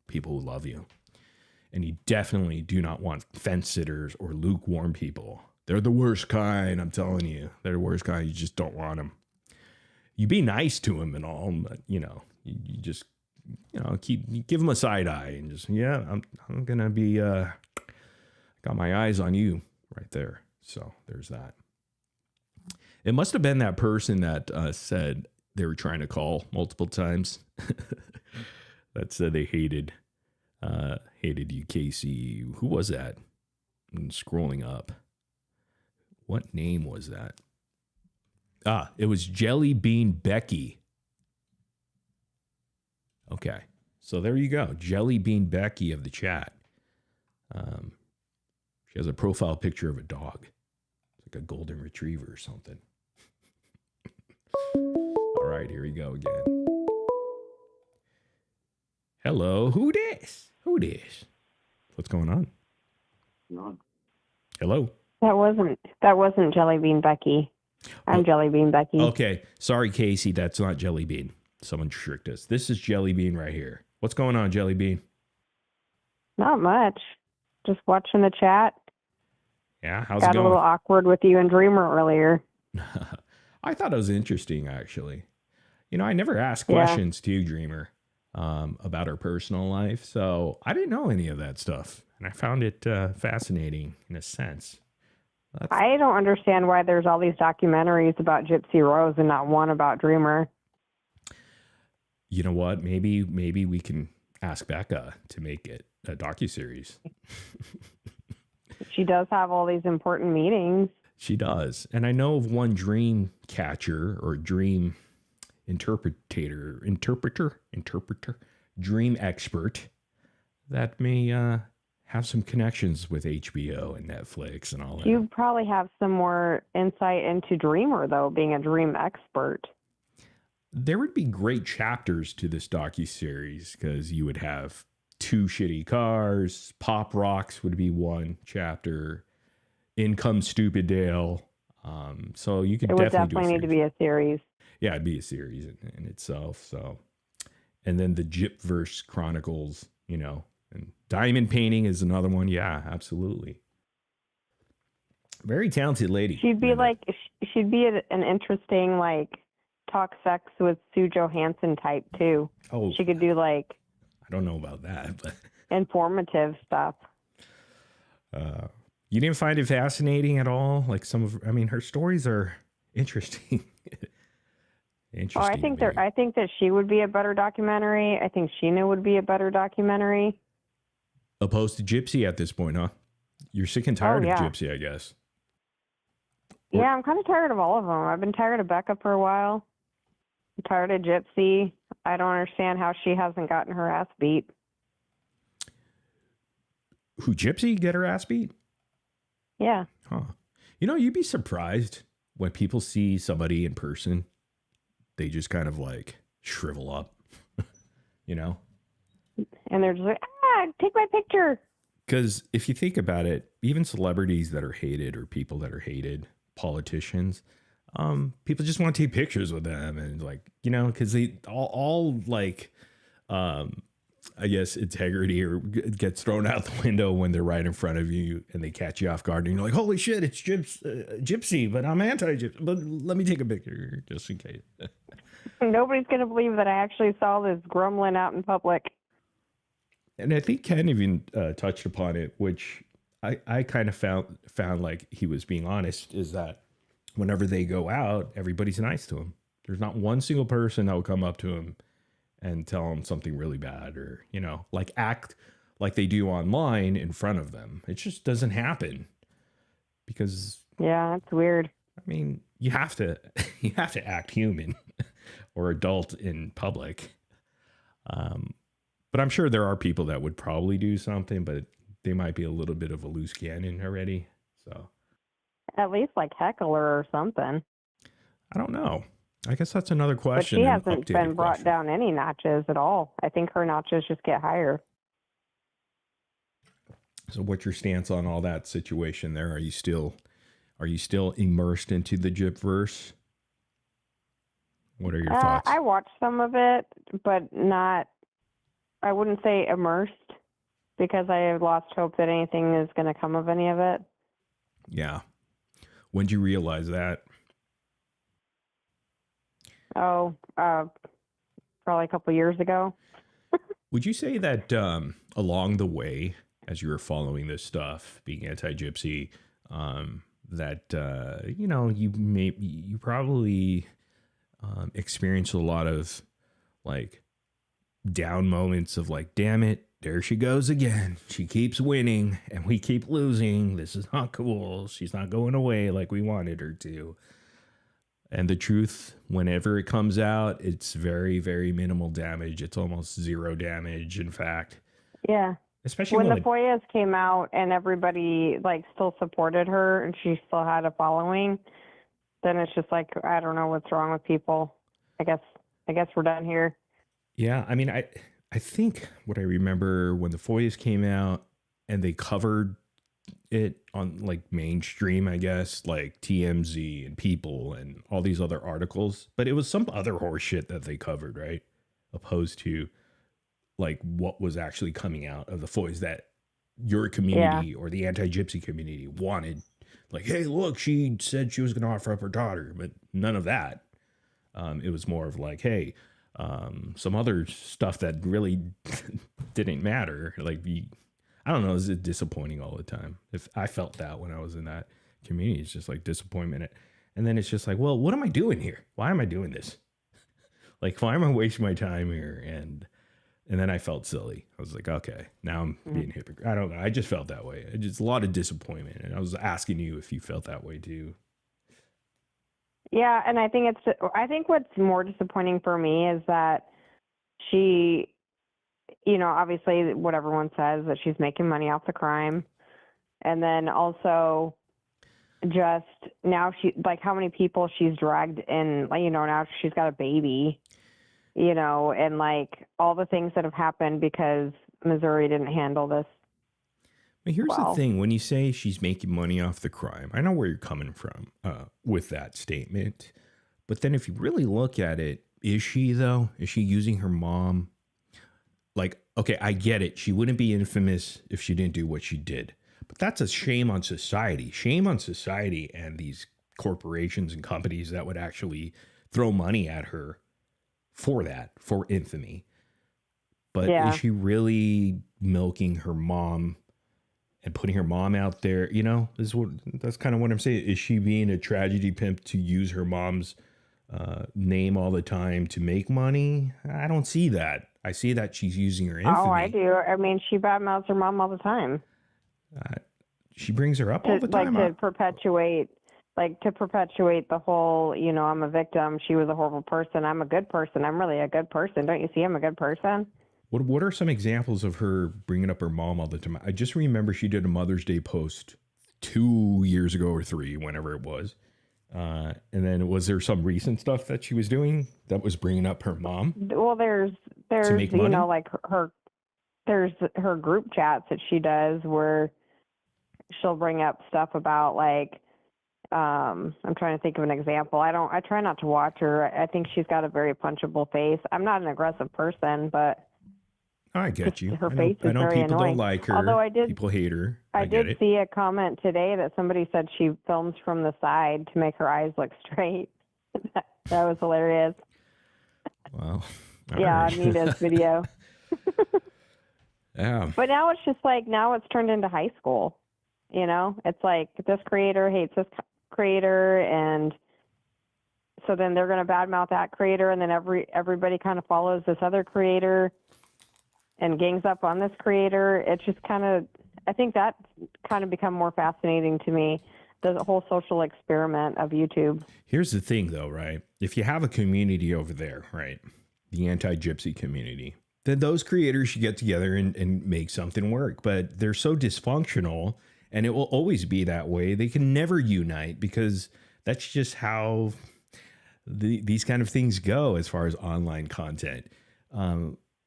people who love you. And you definitely do not want fence sitters or lukewarm people. They're the worst kind, I'm telling you. They're the worst kind. You just don't want them. You be nice to them and all, but, you just, give them a side eye and just, I'm going to be, got my eyes on you right there. So there's that. It must have been that person that said they were trying to call multiple times. That said they hated you, Casey. Who was that? I'm scrolling up. What name was that? It was Jelly Bean Becky. Okay. So there you go. Jelly Bean Becky of the chat. She has a profile picture of a dog. It's like a golden retriever or something. All right, here we go again. Hello, who this? Who this? What's going on? Hello. That wasn't Jelly Bean Becky. I'm Jelly Bean Becky. Okay, sorry, Casey. That's not Jelly Bean. Someone tricked us. This is Jelly Bean right here. What's going on, Jelly Bean? Not much. Just watching the chat. Yeah, how's it Got going? a little awkward with you and Dreamer earlier. I thought it was interesting, actually. I never asked questions to Dreamer about her personal life, so I didn't know any of that stuff, and I found it fascinating in a sense. I don't understand why there's all these documentaries about Gypsy Rose and not one about Dreamer. You know what? Maybe we can ask Becca to make it a docuseries. She does have all these important meetings. She does. And I know of one dream catcher or dream interpreter, dream expert that may have some connections with HBO and Netflix and all that. You probably have some more insight into Dreamer, though, being a dream expert. There would be great chapters to this docuseries because you would have 2 shitty cars, Pop Rocks would be one chapter, In Comes Stupid Dale. So you could definitely need to be a series. Yeah, it'd be a series in itself. So, and then the Gypverse Chronicles, and diamond painting is another one. Yeah, absolutely. Very talented lady. She'd be an interesting talk sex with Sue Johansson type too. Oh, She could do like I don't know about that, but informative stuff. you didn't find it fascinating at all? Like I mean, her stories are interesting. Oh, I think that she would be a better documentary. I think Sheena would be a better documentary. Opposed to Gypsy at this point, huh? You're sick and tired of Gypsy, I guess. Yeah, I'm kind of tired of all of them. I've been tired of Becca for a while. I'm tired of Gypsy. I don't understand how she hasn't gotten her ass beat. Who, Gypsy get her ass beat? Yeah. Huh. You know, you'd be surprised when people see somebody in person, they just kind of like shrivel up, you know? And they're just like, take my picture. Because if you think about it, even celebrities that are hated or people that are hated, politicians, people just want to take pictures with them. And like, you know, because they all like, I guess, integrity or gets thrown out the window when they're right in front of you and they catch you off guard and you're like, holy shit, it's Gypsy, but I'm anti-Gypsy. But let me take a picture just in case. Nobody's going to believe that I actually saw this grumbling out in public. And I think Ken even touched upon it, which I kind of found like he was being honest, is that whenever they go out, everybody's nice to him. There's not one single person that will come up to him and tell him something really bad or, you know, like act like they do online in front of them. It just doesn't happen because... Yeah, that's weird. I mean, you have to act human or adult in public. But I'm sure there are people that would probably do something, but they might be a little bit of a loose cannon already. So at least like heckler or something. I don't know. I guess that's another question. But she hasn't been brought down any notches at all. I think her notches just get higher. So what's your stance on all that situation there? Are you still immersed into the Gypverse? What are your thoughts? I watched some of it, but not, I wouldn't say immersed, because I have lost hope that anything is going to come of any of it. Yeah. When did you realize that? Oh, probably a couple years ago. Would you say that along the way, as you were following this stuff, being anti-Gypsy, that you know, you probably experienced a lot of like down moments of like, damn it, there she goes again. She keeps winning and we keep losing. This is not cool. She's not going away like we wanted her to. And the truth, whenever it comes out, it's very, very minimal damage. It's almost zero damage, in fact. Yeah. Especially when the Foyas came out and everybody like still supported her and she still had a following, then it's just like, I don't know what's wrong with people. I guess we're done here. Yeah, I mean, I think what I remember when the Foyas came out and they covered it on like mainstream, I guess, like TMZ and People and all these other articles, but it was some other horse shit that they covered, right? Opposed to like what was actually coming out of the Foyas that your community or the anti-Gypsy community wanted. Like, hey, look, she said she was going to offer up her daughter, but none of that. It was more of like, hey, some other stuff that really didn't matter. Like, I don't know, is it disappointing all the time? If I felt that when I was in that community, it's just like disappointment. And then it's just like, well, what am I doing here? Why am I doing this? Like, why am I wasting my time here? And then I felt silly. I was like, okay, now I'm being hypocrite. I don't know. I just felt that way. It's just a lot of disappointment. And I was asking you if you felt that way too. Yeah, and I think what's more disappointing for me is that she, you know, obviously what everyone says, that she's making money off the crime. And then also just now like how many people she's dragged in, like, you know, now she's got a baby, you know, and like all the things that have happened because Missouri didn't handle this. But here's the thing. When you say she's making money off the crime, I know where you're coming from with that statement. But then if you really look at it, is she though? Is she using her mom? Like, okay, I get it. She wouldn't be infamous if she didn't do what she did. But that's a shame on society. Shame on society and these corporations and companies that would actually throw money at her for that, for infamy. But Yeah. is she really milking her mom and putting her mom out there? You know, that's kind of what I'm saying. Is she being a tragedy pimp to use her mom's name all the time to make money? I don't see that. I see that she's using her infamy. Oh, I do. I mean, she badmouths her mom all the time. She brings her up all the time. To perpetuate the whole, you know, I'm a victim. She was a horrible person. I'm a good person. I'm really a good person. Don't you see I'm a good person? What are some examples of her bringing up her mom all the time? I just remember she did a Mother's Day post 2 years ago or 3, whenever it was. And then was there some recent stuff that she was doing that was bringing up her mom? Well, there's you know, like there's her group chats that she does where she'll bring up stuff about like, I'm trying to think of an example. I try not to watch her. I think she's got a very punchable face. I'm not an aggressive person, but I get you. Her face is I know very people annoying. don't like her. Although people hate her. I get did it. see a comment today that somebody said she films from the side to make her eyes look straight. That was hilarious. Wow. Yeah, Anita's video. Yeah. But now it's just like, now it's turned into high school. You know, it's like this creator hates this creator, and so then they're going to badmouth that creator, and then everybody kind of follows this other creator and gangs up on this creator. It's just kind of, I think that's kind of become more fascinating to me, the whole social experiment of YouTube. Here's the thing, though, right? If you have a community over there, right, the anti-gypsy community, then those creators should get together and make something work. But they're so dysfunctional, and it will always be that way. They can never unite because that's just how these kind of things go as far as online content.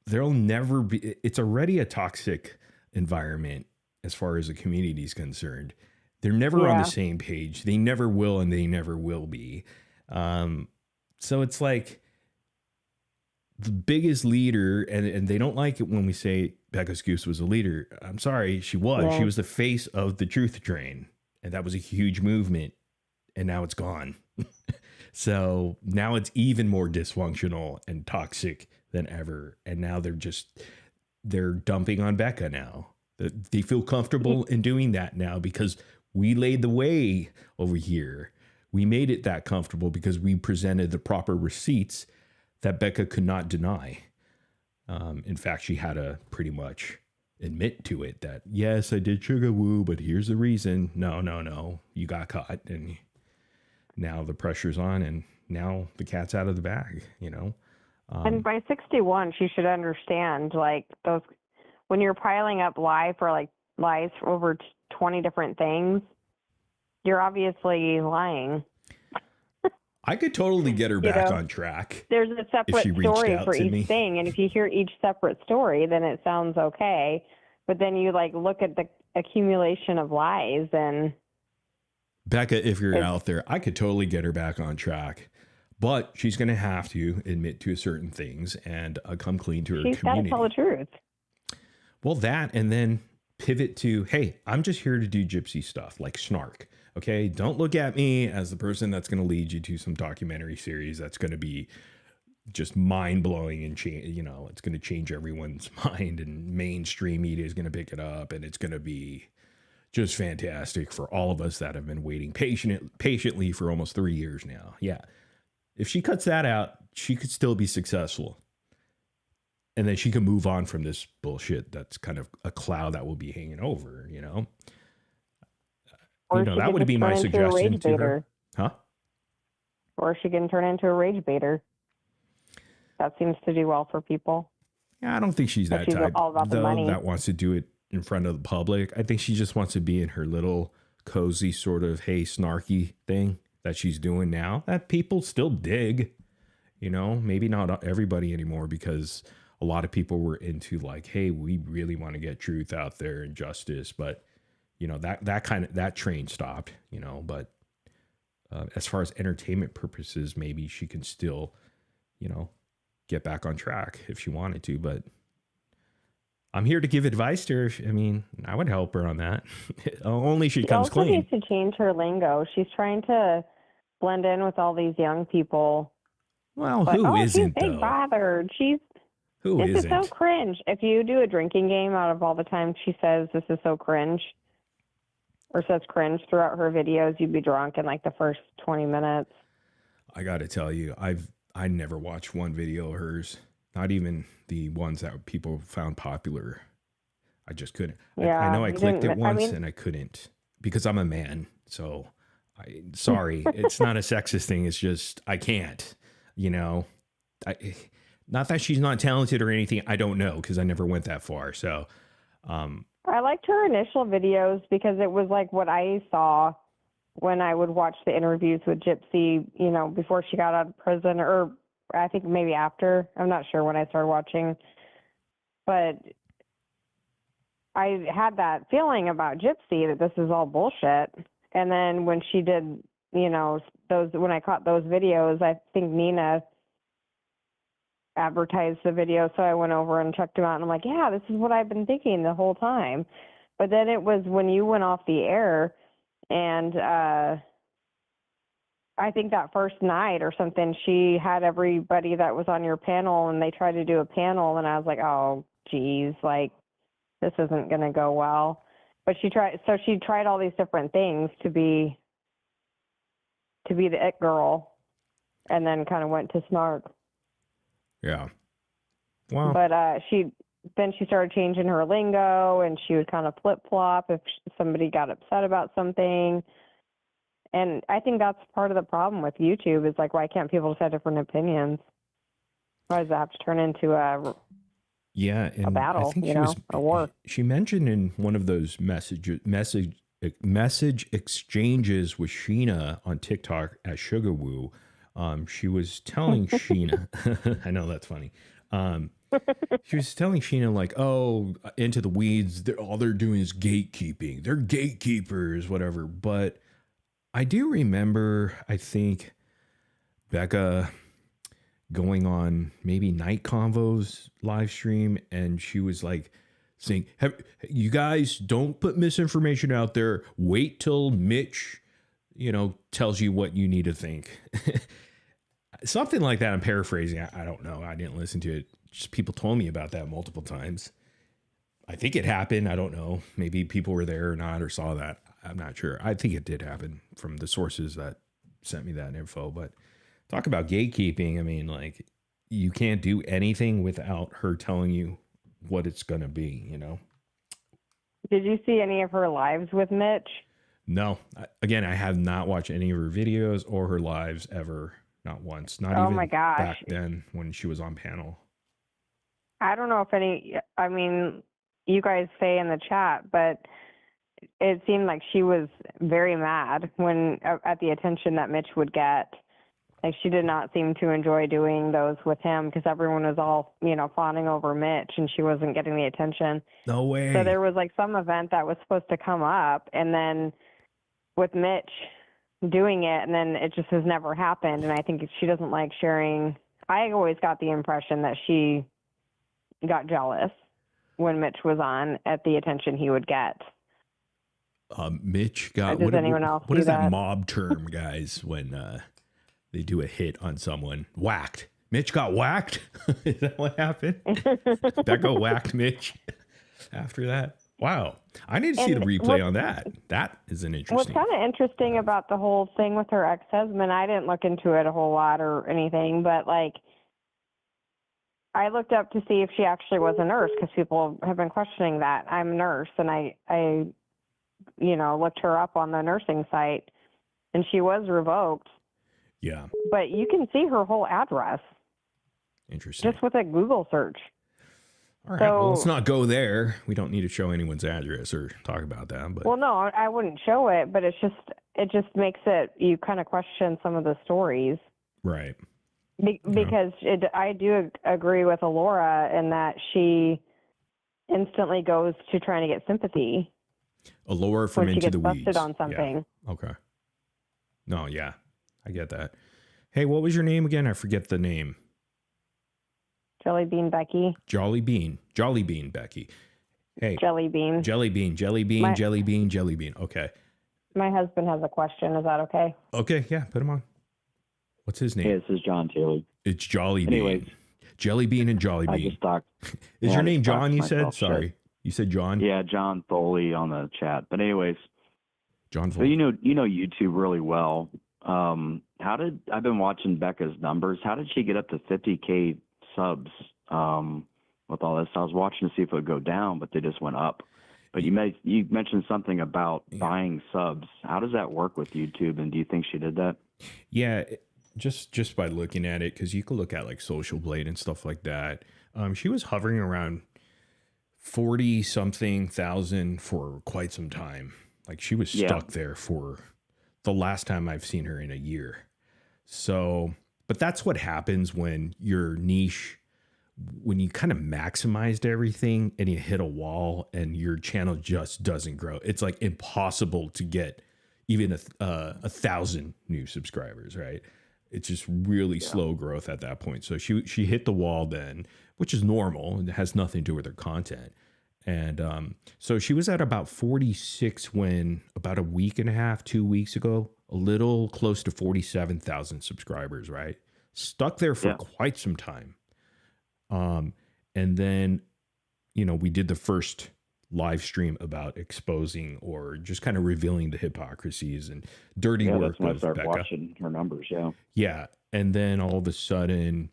There'll never be, it's already a toxic environment as far as the community is concerned. They're never on the same page. They never will, and they never will be. So it's like the biggest leader, and they don't like it when we say Becca Scoos was a leader. I'm sorry, she was. Yeah. She was the face of the truth train, and that was a huge movement, and now it's gone. So now it's even more dysfunctional and toxic than ever. And now they're dumping on Becca now. They feel comfortable in doing that now because we laid the way over here. We made it that comfortable because we presented the proper receipts that Becca could not deny. In fact, she had to pretty much admit to it that, yes, I did sugar woo, but here's the reason. No, you got caught, and now the pressure's on, and now the cat's out of the bag, you know? And by 61, she should understand, like, those, when you're piling up lies for over 20 different things, you're obviously lying. I could totally get her back on track. There's a separate story for each me. thing, and if you hear each separate story, then it sounds okay. But then you look at the accumulation of lies, and Becca, if you're out there, I could totally get her back on track, but she's going to have to admit to certain things and come clean to her community. She's got to tell the truth. Well, that, and then pivot to, hey, I'm just here to do gypsy stuff like Snark. Okay, don't look at me as the person that's going to lead you to some documentary series that's going to be just mind blowing and it's going to change everyone's mind, and mainstream media is going to pick it up, and it's going to be just fantastic for all of us that have been waiting patiently for almost 3 years now. Yeah, if she cuts that out, she could still be successful, and then she can move on from this bullshit that's kind of a cloud that will be hanging over. Or that would be my suggestion to her. Huh? Or she can turn into a rage baiter. That seems to do well for people. Yeah, I don't think she's that type all about the money. that wants to do it in front of the public. I think she just wants to be in her little cozy sort of, hey, snarky thing that she's doing now that people still dig. Maybe not everybody anymore, because a lot of people were into like, hey, we really want to get truth out there and justice, but that train stopped, but as far as entertainment purposes, maybe she can still, get back on track if she wanted to, but I'm here to give advice to her. I mean, I would help her on that. Only she comes clean. She also needs to change her lingo. She's trying to blend in with all these young people, Well, But who she's isn't big though? bothered. Who This is so isn't? cringe. If you do a drinking game out of all the time she says this is so cringe, or says cringe throughout her videos, you'd be drunk in like the first 20 minutes. I got to tell you, I never watched one video of hers, not even the ones that people found popular. I just couldn't. Yeah, I know I you clicked it didn't- once and I couldn't because I'm a man. So sorry, it's not a sexist thing. It's just I can't. You know, not that she's not talented or anything. I don't know because I never went that far. So I liked her initial videos because it was like what I saw when I would watch the interviews with Gypsy, you know, before she got out of prison, or I think maybe after. I'm not sure when I started watching. But I had that feeling about Gypsy that this is all bullshit. And then when she did, you know, when I caught those videos, I think Nina advertised the video, so I went over and checked them out, and I'm like, yeah, this is what I've been thinking the whole time. But then it was when you went off the air, and I think that first night or something, she had everybody that was on your panel, and they tried to do a panel, and I was like, oh, geez, like, this isn't going to go well. But she tried all these different things to be the it girl, and then kind of went to snark. yeah. Wow. But she started changing her lingo, and she would kind of flip flop if somebody got upset about something. And I think that's part of the problem with YouTube is like, why can't people just have different opinions? Why does it have to turn into a battle? I think you know, a war. She mentioned in one of those message exchanges with Sheena on TikTok at Sugar Woo. She was telling Sheena, I know that's funny. She was telling Sheena like, oh, Into the Weeds, all they're doing is gatekeeping. They're gatekeepers, whatever. But I do remember, I think, Becca going on maybe Night Convo's live stream, and she was like saying, you guys don't put misinformation out there. Wait till Mitch, you know, tells you what you need to think. Something like that. I'm paraphrasing. I don't know. I didn't listen to it. Just people told me about that multiple times. I think it happened. I don't know. Maybe people were there or not or saw that. I'm not sure. I think it did happen from the sources that sent me that info. But talk about gatekeeping. I mean, like, you can't do anything without her telling you what it's going to be, you know? Did you see any of her lives with Mitch? No. Again, I have not watched any of her videos or her lives ever. Not once. Not even my gosh. back then when she was on panel. I don't know if I mean, you guys say in the chat, but it seemed like she was very mad at the attention that Mitch would get. Like, she did not seem to enjoy doing those with him because everyone was all, you know, fawning over Mitch, and she wasn't getting the attention. No way. So there was like some event that was supposed to come up, and then with Mitch doing it, and then it just has never happened. And I think she doesn't like sharing. I always got the impression that she got jealous when Mitch was on at the attention he would get. Mitch got, Does anyone else what do is that that? mob term, guys, when they do a hit on someone? Whacked. Mitch got whacked? Is that what happened? Becca whacked Mitch after that? Wow. I need to see the replay on that. That is an interesting. What's kind of interesting about the whole thing with her ex-husband, I didn't look into it a whole lot or anything, but like, I looked up to see if she actually was a nurse because people have been questioning that. I'm a nurse, and I you know, looked her up on the nursing site, and she was revoked. Yeah. But you can see her whole address. Interesting. Just with a Google search. All right. Well, let's not go there. We don't need to show anyone's address or talk about that. But well, no, I wouldn't show it, but it just makes it, you kind of question some of the stories. Right. Because I do agree with Alora in that she instantly goes to trying to get sympathy. Alora from when Into she gets the busted Weeds. on something. Yeah. Okay. No, yeah. I get that. Hey, what was your name again? I forget the name. Jelly Bean Becky. Jolly Bean Becky. Hey. Jelly Bean. Jelly Bean. Okay. My husband has a question. Is that okay? Okay, yeah, put him on. What's his name? Hey, this is John Taylor. It's Jolly Anyways, Bean. Jelly Bean and Jolly I Bean. just talked. Is yeah, your I name just talked John, you said? myself shut. Sorry. You said John? Yeah, John Foley on the chat. But anyways, John so Foley. you know YouTube really well. I've been watching Becca's numbers. How did she get up to 50K subs with all this? I was watching to see if it would go down, but they just went up. But you mentioned something about buying subs. How does that work with YouTube? And do you think she did that? Yeah, just by looking at it, because you could look at like Social Blade and stuff like that. She was hovering around 40 something thousand for quite some time. Like she was stuck there for the last time I've seen her in a year. So, but that's what happens when your niche, when you kind of maximized everything and you hit a wall and your channel just doesn't grow. It's like impossible to get even a 1,000 new subscribers, right? It's just really slow growth at that point. So she hit the wall then, which is normal. It has nothing to do with her content. And so she was at about 46 when about a week and a half, 2 weeks ago, a little close to 47,000 subscribers, right? Stuck there for quite some time. And then, you know, we did the first live stream about exposing or just kind of revealing the hypocrisies and dirty work that's when I of started Becca. watching her numbers. Yeah. And then all of a sudden,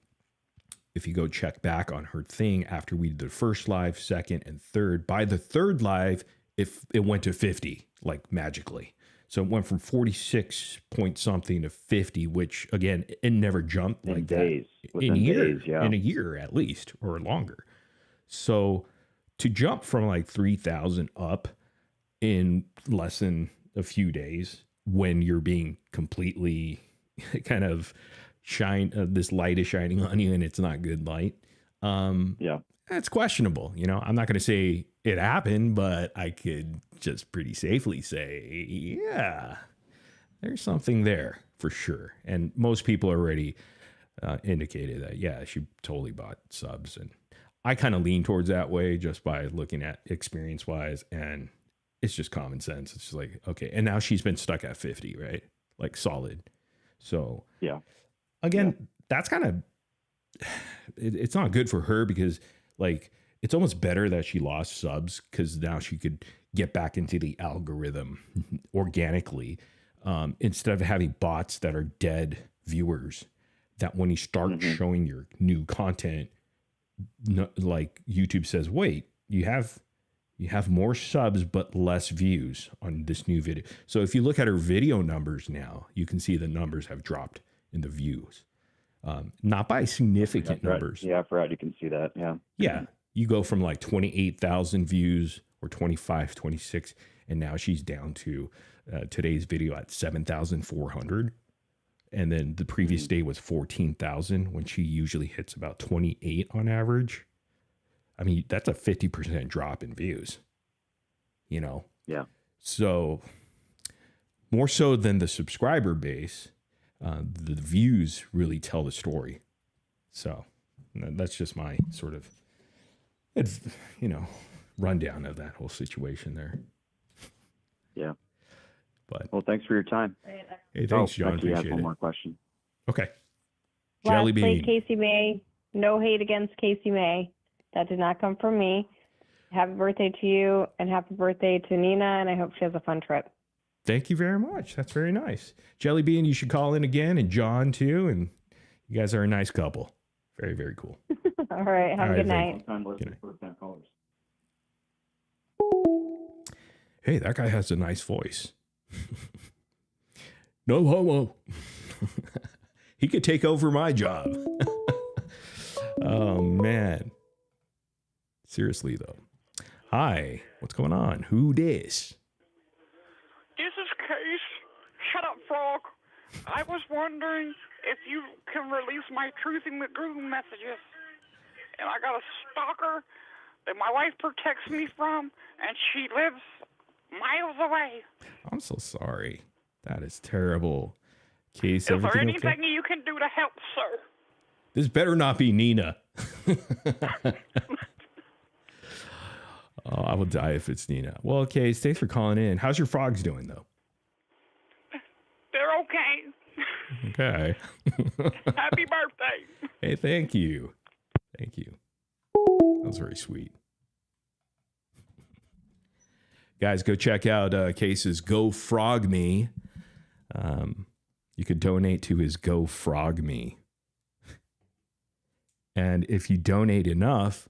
if you go check back on her thing after we did the first live, second, and third, by the third live, if it went to 50, like magically. So it went from 46 point something to 50, which again, it never jumped like days. that. In a year, days, in a year at least, or longer. So to jump from like 3,000 up in less than a few days when you're being completely kind of this light is shining on you and it's not good light. That's questionable. You know, I'm not going to say it happened, but I could just pretty safely say, yeah, there's something there for sure. And most people already indicated that, yeah, she totally bought subs. And I kind of lean towards that way just by looking at experience wise. And it's just common sense. It's just like, okay. And now she's been stuck at 50, right? Like solid. So again, that's kind of, it's not good for her because like, it's almost better that she lost subs because now she could get back into the algorithm organically instead of having bots that are dead viewers that when you start showing your new content, like YouTube says, wait, you have more subs but less views on this new video. So if you look at her video numbers now, you can see the numbers have dropped in the views. Not by significant numbers. Yeah, I've read. You can see that. Yeah. Yeah. You go from like 28,000 views or 25, 26, and now she's down to today's video at 7,400. And then the previous day was 14,000 when she usually hits about 28 on average. I mean, that's a 50% drop in views, you know? Yeah. So more so than the subscriber base, the views really tell the story. So that's just my sort of, rundown of that whole situation there. Yeah. But well, thanks for your time. Hey, thanks, John. Becky has Appreciate one it. more question. Okay. Jelly Lastly, bean. Casey May. No hate against Casey May. That did not come from me. Happy birthday to you and happy birthday to Nina, and I hope she has a fun trip. Thank you very much. That's very nice. Jelly Bean, you should call in again, and John too. And you guys are a nice couple. Very, very cool. All right. Have a good night. Hey, that guy has a nice voice. No homo. He could take over my job. Oh, man. Seriously, though. Hi. What's going on? Who dis? This is Case. Shut up, Frog. I was wondering if you can release my truthing the groom messages. And I got a stalker that my wife protects me from, and she lives miles away. I'm so sorry. That is terrible. Case, Is there everything anything okay? you can do to help, sir? This better not be Nina. Oh, I will die if it's Nina. Well, Case, thanks for calling in. How's your frogs doing, though? They're okay. Okay. Happy birthday. Hey, thank you. Thank you. That was very sweet. Guys, go check out Case's Go Frog Me. You could donate to his Go Frog Me. And if you donate enough,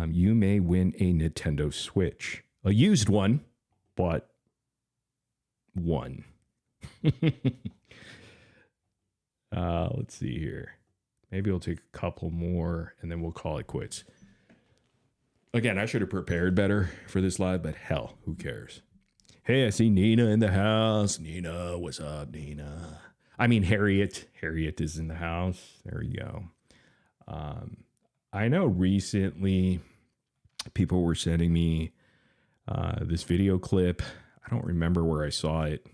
you may win a Nintendo Switch. A used one, but one. Let's see here. Maybe we'll take a couple more and then we'll call it quits. Again, I should have prepared better for this live, but hell, who cares? Hey, I see Nina in the house. Nina, what's up, Nina? I mean, Harriet. Harriet is in the house. There you go. I know recently people were sending me this video clip. I don't remember where I saw it.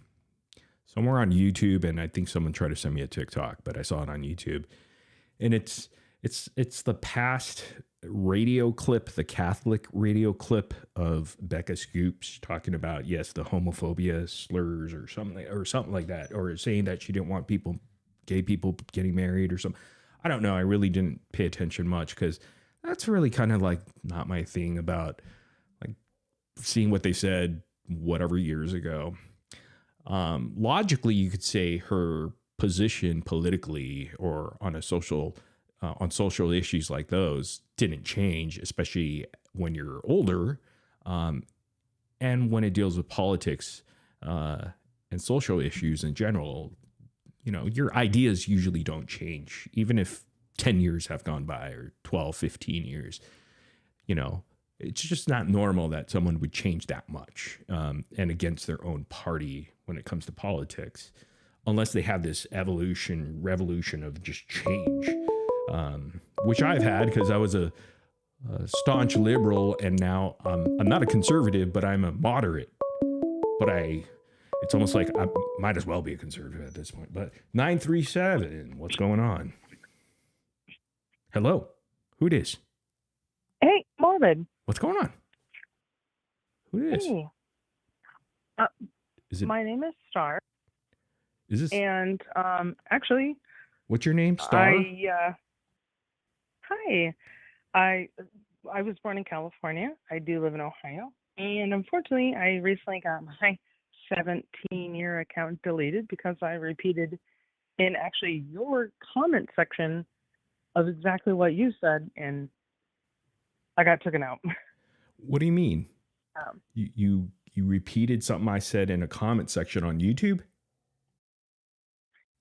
Somewhere on YouTube, and I think someone tried to send me a TikTok, but I saw it on YouTube. And it's the past radio clip, the Catholic radio clip of Becca Scoops talking about, yes, the homophobia slurs or something like that, or saying that she didn't want gay people getting married or something. I don't know. I really didn't pay attention much because that's really kind of like not my thing about like seeing what they said whatever years ago. Logically, you could say her position politically or on social issues like those didn't change, especially when you're older, and when it deals with politics and social issues in general. You know, your ideas usually don't change, even if 10 years have gone by or 12, 15 years. You know, it's just not normal that someone would change that much and against their own party when it comes to politics, unless they have this revolution of just change, which I've had because I was a staunch liberal and now I'm not a conservative, but I'm a moderate. But it's almost like I might as well be a conservative at this point. But 937, what's going on? Hello, who it is? Hey, Morbid. What's going on? Who it is? Hey. My name is Star. Is this? And actually, what's your name? Star? Hi. I was born in California. I do live in Ohio. And unfortunately, I recently got my 17-year account deleted because I repeated in actually your comment section of exactly what you said, and I got taken out. What do you mean? You repeated something I said in a comment section on YouTube?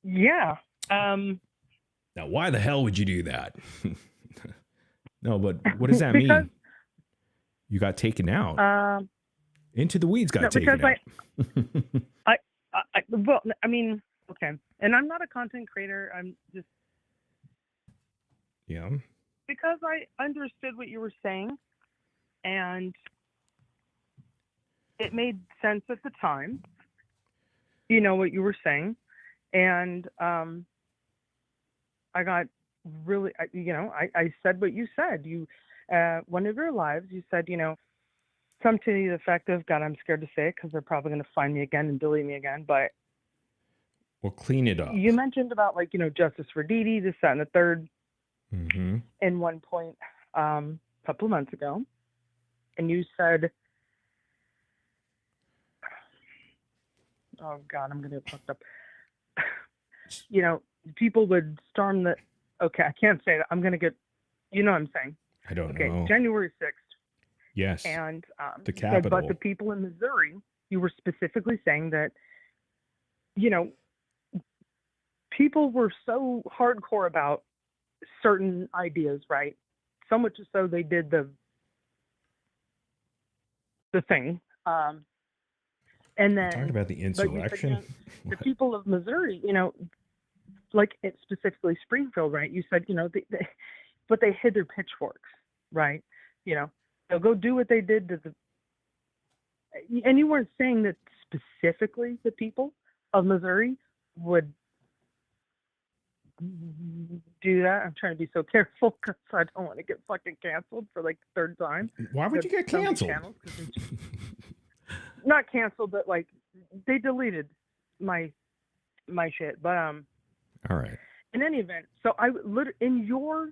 Yeah. Now, why the hell would you do that? No, but what does that mean? You got taken out. Into the Weeds got taken out. Well, I mean, okay. And I'm not a content creator. I'm just... Yeah. Because I understood what you were saying, and it made sense at the time, you know, what you were saying. And I got really, I said what you said. One of your lives, you said, something to the effect of, God, I'm scared to say it because they're probably going to find me again and delete me again. But we'll clean it up. You mentioned about justice for Dee Dee, this, that, and the third. Mm-hmm. In one point a couple of months ago, and you said, oh God, I'm gonna get fucked up. People would storm the, okay, I can't say that, I'm gonna get, what I'm saying. I don't know. Okay, January 6th. Yes. And the Capitol. but the people in Missouri, you were specifically saying that, people were so hardcore about certain ideas, right? So much so they did the thing. And then talking about the insurrection. The people of Missouri, like it specifically Springfield, right? You said, but they hid their pitchforks, right? They'll go do what they did to and you weren't saying that specifically the people of Missouri would do that. I'm trying to be so careful because I don't want to get fucking canceled for like the third time. Why would you get canceled? Not canceled, but like they deleted my shit. But All right. In any event, so in your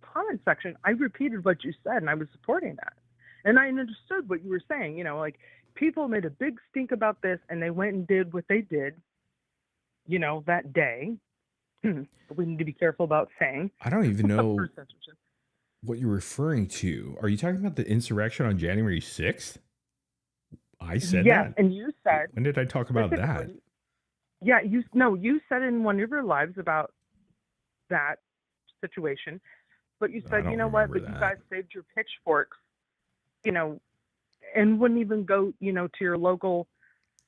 comment section, I repeated what you said, and I was supporting that. And I understood what you were saying. Like people made a big stink about this, and they went and did what they did, that day. We need to be careful about saying. I don't even know what you're referring to. Are you talking about the insurrection on January 6th? I said yes, that. And you said. When did I talk about that? Yeah, you said in one of your lives about that situation, but you said, you know what, but you guys saved your pitchforks, and wouldn't even go, to your local.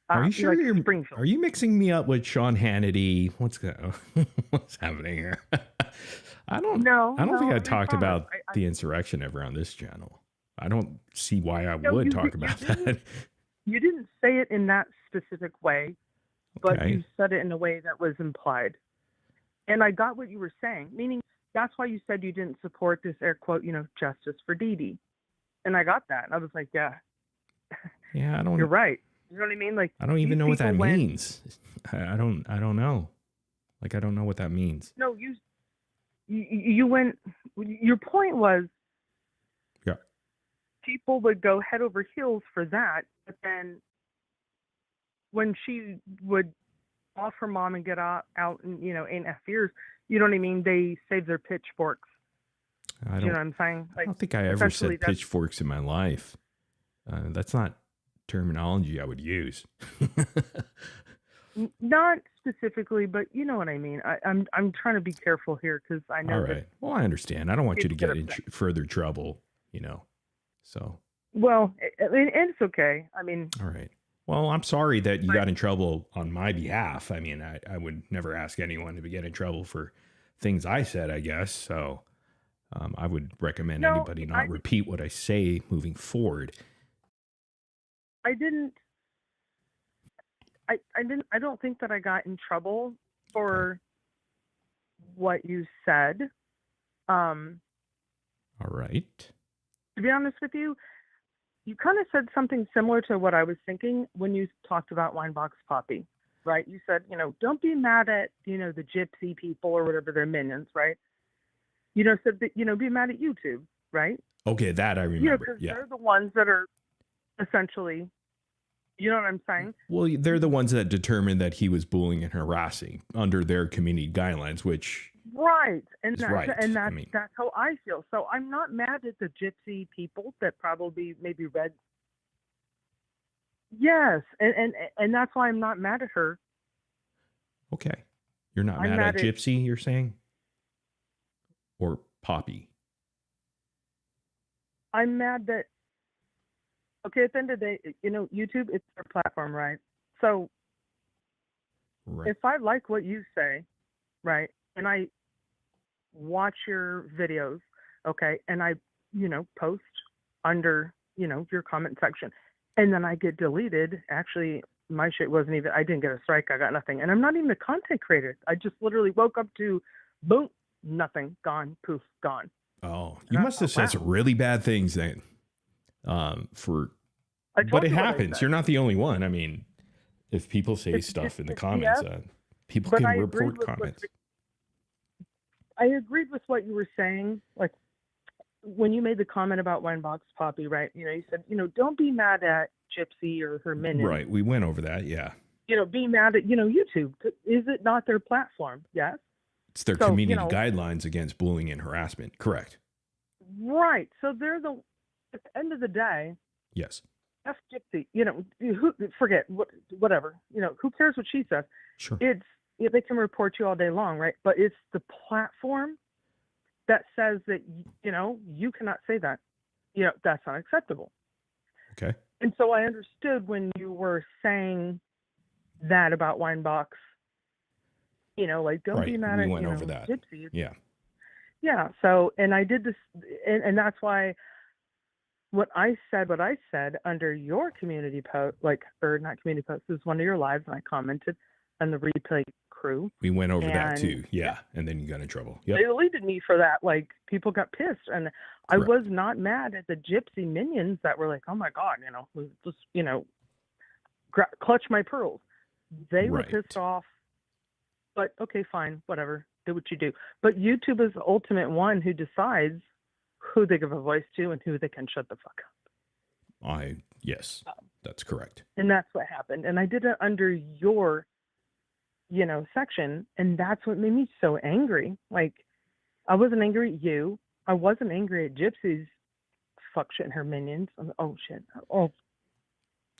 Are you sure like Springfield. Are you mixing me up with Sean Hannity? What's happening here? I don't think I talked about the insurrection ever on this channel. I don't see why I would talk about that. You didn't say it in that specific way, but you said it in a way that was implied. And I got what you were saying, meaning that's why you said you didn't support this air quote, justice for Dee Dee. And I got that. And I was like, yeah. Yeah, I don't. You're right. You know what I mean? Like I don't even know what that means. I don't know. Like I don't know what that means. No, you went. Your point was. Yeah. People would go head over heels for that, but then when she would off her mom and get out and in F years, you know what I mean? They save their pitchforks. You know what I'm saying? Like, I don't think I ever said pitchforks in my life. That's not terminology I would use. Not specifically, but you know what I mean. I'm trying to be careful here because I know. All right. Well, I understand. I don't want you to get in further trouble. So. Well, and it's okay. I mean. All right. Well, I'm sorry that you got in trouble on my behalf. I mean, I would never ask anyone to get in trouble for things I said, I guess. So I would recommend anybody not repeat what I say moving forward. I don't think that I got in trouble for what you said. All right. To be honest with you, you kind of said something similar to what I was thinking when you talked about Winebox Poppy, right? You said, don't be mad at, the gypsy people or whatever, their minions, right? Said that, be mad at YouTube, right? Okay, that I remember. Yeah, they're the ones that are essentially, you know what I'm saying? Well, they're the ones that determined that he was bullying and harassing under their community guidelines, which right, and is right. And that's how I feel. So I'm not mad at the gypsy people that probably maybe read. Yes, and that's why I'm not mad at her. Okay, you're not mad at Gypsy, you're saying, or Poppy? I'm mad that. Okay, at the end of the day, YouTube, it's their platform, right? So if I like what you say, right, and I watch your videos, okay, and I, post under, your comment section, and then I get deleted, actually, my shit wasn't even, I didn't get a strike, I got nothing. And I'm not even a content creator. I just literally woke up to, boom, nothing, gone, poof, gone. Oh, you must have said some really bad things then. But it happens. You're not the only one. I mean, if people say stuff in the comments, people can report comments. I agreed with what you were saying. Like when you made the comment about Winebox Poppy, right? You said, don't be mad at Gypsy or her minions. Right. We went over that. Yeah. Be mad at, YouTube. Is it not their platform? Yes. It's their community guidelines against bullying and harassment. Correct. Right. So they're at the end of the day. Yes. F Gypsy, forget whatever, who cares what she says? Sure. They can report you all day long, right? But it's the platform that says that, you cannot say that. That's not acceptable. Okay. And so I understood when you were saying that about Winebox, don't be mad at, we went over that. Gypsy. Yeah. Yeah. So, and I did this, and that's why what I said under your community post, or not community post, it was one of your lives, and I commented on the replay crew. We went over that too. Yeah. And then you got in trouble. Yep. They deleted me for that. Like, people got pissed. And I was not mad at the gypsy minions that were like, oh my God, just, clutch my pearls. They were pissed off But okay, fine, whatever. Do what you do. But YouTube is the ultimate one who decides who they give a voice to and who they can shut the fuck up. Yes, that's correct. And that's what happened. And I did it under your, section. And that's what made me so angry. Like, I wasn't angry at you. I wasn't angry at Gypsy's fuck shit and her minions. Oh, shit. Oh.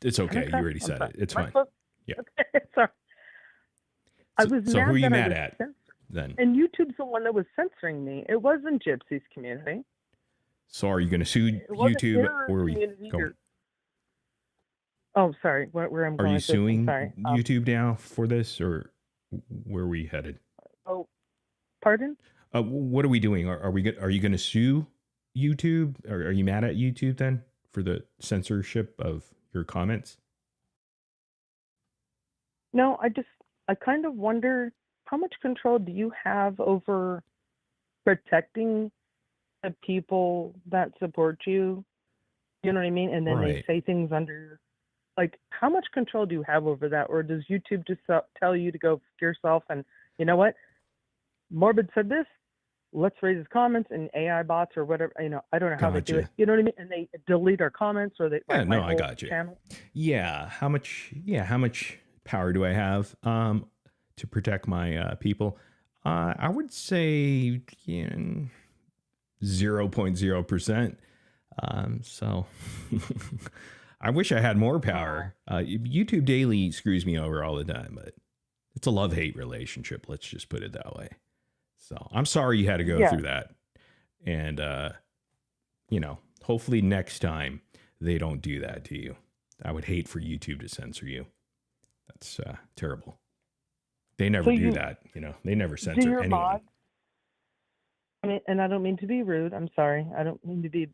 It's okay. You already said it. It's fine. Yeah. Sorry. I was so mad who are you that I mad was at censored. then? And YouTube's the one that was censoring me. It wasn't Gypsy's community. So are you going to sue It wasn't YouTube, their or are we community going? or- Oh, sorry. Where I'm Are going you with this, I'm suing sorry. YouTube now for this, or where are we headed? Oh, pardon? What are we doing? Are you going to sue YouTube? Or are you mad at YouTube then for the censorship of your comments? No, I kind of wonder, how much control do you have over protecting the people that support you? You know what I mean? And then Right. they say things under, like, how much control do you have over that? Or does YouTube just tell you to go f yourself and, you know what? Morbid said this, let's raise his comments, and AI bots or whatever, I don't know how they do it. Gotcha. You know what I mean? And they delete our comments, or they, Yeah, like, no, my I whole got you. channel. Yeah. How much power do I have to protect my people? I would say 0.0%. So I wish I had more power. YouTube Daily screws me over all the time, but it's a love-hate relationship. Let's just put it that way. So I'm sorry you had to go through that. And, hopefully next time they don't do that to you. I would hate for YouTube to censor you. That's terrible. They never do that. They never censor Do your anyone. mods, and I don't mean to be rude. I'm sorry. I don't mean to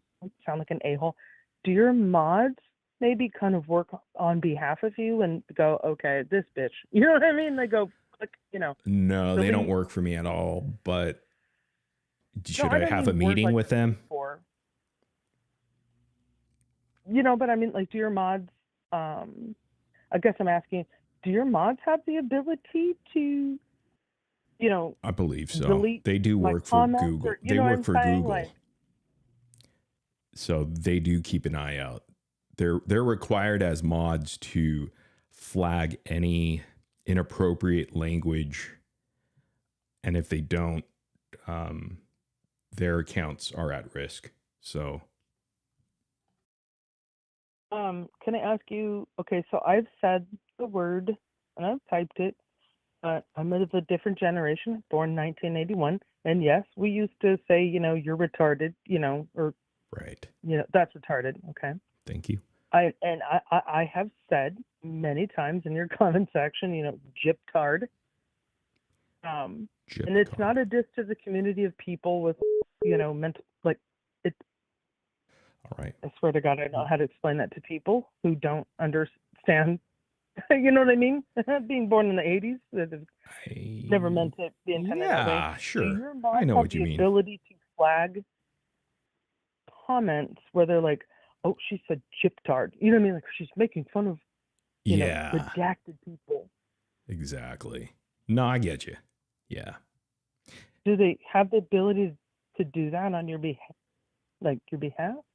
sound like an a-hole. Do your mods maybe kind of work on behalf of you and go, okay, this bitch, you know what I mean? They go, click, No, they don't delete. work for me at all. But should I I don't have mean a work meeting like with them? before. But I mean, like, do your mods, I guess I'm asking, do your mods have the ability to, I believe so. delete They do my work for comments, Google. or, They know what work I'm for saying? Google. Like, So they do keep an eye out. They're required as mods to flag any inappropriate language, and if they don't, their accounts are at risk. So can I ask you, okay, so I've said the word and I've typed it, but I'm of a different generation, born 1981. And yes, we used to say, you're retarded, or, right. That's retarded. Okay. Thank you. I have said many times in your comment section, gyptard. And it's not a diss to the community of people with, mental, like, it. All right. I swear to God, I know how to explain that to people who don't understand. You know what I mean? Being born in the 80s, that is never meant to be intended that way. Yeah, sure. Do your mods I know have what you the mean. ability to flag comments where they're like, oh, she said gyptard. You know what I mean? Like, she's making fun of, redacted people. Exactly. No, I get you. Yeah. Do they have the ability to do that on your behalf?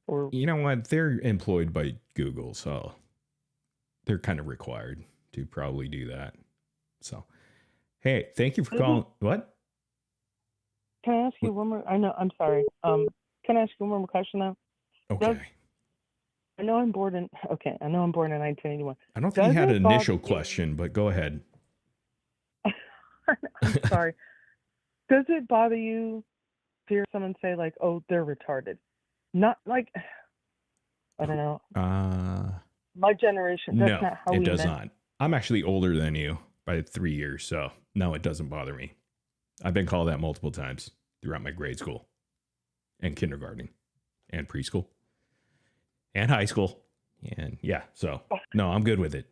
Or You know what? They're employed by Google, so they're kind of required to probably do that. So, hey, thank you for calling. What? Can I ask you one more? I know, I'm sorry. Can I ask you one more question though? Okay. I know I'm born in 1981. I don't think you had an initial bother you? question, but go ahead. I'm sorry. Does it bother you to hear someone say, like, oh, they're retarded? Not like, I don't know. My generation, that's not how it we does meant. not. I'm actually older than you by 3 years, so no, it doesn't bother me. I've been called that multiple times throughout my grade school and kindergarten and preschool and high school. And yeah, so no, I'm good with it.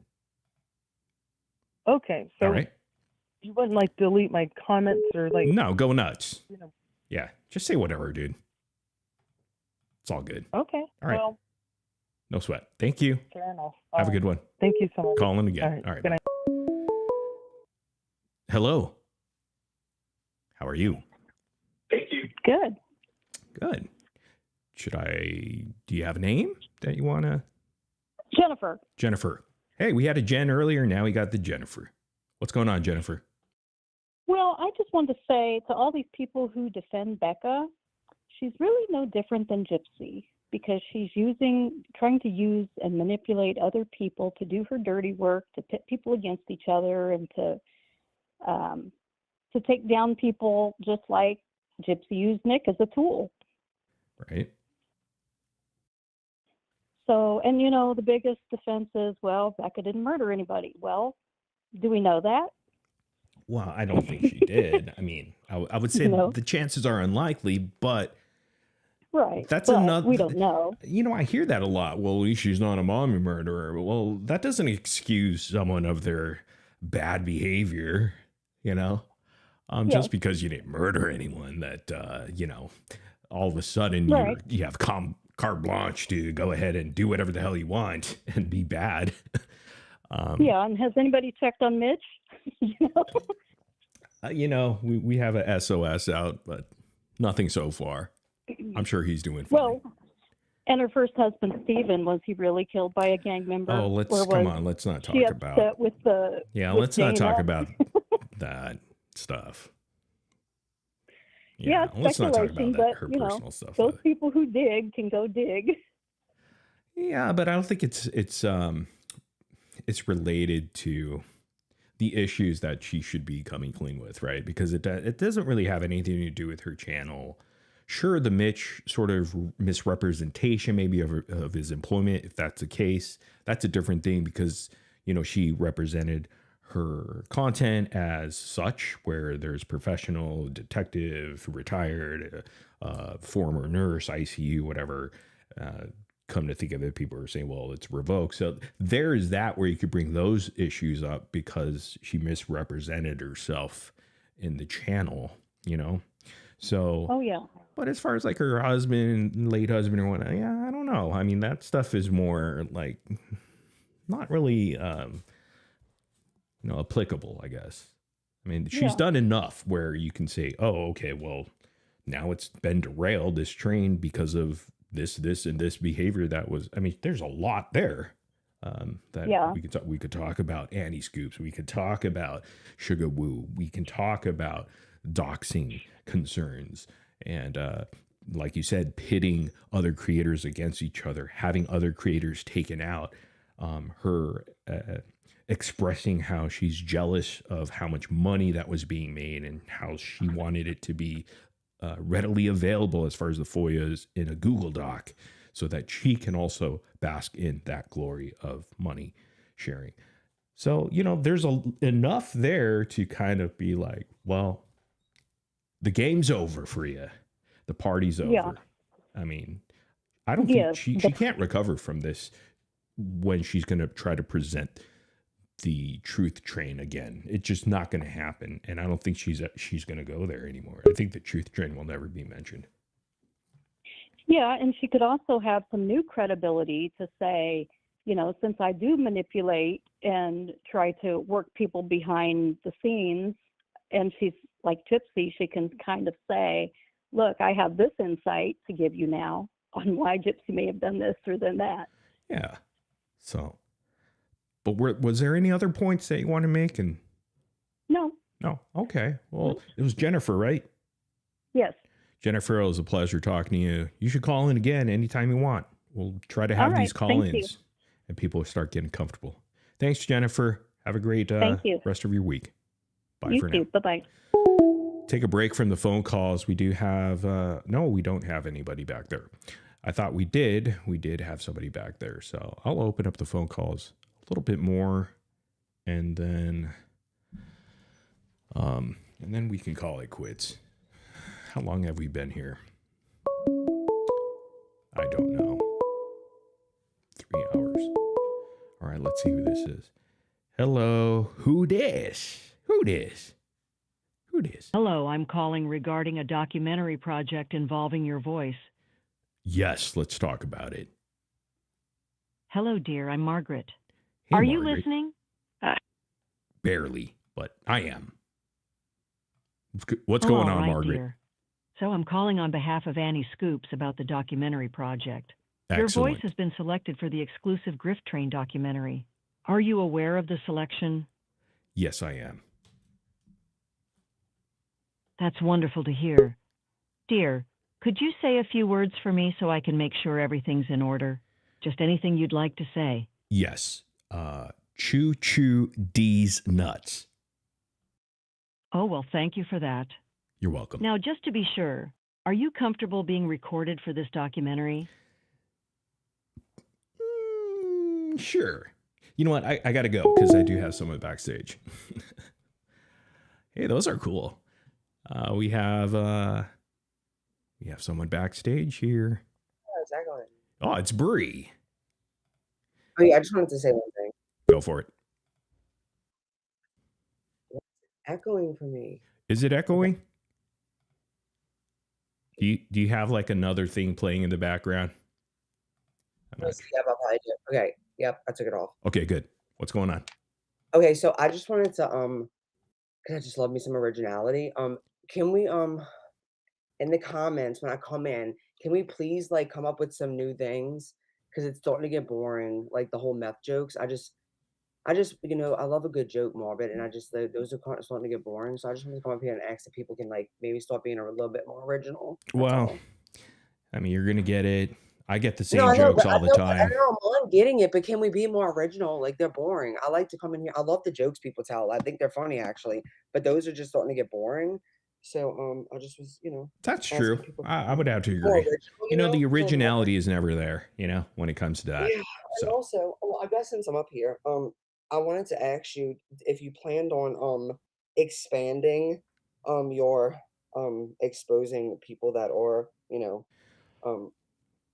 Okay, so All right. you wouldn't, like, delete my comments or, like... No, go nuts. You know. Yeah, just say whatever, dude. It's all good. Okay, all right. well... No sweat. Thank you. Fair enough. Have a good one. Thank you so much. Calling again. All right. Good night. Hello. How are you? Thank you. Good. Good. Do you have a name that you want to? Jennifer. Jennifer. Hey, we had a Jen earlier. Now we got the Jennifer. What's going on, Jennifer? Well, I just wanted to say to all these people who defend Becca, she's really no different than Gypsy because she's trying to use and manipulate other people to do her dirty work, to pit people against each other, and to take down people just like Gypsy used Nick as a tool. Right. So, and the biggest defense is, well, Becca didn't murder anybody. Well, do we know that? Well, I don't think she did. I mean, I would say the chances are unlikely, but right. That's but another. We don't know. I hear that a lot. Well, at least she's not a mommy murderer. Well, that doesn't excuse someone of their bad behavior, just because you didn't murder anyone that, all of a sudden you have carte blanche to go ahead and do whatever the hell you want and be bad. And has anybody checked on Mitch? We have a SOS out, but nothing so far. I'm sure he's doing fine. Well, and her first husband, Steven, was he really killed by a gang member? Oh, let's not talk about. Upset with the. Yeah, with let's not talk Dana? about that stuff. Yeah, it's let's not talk speculation, about but her personal stuff. those people who dig can go dig. Yeah, but I don't think it's related to the issues that she should be coming clean with, right? Because it doesn't really have anything to do with her channel. Sure, the Mitch sort of misrepresentation maybe of his employment, if that's the case, that's a different thing because, she represented her content as such, where there's professional, detective, retired, former nurse, ICU, whatever. Come to think of it, people are saying, well, it's revoked. So there's that where you could bring those issues up because she misrepresented herself in the channel, So. Oh, yeah. But as far as like her husband, late husband or whatnot, yeah, I don't know. I mean, that stuff is more like not really, applicable, I guess. I mean, she's done enough where you can say, oh, okay, well, now it's been derailed, this train, because of this, and this behavior that was, I mean, there's a lot there that we could talk about Annie Scoops. We could talk about Sugar Woo. We can talk about doxing concerns. And like you said, pitting other creators against each other, having other creators taken out, her expressing how she's jealous of how much money that was being made and how she wanted it to be readily available as far as the FOIAs in a Google Doc so that she can also bask in that glory of money sharing. So, there's enough there to kind of be like, well, the game's over for you. The party's over. Yeah. I mean, I don't think she can't recover from this when she's going to try to present the truth train again. It's just not going to happen. And I don't think she's going to go there anymore. I think the truth train will never be mentioned. Yeah, and she could also have some new credibility to say, since I do manipulate and try to work people behind the scenes, and she's like Gypsy, she can kind of say, look, I have this insight to give you now on why Gypsy may have done this or done that. Yeah. So, but was there any other points that you want to make? And No. Okay. Well, it was Jennifer, right? Yes. Jennifer, it was a pleasure talking to you. You should call in again anytime you want. We'll try to have these call-ins and people start getting comfortable. Thanks, Jennifer. Have a great rest of your week. Bye for now. Bye-bye. Take a break from the phone calls. We do have, no, we don't have anybody back there. I thought we did. We did have somebody back there. So I'll open up the phone calls a little bit more and then we can call it quits. How long have we been here? I don't know. 3 hours. All right, let's see who this is. Hello. Who this? Hello, I'm calling regarding a documentary project involving your voice. Yes, let's talk about it. Hello, dear. I'm Margaret. Hey, Are you Margaret. listening? Barely, but I am. What's Oh, going all on, right, Margaret? dear. So I'm calling on behalf of Annie Scoops about the documentary project. Your voice Excellent. has been selected for the exclusive Grift Train documentary. Are you aware of the selection? Yes, I am. That's wonderful to hear. Dear, could you say a few words for me so I can make sure everything's in order? Just anything you'd like to say. Yes. Choo choo D's nuts. Oh, well, thank you for that. You're welcome. Now, just to be sure, are you comfortable being recorded for this documentary? Sure. You know what? I got to go because I do have someone backstage. Hey, those are cool. We have someone backstage here. Oh, is that going? Oh, it's Bree. Oh yeah, I just wanted to say one thing. Go for it. Echoing for me. Is it echoing? Do you have like another thing playing in the background? Let's see, yeah, I'll probably do. Okay. Yep, I took it off. Okay, good. What's going on? Okay, so I just wanted to cause I just love me some originality. Can we in the comments when I come in, can we please like come up with some new things? Cause it's starting to get boring, like the whole meth jokes. I just, I love a good joke, Morbid, and I just those are starting to get boring. So I just want to come up here and ask if people can like maybe start being a little bit more original. Well, I mean, you're gonna get it. I get the No, same I know, jokes but all the I time. know I'm getting it, but can we be more original? Like they're boring. I like to come in here. I love the jokes people tell. I think they're funny actually, but those are just starting to get boring. So I just was, That's asking true. people I would have to more agree. original, The so more. originality is never there, when it comes to that. Yeah, and So also, well, I guess since I'm up here, I wanted to ask you if you planned on expanding your exposing people that are, um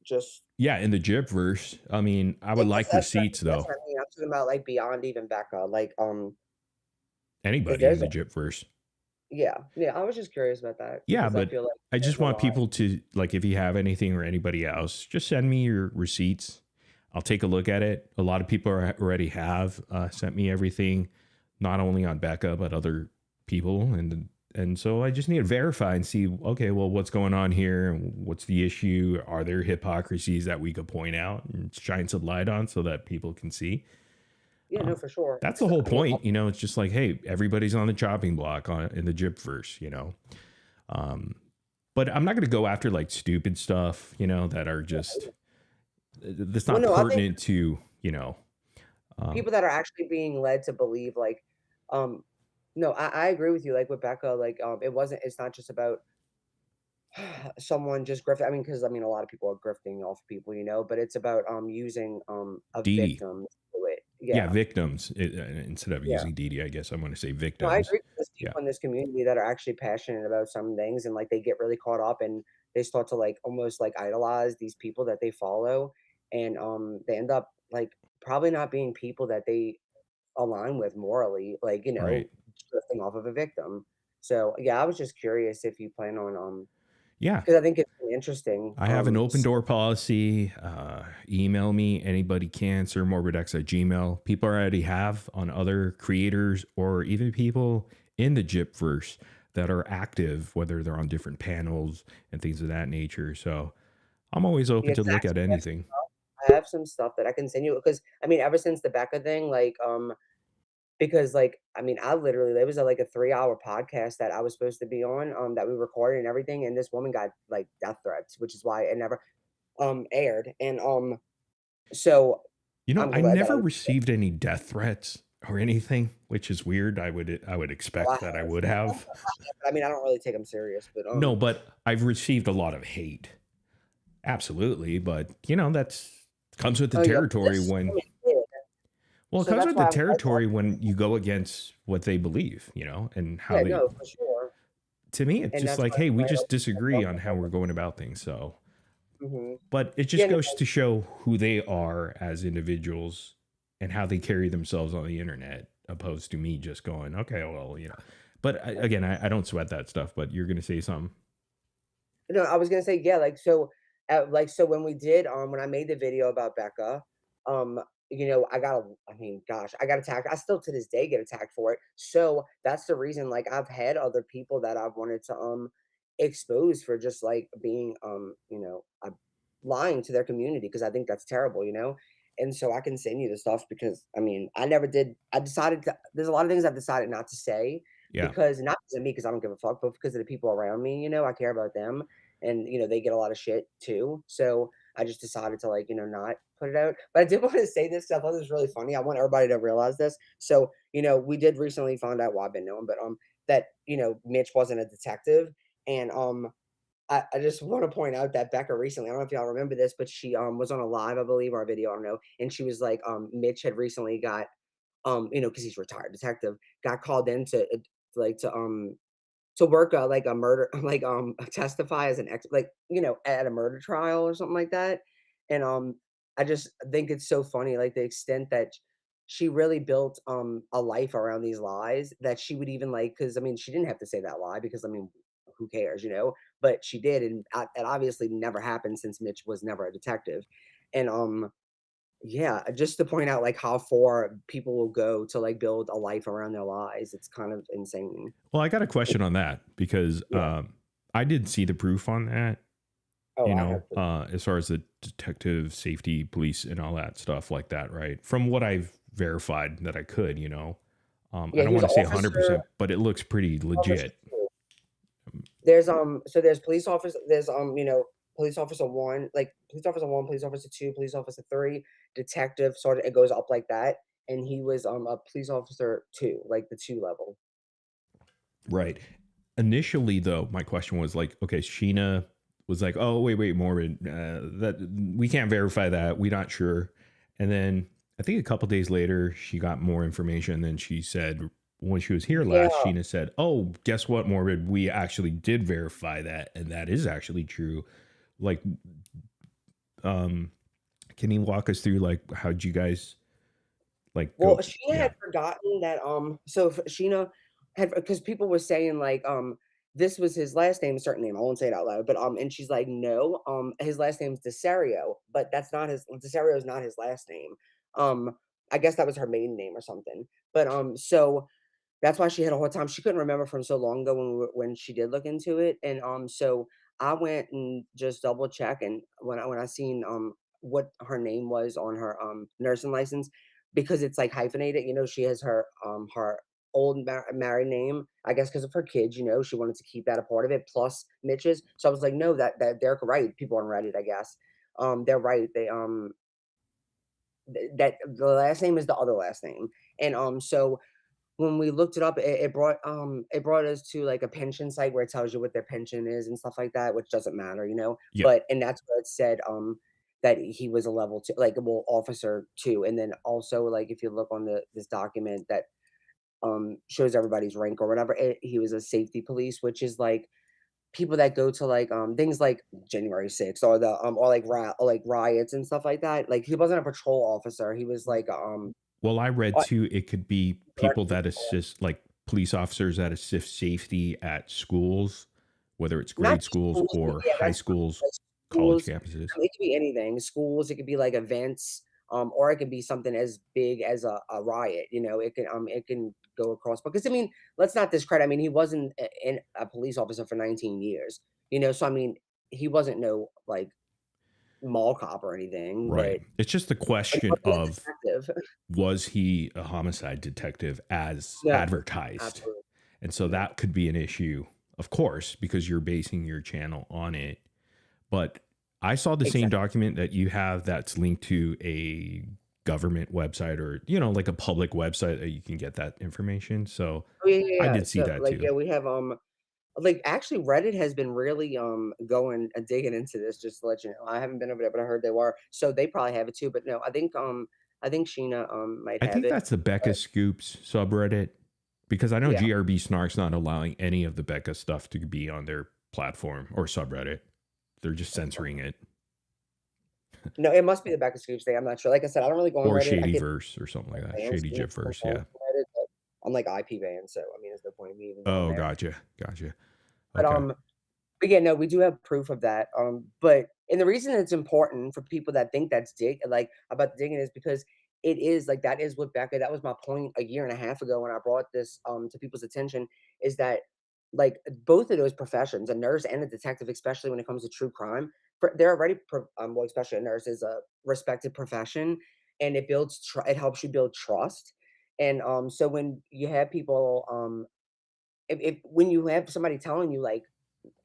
just yeah, in the Gypverse, I mean, I would like receipts that's though. what I mean. I'm talking about like beyond even Becca. Like because Anybody in there's the Gypverse. yeah. I was just curious about that Yeah, because I but feel like I there's just a want lot. people to like, if you have anything or anybody else, just send me your receipts. I'll take a look at it. A lot of people already have sent me everything, not only on Becca but other people, and so I just need to verify and see. Okay, well, what's going on here? What's the issue? Are there hypocrisies that we could point out and shine some light on so that people can see? Yeah, no, for sure. That's the whole point. It's just like, hey, everybody's on the chopping block in the Gypverse, but I'm not going to go after like stupid stuff, that are just, that's Well, not no, I think pertinent to, people that are actually being led to believe like no, I agree with you. Like with Becca, like it's not just about someone just grifting. I mean, because I mean a lot of people are grifting off people, but it's about using a Dee Dee. victim to do it. Yeah, Yeah. victims. Instead of Yeah. using Dee Dee, I guess I'm going to say No, I victims. agree with there's Yeah. people in this community that are actually passionate about some things and like they get really caught up and they start to like almost like idolize these people that they follow and they end up like probably not being people that they align with morally, like, Right. drifting off of a victim. So yeah, I was just curious if you plan on Yeah. because I think it's really interesting. I have an open door policy. Email me, anybody can, sirmorbidx@gmail. People already have on other creators or even people in the Gypverse that are active, whether they're on different panels and things of that nature. So I'm always open Yeah, to 'cause look at actually anything. I have some stuff that I can send you because I mean ever since the Becca thing, like because like I mean I literally there was like a 3-hour podcast that I was supposed to be on that we recorded and everything and this woman got like death threats, which is why it never aired. And so I'm I glad that never received any death threats or anything, which is weird. I would expect that I would have. I mean I don't really take them serious, but No, but I've received a lot of hate. Absolutely, but that's comes with the territory when well, it So comes that's with why the I'm glad territory when you go against what they believe, and how yeah, they. no, for sure. To me, it's And just that's like, why hey, I'm we glad just disagree on how we're going about things. So, but it just Yeah, no, goes to show who they are as individuals and how they carry themselves on the internet, opposed to me just going, okay, well, But again, I don't sweat that stuff. But you're going to say something. no, I was gonna say, yeah, like so when we did when I made the video about Becca, I got a mean, gosh, I got attacked. I still to this day get attacked for it. So that's the reason, like, I've had other people that I've wanted to expose for just like being lying to their community, because I think that's terrible, And so I can send you the stuff because I mean, I never did. I decided to, there's a lot of things I've decided not to say Yeah. because not because of me, because I don't give a fuck, but because of the people around me, I care about them and they get a lot of shit too. So I just decided to like, not put it out. But I did want to say this stuff. I thought this was really funny. I want everybody to realize this. So, we did recently find out, well, I've been knowing, but that, Mitch wasn't a detective. And I just want to point out that Becca recently, I don't know if y'all remember this, but she was on a live, I believe, or a video, I don't know, and she was like, Mitch had recently got because he's retired detective, got called in to like to work like a murder like testify as an ex like at a murder trial or something like that. And I just think it's so funny, like the extent that she really built a life around these lies, that she would even like, because I mean she didn't have to say that lie, because I mean who cares, but she did. And it obviously never happened since Mitch was never a detective. And yeah, just to point out like how far people will go to like build a life around their lies. It's kind of insane. Well, I got a question on that because I did see the proof on that. Oh, as far as the detective safety, police, and all that stuff like that, right? From what I've verified that I could, I don't want to say 100%, but it looks pretty legit. There's so there's police officer, there's police officer 1, like police officer 1, police officer 2, police officer 3, detective, sort of it goes up like that. And he was a police officer 2, like the 2 level. Right. Initially, though, my question was like, okay, Sheena was like, oh, wait, Morbid, that we can't verify that. We're not sure. And then I think a couple days later, she got more information. Then she said, when she was here last, Sheena said, oh, guess what, Morbid? We actually did verify that. And that is actually true. Like, can you walk us through, like, how'd you guys, like, Well, go? Sheena had forgotten that, so Sheena had, because people were saying like, this was his last name, a certain name. I won't say it out loud, but and she's like, no, his last name's DeSario, but that's not his. DeSario is not his last name. I guess that was her maiden name or something. But so that's why she had a hard time. She couldn't remember from so long ago when she did look into it. And so I went and just double check, and when I seen what her name was on her nursing license, because it's like hyphenated, she has her old married name, I guess because of her kids, she wanted to keep that a part of it, plus Mitch's. So I was like, no, that they're right. People on Reddit, I guess, they're right. They that the last name is the other last name. And so when we looked it up, it brought us to like a pension site where it tells you what their pension is and stuff like that, which doesn't matter, Yeah. But and that's where it said that he was a level 2, like, well, officer 2. And then also, like, if you look on this document that shows everybody's rank or whatever, he was a safety police, which is like people that go to like things like January 6th or the or like riots and stuff like that. Like, he wasn't a patrol officer. He was like Well, I read too, it could be people that assist, like police officers that assist safety at schools, whether it's grade schools or high schools, college schools. campuses. It could be anything. Schools, it could be like events, or it could be something as big as a riot. It can go across, because I mean, let's not discredit. I mean, he wasn't a police officer for 19 years. So I mean, he wasn't no like mall cop or anything. Right. It's just the question of, Detective. was he a homicide detective as Yeah, advertised? absolutely. And so that could be an issue, of course, because you're basing your channel on it. But I saw the same document that you have that's linked to a government website, or, like a public website that you can get that information. So Oh, yeah. I did see So, that like, too. yeah, we have like, actually, Reddit has been really going digging into this. Just to let you know, I haven't been over there, but I heard they were. So they probably have it too. But no, I think Sheena might I have think it. that's the Becca Scoops subreddit, because I know Yeah. GRB Snark's not allowing any of the Becca stuff to be on their platform or subreddit. They're just censoring it. No, it must be the Becca Scoops thing. I'm not sure. Like I said, I don't really go on Or Reddit. I get Shadyverse or something like that. bans Shady being Gypverse, on yeah. Reddit, but I'm like IP banned, so I mean, there's no point in me even going Oh, there. gotcha. But Okay. but yeah, no, we do have proof of that. But and the reason it's important for people that think that's about digging is because it is like that is what Becca. That was my point a year and a half ago when I brought this to people's attention. Is that like both of those professions, a nurse and a detective, especially when it comes to true crime, they're already well, especially a nurse is a respected profession, and it builds it helps you build trust. And so when you have people if when you have somebody telling you like,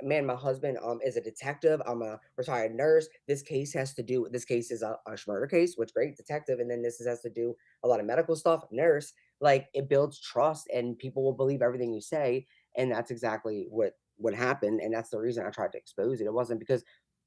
man, my husband is a detective, I'm a retired nurse, this case has to do, this case is a murder case, which great, detective, and then has to do a lot of medical stuff, nurse, like it builds trust and people will believe everything you say. And that's exactly what happened, and that's the reason I tried to expose it. It wasn't because,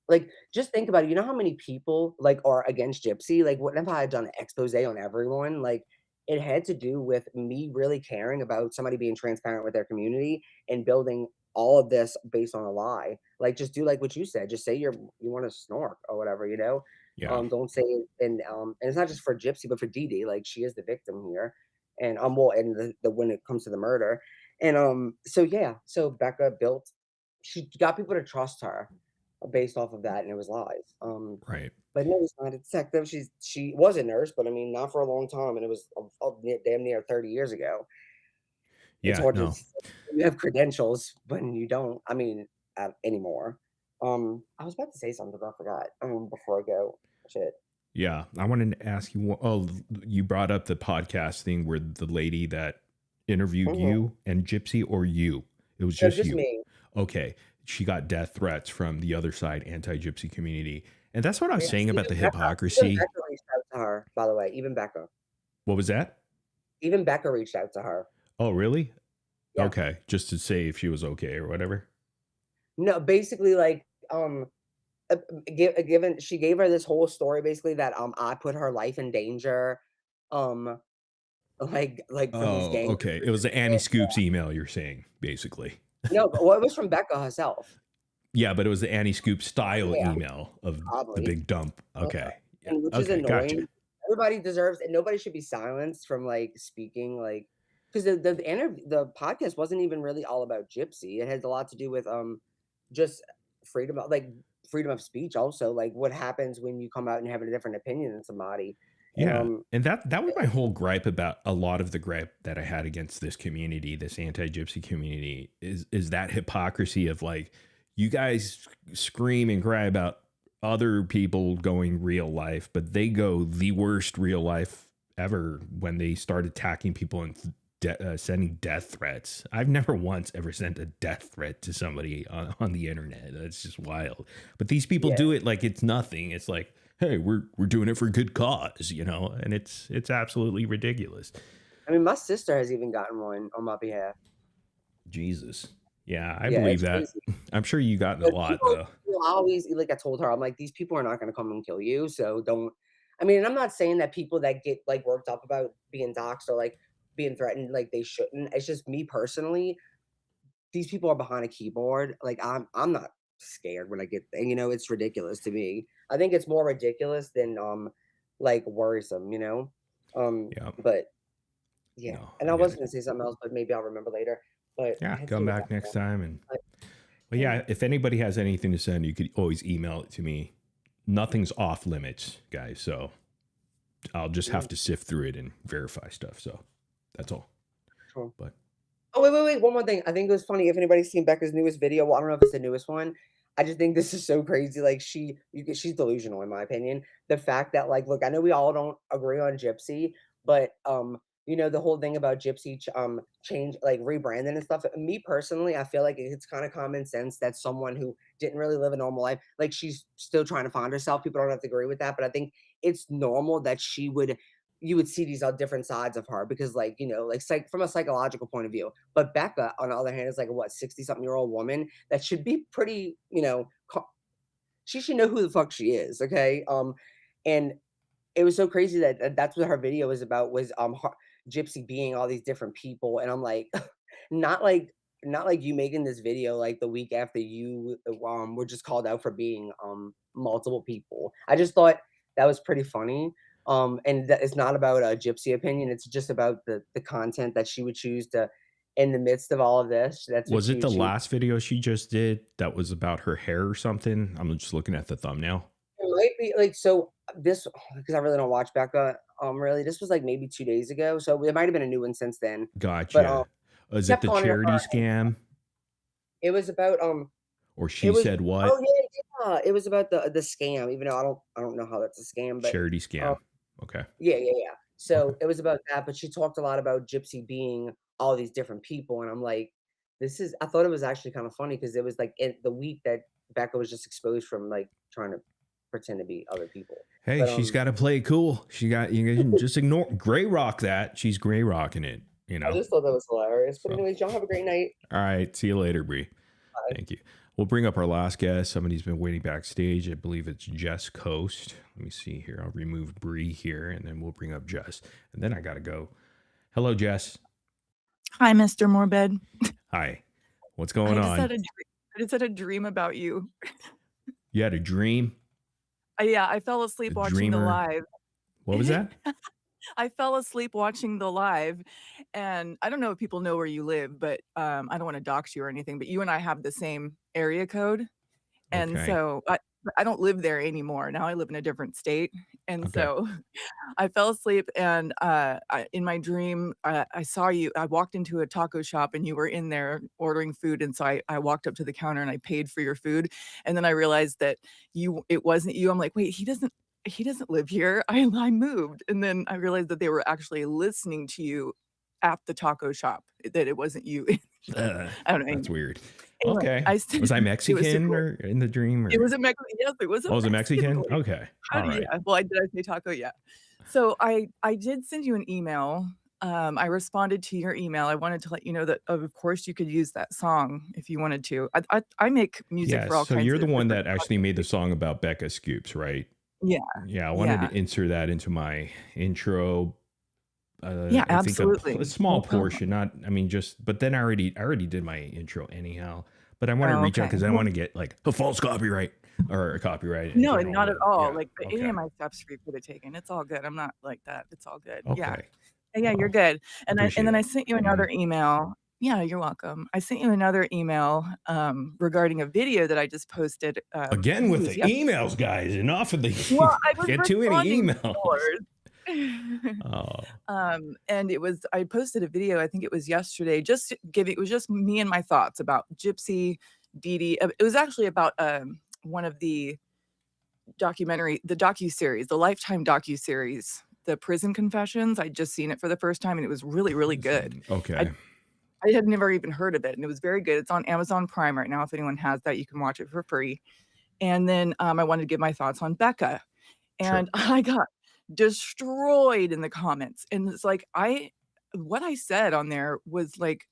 like, just think about it. You know how many people like are against Gypsy? Like, what if I had done an expose on everyone? Like, it had to do with me really caring about somebody being transparent with their community and building all of this based on a lie. Like, just do like what you said. Just say you want to snark or whatever, you know. Yeah. Don't say it, and it's not just for Gypsy, but for Dee Dee. Like, she is the victim here, and well, and the when it comes to the murder, and so yeah, so Becca built, she got people to trust her based off of that, and it was lies. Right. But no, she's not a detective. She was a nurse, but I mean, not for a long time, and it was damn near 30 years ago. It's Yeah. hard to No. you have credentials when you don't. I mean, anymore. I was about to say something, but I forgot. Before I go, shit. Yeah, I wanted to ask you. Oh, you brought up the podcast thing where the lady that interviewed Mhm. you and Gypsy, or you? It was No, just just you. me. Okay, she got death threats from the other side, anti-Gypsy community, and that's what I was Yes, saying about the even hypocrisy. Becca reached out to her. By the way, even Becca. What was that? Even Becca reached out to her. Oh, really? Yeah. Okay, just to say if she was okay or whatever. No, basically, like, given she gave her this whole story, basically that I put her life in danger, um, like from these Oh, gang. okay. It was the Annie Scoops email you're saying, basically. No, but well, it was from Becca herself. Yeah, but it was the Annie Scoop style Yeah, email of the probably. big dump. Okay. Yeah. And which is Okay. Gotcha. annoying. Everybody deserves, and nobody should be silenced from like speaking, like because the podcast wasn't even really all about Gypsy. It has a lot to do with just freedom of speech. Also, like what happens when you come out and have a different opinion than somebody, and Yeah. And that was my whole gripe about a lot of the gripe that I had against this community, this anti-gypsy community, is that hypocrisy of like, you guys scream and cry about other people going real life, but they go the worst real life ever when they start attacking people and sending death threats. I've never once ever sent a death threat to somebody on the internet. That's just wild. But these people Yeah. do it like it's nothing. It's like, hey, we're doing it for good cause, you know, and it's absolutely ridiculous. I mean, my sister has even gotten one on my behalf. Jesus. Yeah, I Yeah, believe it's that. crazy. I'm sure you gotten a But lot people, though. always like I told her, I'm like, these people are not going to come and kill you, so don't. I mean, and I'm not saying that people that get like worked up about being doxxed or like being threatened, like they shouldn't. It's just me personally. These people are behind a keyboard. Like I'm not scared when I get there. You know, it's ridiculous to me. I think it's more ridiculous than like worrisome. You know, Yeah. but yeah. No, And I I get was it. going to say something else, but maybe I'll remember later. But I Yeah, had to come take it back back next now. time. And But, well, yeah, if anybody has anything to send, you could always email it to me. Nothing's off limits, guys. So I'll just have to sift through it and verify stuff. So that's all. Cool. But Oh, wait. One more thing. I think it was funny. If anybody's seen Becca's newest video, well, I don't know if it's the newest one. I just think this is so crazy. Like she's delusional in my opinion. The fact that like, look, I know we all don't agree on Gypsy, but you know, the whole thing about Gypsy change like rebranding and stuff. Me personally, I feel like it's kind of common sense that someone who didn't really live a normal life, like she's still trying to find herself. People don't have to agree with that, but I think it's normal that you would see these different sides of her because like, you know, like from a psychological point of view. But Becca, on the other hand, is like a what, 60-something-year-old woman that should be pretty, you know, she should know who the fuck she is, okay? And it was so crazy that that's what her video was about, was Gypsy being all these different people, and I'm like, not like you making this video like the week after you were just called out for being multiple people. I just thought that was pretty funny. And that it's not about a Gypsy opinion. It's just about the content that she would choose to, in the midst of all of this. That's what was she it would the choose. last video she just did that was about her hair or something? I'm just looking at the thumbnail. It might be like so this because I really don't watch Becca. Really, this was like maybe 2 days ago, so it might have been a new one since then. But Gotcha. Is it kept the on her. charity scam? It was about Or It she was said what? oh yeah, it was about the scam. Even though I don't know how that's a scam, but Charity um, scam. Okay. yeah. Okay. So it was about that, but she talked a lot about Gypsy being all these different people, and I'm like, this is. I thought it was actually kind of funny because it was like in the week that Becca was just exposed from like trying to pretend to be other people. Hey, But she's got to play it cool. She got you can just ignore gray rock that. She's gray rocking it, you I know. just thought that was hilarious. But So, anyways, y'all have a great night. all right, see you later, Bree. Bye. Thank you. We'll bring up our last guest. Somebody's been waiting backstage. I believe it's Jess Coast. Let me see here. I'll remove Bree here, and then we'll bring up Jess. And then I got to go. Hello, Jess. Hi, Mr. Morbid. Hi. What's going on? I just had a dream about you. You had a dream? Yeah, I fell asleep watching the Dreamer? live. What was that? I fell asleep watching the live, and I don't know if people know where you live, but I don't want to dox you or anything, but you and I have the same area code. And Okay. so I don't live there anymore. Now I live in a different state. And Okay. so I fell asleep, and in my dream, I saw you. I walked into a taco shop and you were in there ordering food. And so I walked up to the counter and I paid for your food. And then I realized that it wasn't you. I'm like, wait, he doesn't live here. I moved. And then I realized that they were actually listening to you at the taco shop, that it wasn't you. I don't know. That's weird. Anyway, Okay. I Was I it was Mexican super. or in the dream? Or? It was a Mexican. Yes, it was a Oh, was it Mexican Mexican? voice. Okay. How All do you? right. Yeah. Well, did I say taco? Yeah. So I did send you an email. I responded to your email. I wanted to let you know that of course you could use that song if you wanted to. I make music Yes. for all So kinds you're of the one different that actually made the song about Becca Scoops, right? Yeah. Yeah. I wanted Yeah. to insert that into my intro. Yeah, I think a absolutely. small No problem. portion, not, I mean, just, but then I already did my intro anyhow. But I want to Oh, reach out okay. because I Well, want to get like a false copyright or a copyright in no, general. not at But all. yeah. Like any Okay. of my stuff's free for the taking. It's all good. I'm not like that. It's all good. Yeah. Okay. Yeah, you're Well, good. And appreciate then I it. sent you another email. Yeah, you're welcome. I sent you another email regarding a video that I just posted. I Again think it with was the yesterday. emails, guys. Enough of the Well, I was get too many responding to emails. yours. Oh, And I posted a video, I think it was yesterday, it was just me and my thoughts about Gypsy, Dee Dee. It was actually about one of the docuseries, the Lifetime docuseries, The Prison Confessions. I'd just seen it for the first time and it was really, really good. okay. I had never even heard of it and it was very good. It's on Amazon Prime right now. If anyone has that, you can watch it for free. And then I wanted to give my thoughts on Becca. Sure. And I got destroyed in the comments. And it's like what I said on there was like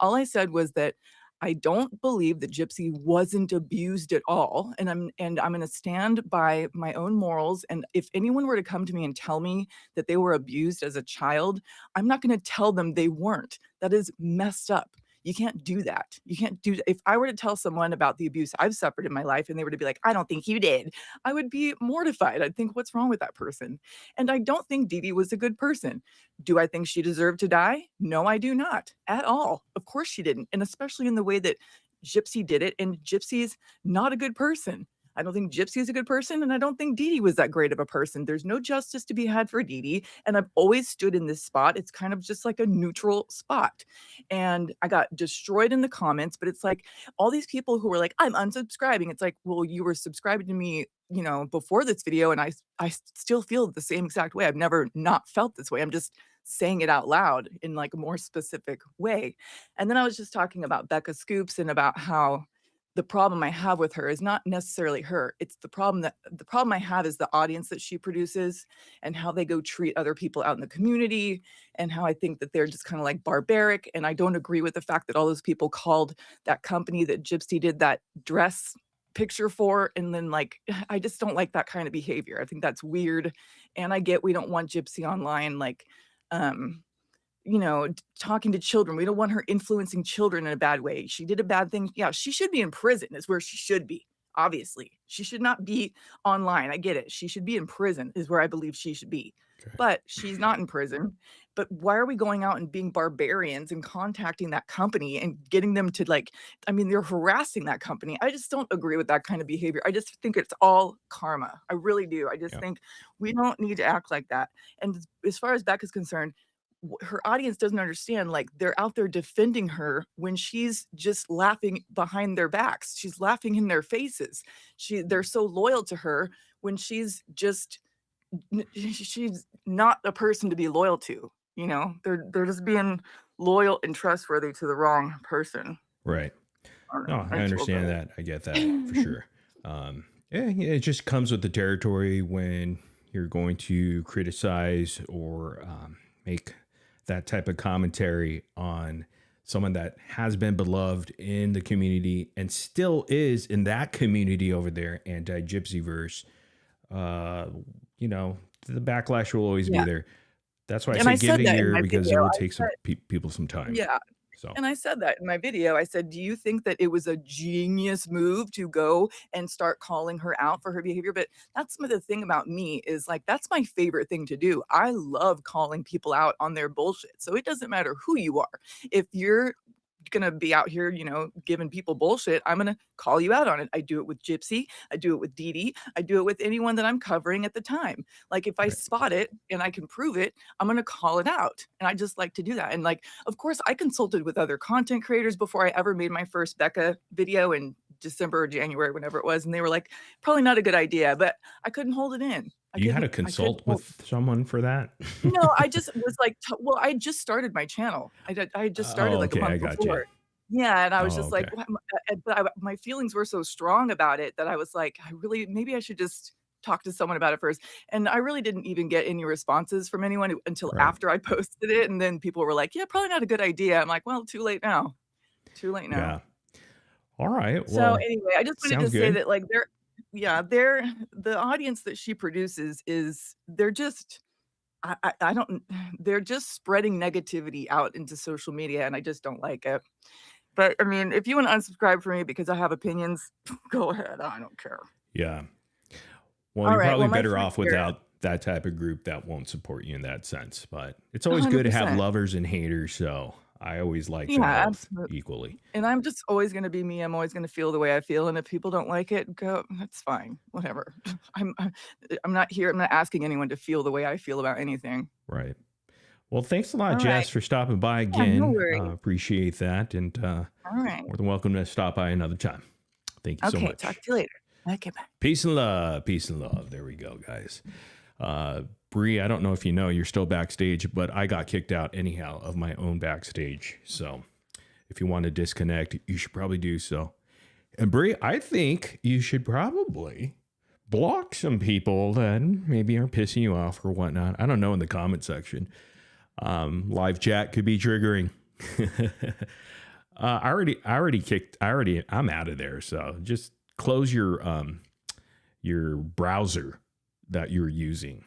all I said was that I don't believe that Gypsy wasn't abused at all. And I'm going to stand by my own morals. And if anyone were to come to me and tell me that they were abused as a child, I'm not going to tell them they weren't. That is messed up. You can't do that. You can't do that. If I were to tell someone about the abuse I've suffered in my life and they were to be like, I don't think you did, I would be mortified. I'd think, what's wrong with that person? And I don't think Dee Dee was a good person. Do I think she deserved to die? No, I do not at all. Of course she didn't. And especially in the way that Gypsy did it. And Gypsy's not a good person. I don't think Gypsy is a good person, and I don't think Dee Dee was that great of a person. There's no justice to be had for Dee Dee, and I've always stood in this spot. It's kind of just like a neutral spot. And I got destroyed in the comments, but it's like all these people who were like, I'm unsubscribing. It's like, well, you were subscribing to me, before this video, and I still feel the same exact way. I've never not felt this way. I'm just saying it out loud in like a more specific way. And then I was just talking about Becca Scoops and about how the problem I have with her is not necessarily her. It's the problem I have is the audience that she produces and how they go treat other people out in the community and how I think that they're just kind of like barbaric. And I don't agree with the fact that all those people called that company that Gypsy did that dress picture for. And then like, I just don't like that kind of behavior. I think that's weird. And I get we don't want Gypsy online, like, talking to children. We don't want her influencing children in a bad way. She did a bad thing. Yeah, she should be in prison is where she should be. Obviously, she should not be online. I get it. She should be in prison is where I believe she should be. Okay. But she's not in prison. but why are we going out and being barbarians and contacting that company and getting them to like, I mean, they're harassing that company. I just don't agree with that kind of behavior. I just think it's all karma. I really do. I just think we don't need to act like that. And as far as Becca's concerned, her audience doesn't understand, like they're out there defending her when she's just laughing behind their backs. She's laughing in their faces. They're so loyal to her when she's just she's not a person to be loyal to, you know. They're just being loyal and trustworthy to the wrong person. Right. don't No, know. I understand that. I get that for sure. Yeah, it just comes with the territory when you're going to criticize or make that type of commentary on someone that has been beloved in the community and still is in that community over there, anti-Gypsyverse. You know, the backlash will always be there. That's why I say give it a year because it will take some people some time. Yeah. So And I said that in my video. I said, do you think that it was a genius move to go and start calling her out for her behavior? But that's the thing about me is like, that's my favorite thing to do. I love calling people out on their bullshit. So it doesn't matter who you are. If you're gonna be out here, you know, giving people bullshit, I'm gonna call you out on it. I do it with Gypsy, I do it with Dee Dee, I do it with anyone that I'm covering at the time. Like if I spot it and I can prove it, I'm gonna call it out. And I just like to do that. And like, of course, I consulted with other content creators before I ever made my first Becca video in December or January, whenever it was, and they were like, probably not a good idea, but I couldn't hold it in. you had to consult with someone for that? No, I just was like, well, I just started my channel. I just started like a okay, I month got before. you. Yeah, and I was Oh, just like, okay. but my feelings were so strong about it that I was like, maybe I should just talk to someone about it first. And I really didn't even get any responses from anyone until after I posted it. And then people were like, yeah, probably not a good idea. I'm like, well, too late now. Too late now. Yeah. All right. So Well, anyway, I just wanted to sounds say good. that like the audience that she produces they're just I don't they're just spreading negativity out into social media and I just don't like it. But I mean, if you want to unsubscribe from me because I have opinions, go ahead. I don't care. Yeah. Well, All you're right, probably well, my better friend off here- without that type of group that won't support you in that sense. But it's always good to have 100%. lovers and haters. So I always like them Yeah, both absolutely. equally. And I'm just always going to be me. I'm always going to feel the way I feel. And if people don't like it, that's fine. Whatever. I'm not here. I'm not asking anyone to feel the way I feel about anything. Right. Well, thanks a lot, All Jess, right. for stopping by Yeah, no again. worries. Appreciate that. And All right. more than welcome to stop by another time. Thank you so Okay. much. Talk to you later. Okay. Bye. Peace and love. Peace and love. There we go, guys. Bree, I don't know if you know, you're still backstage, but I got kicked out anyhow of my own backstage. So if you want to disconnect, you should probably do so. And Bree, I think you should probably block some people that maybe are pissing you off or whatnot. I don't know in the comment section. Live chat could be triggering. I'm out of there. So just close your browser that you're using.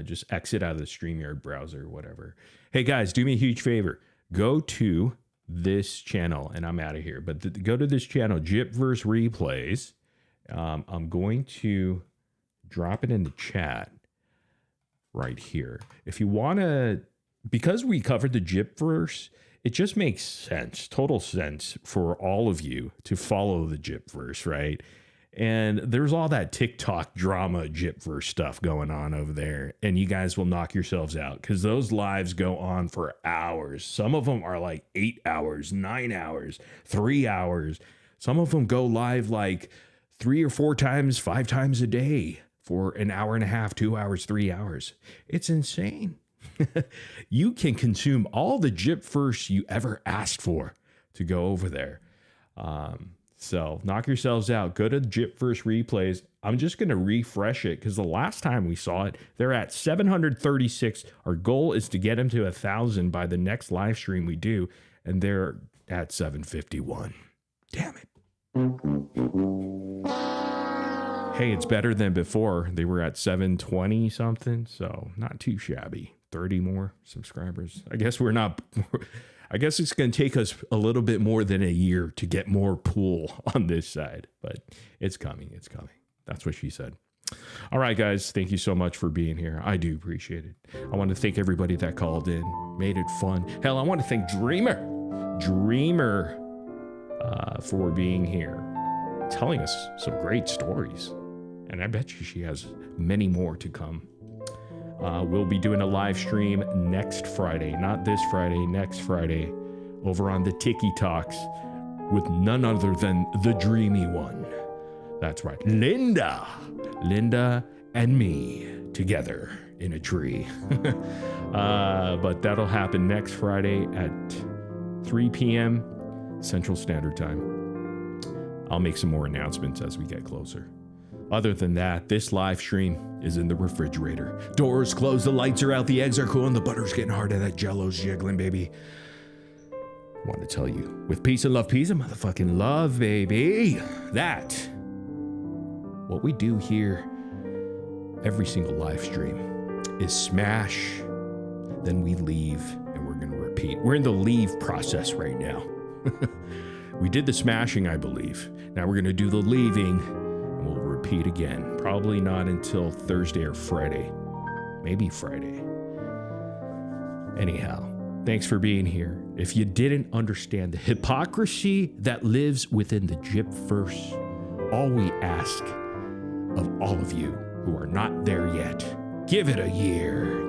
Just exit out of the StreamYard browser or whatever. Hey guys, do me a huge favor. Go to this channel and I'm out of here. But go to this channel, Gypverse Replays. I'm going to drop it in the chat right here. If you want to, because we covered the Gypverse, it just makes sense, total sense for all of you to follow the Gypverse, right? And there's all that TikTok drama Gypverse stuff going on over there. And you guys will knock yourselves out because those lives go on for hours. Some of them are like 8 hours, 9 hours, 3 hours. Some of them go live like 3 or 4 times, 5 times a day for an hour and a half, 2 hours, 3 hours. It's insane. You can consume all the Gypverse you ever asked for to go over there. So knock yourselves out. Go to Gypverse Replays. I'm just going to refresh it because the last time we saw it, they're at 736. Our goal is to get them to 1,000 by the next live stream we do. And they're at 751. Damn it. Hey, it's better than before. They were at 720 something. So not too shabby. 30 more subscribers. I guess it's going to take us a little bit more than a year to get more pool on this side, but it's coming. It's coming. That's what she said. All right, guys, thank you so much for being here. I do appreciate it. I want to thank everybody that called in, made it fun. Hell, I want to thank Dreamer for being here, telling us some great stories. And I bet you she has many more to come. We'll be doing a live stream next Friday, not this Friday, next Friday, over on the Tiki Talks with none other than the dreamy one. That's right, Linda and me together in a tree. But that'll happen next Friday at 3 p.m. Central Standard Time. I'll make some more announcements as we get closer. Other than that, this live stream is in the refrigerator. Doors closed, the lights are out, the eggs are cool, and the butter's getting hard, and that jello's jiggling, baby. I want to tell you, with peace and motherfucking love, baby, that what we do here every single live stream is smash, then we leave, and we're going to repeat. We're in the leave process right now. We did the smashing, I believe. Now we're going to do the leaving, and we'll repeat again. Probably not until Thursday or Friday. Maybe Friday. Anyhow, thanks for being here. If you didn't understand the hypocrisy that lives within the Gypverse, all we ask of all of you who are not there yet, give it a year,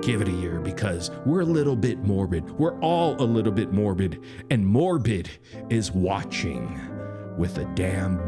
because we're a little bit morbid. We're all a little bit morbid, and morbid is watching with a damn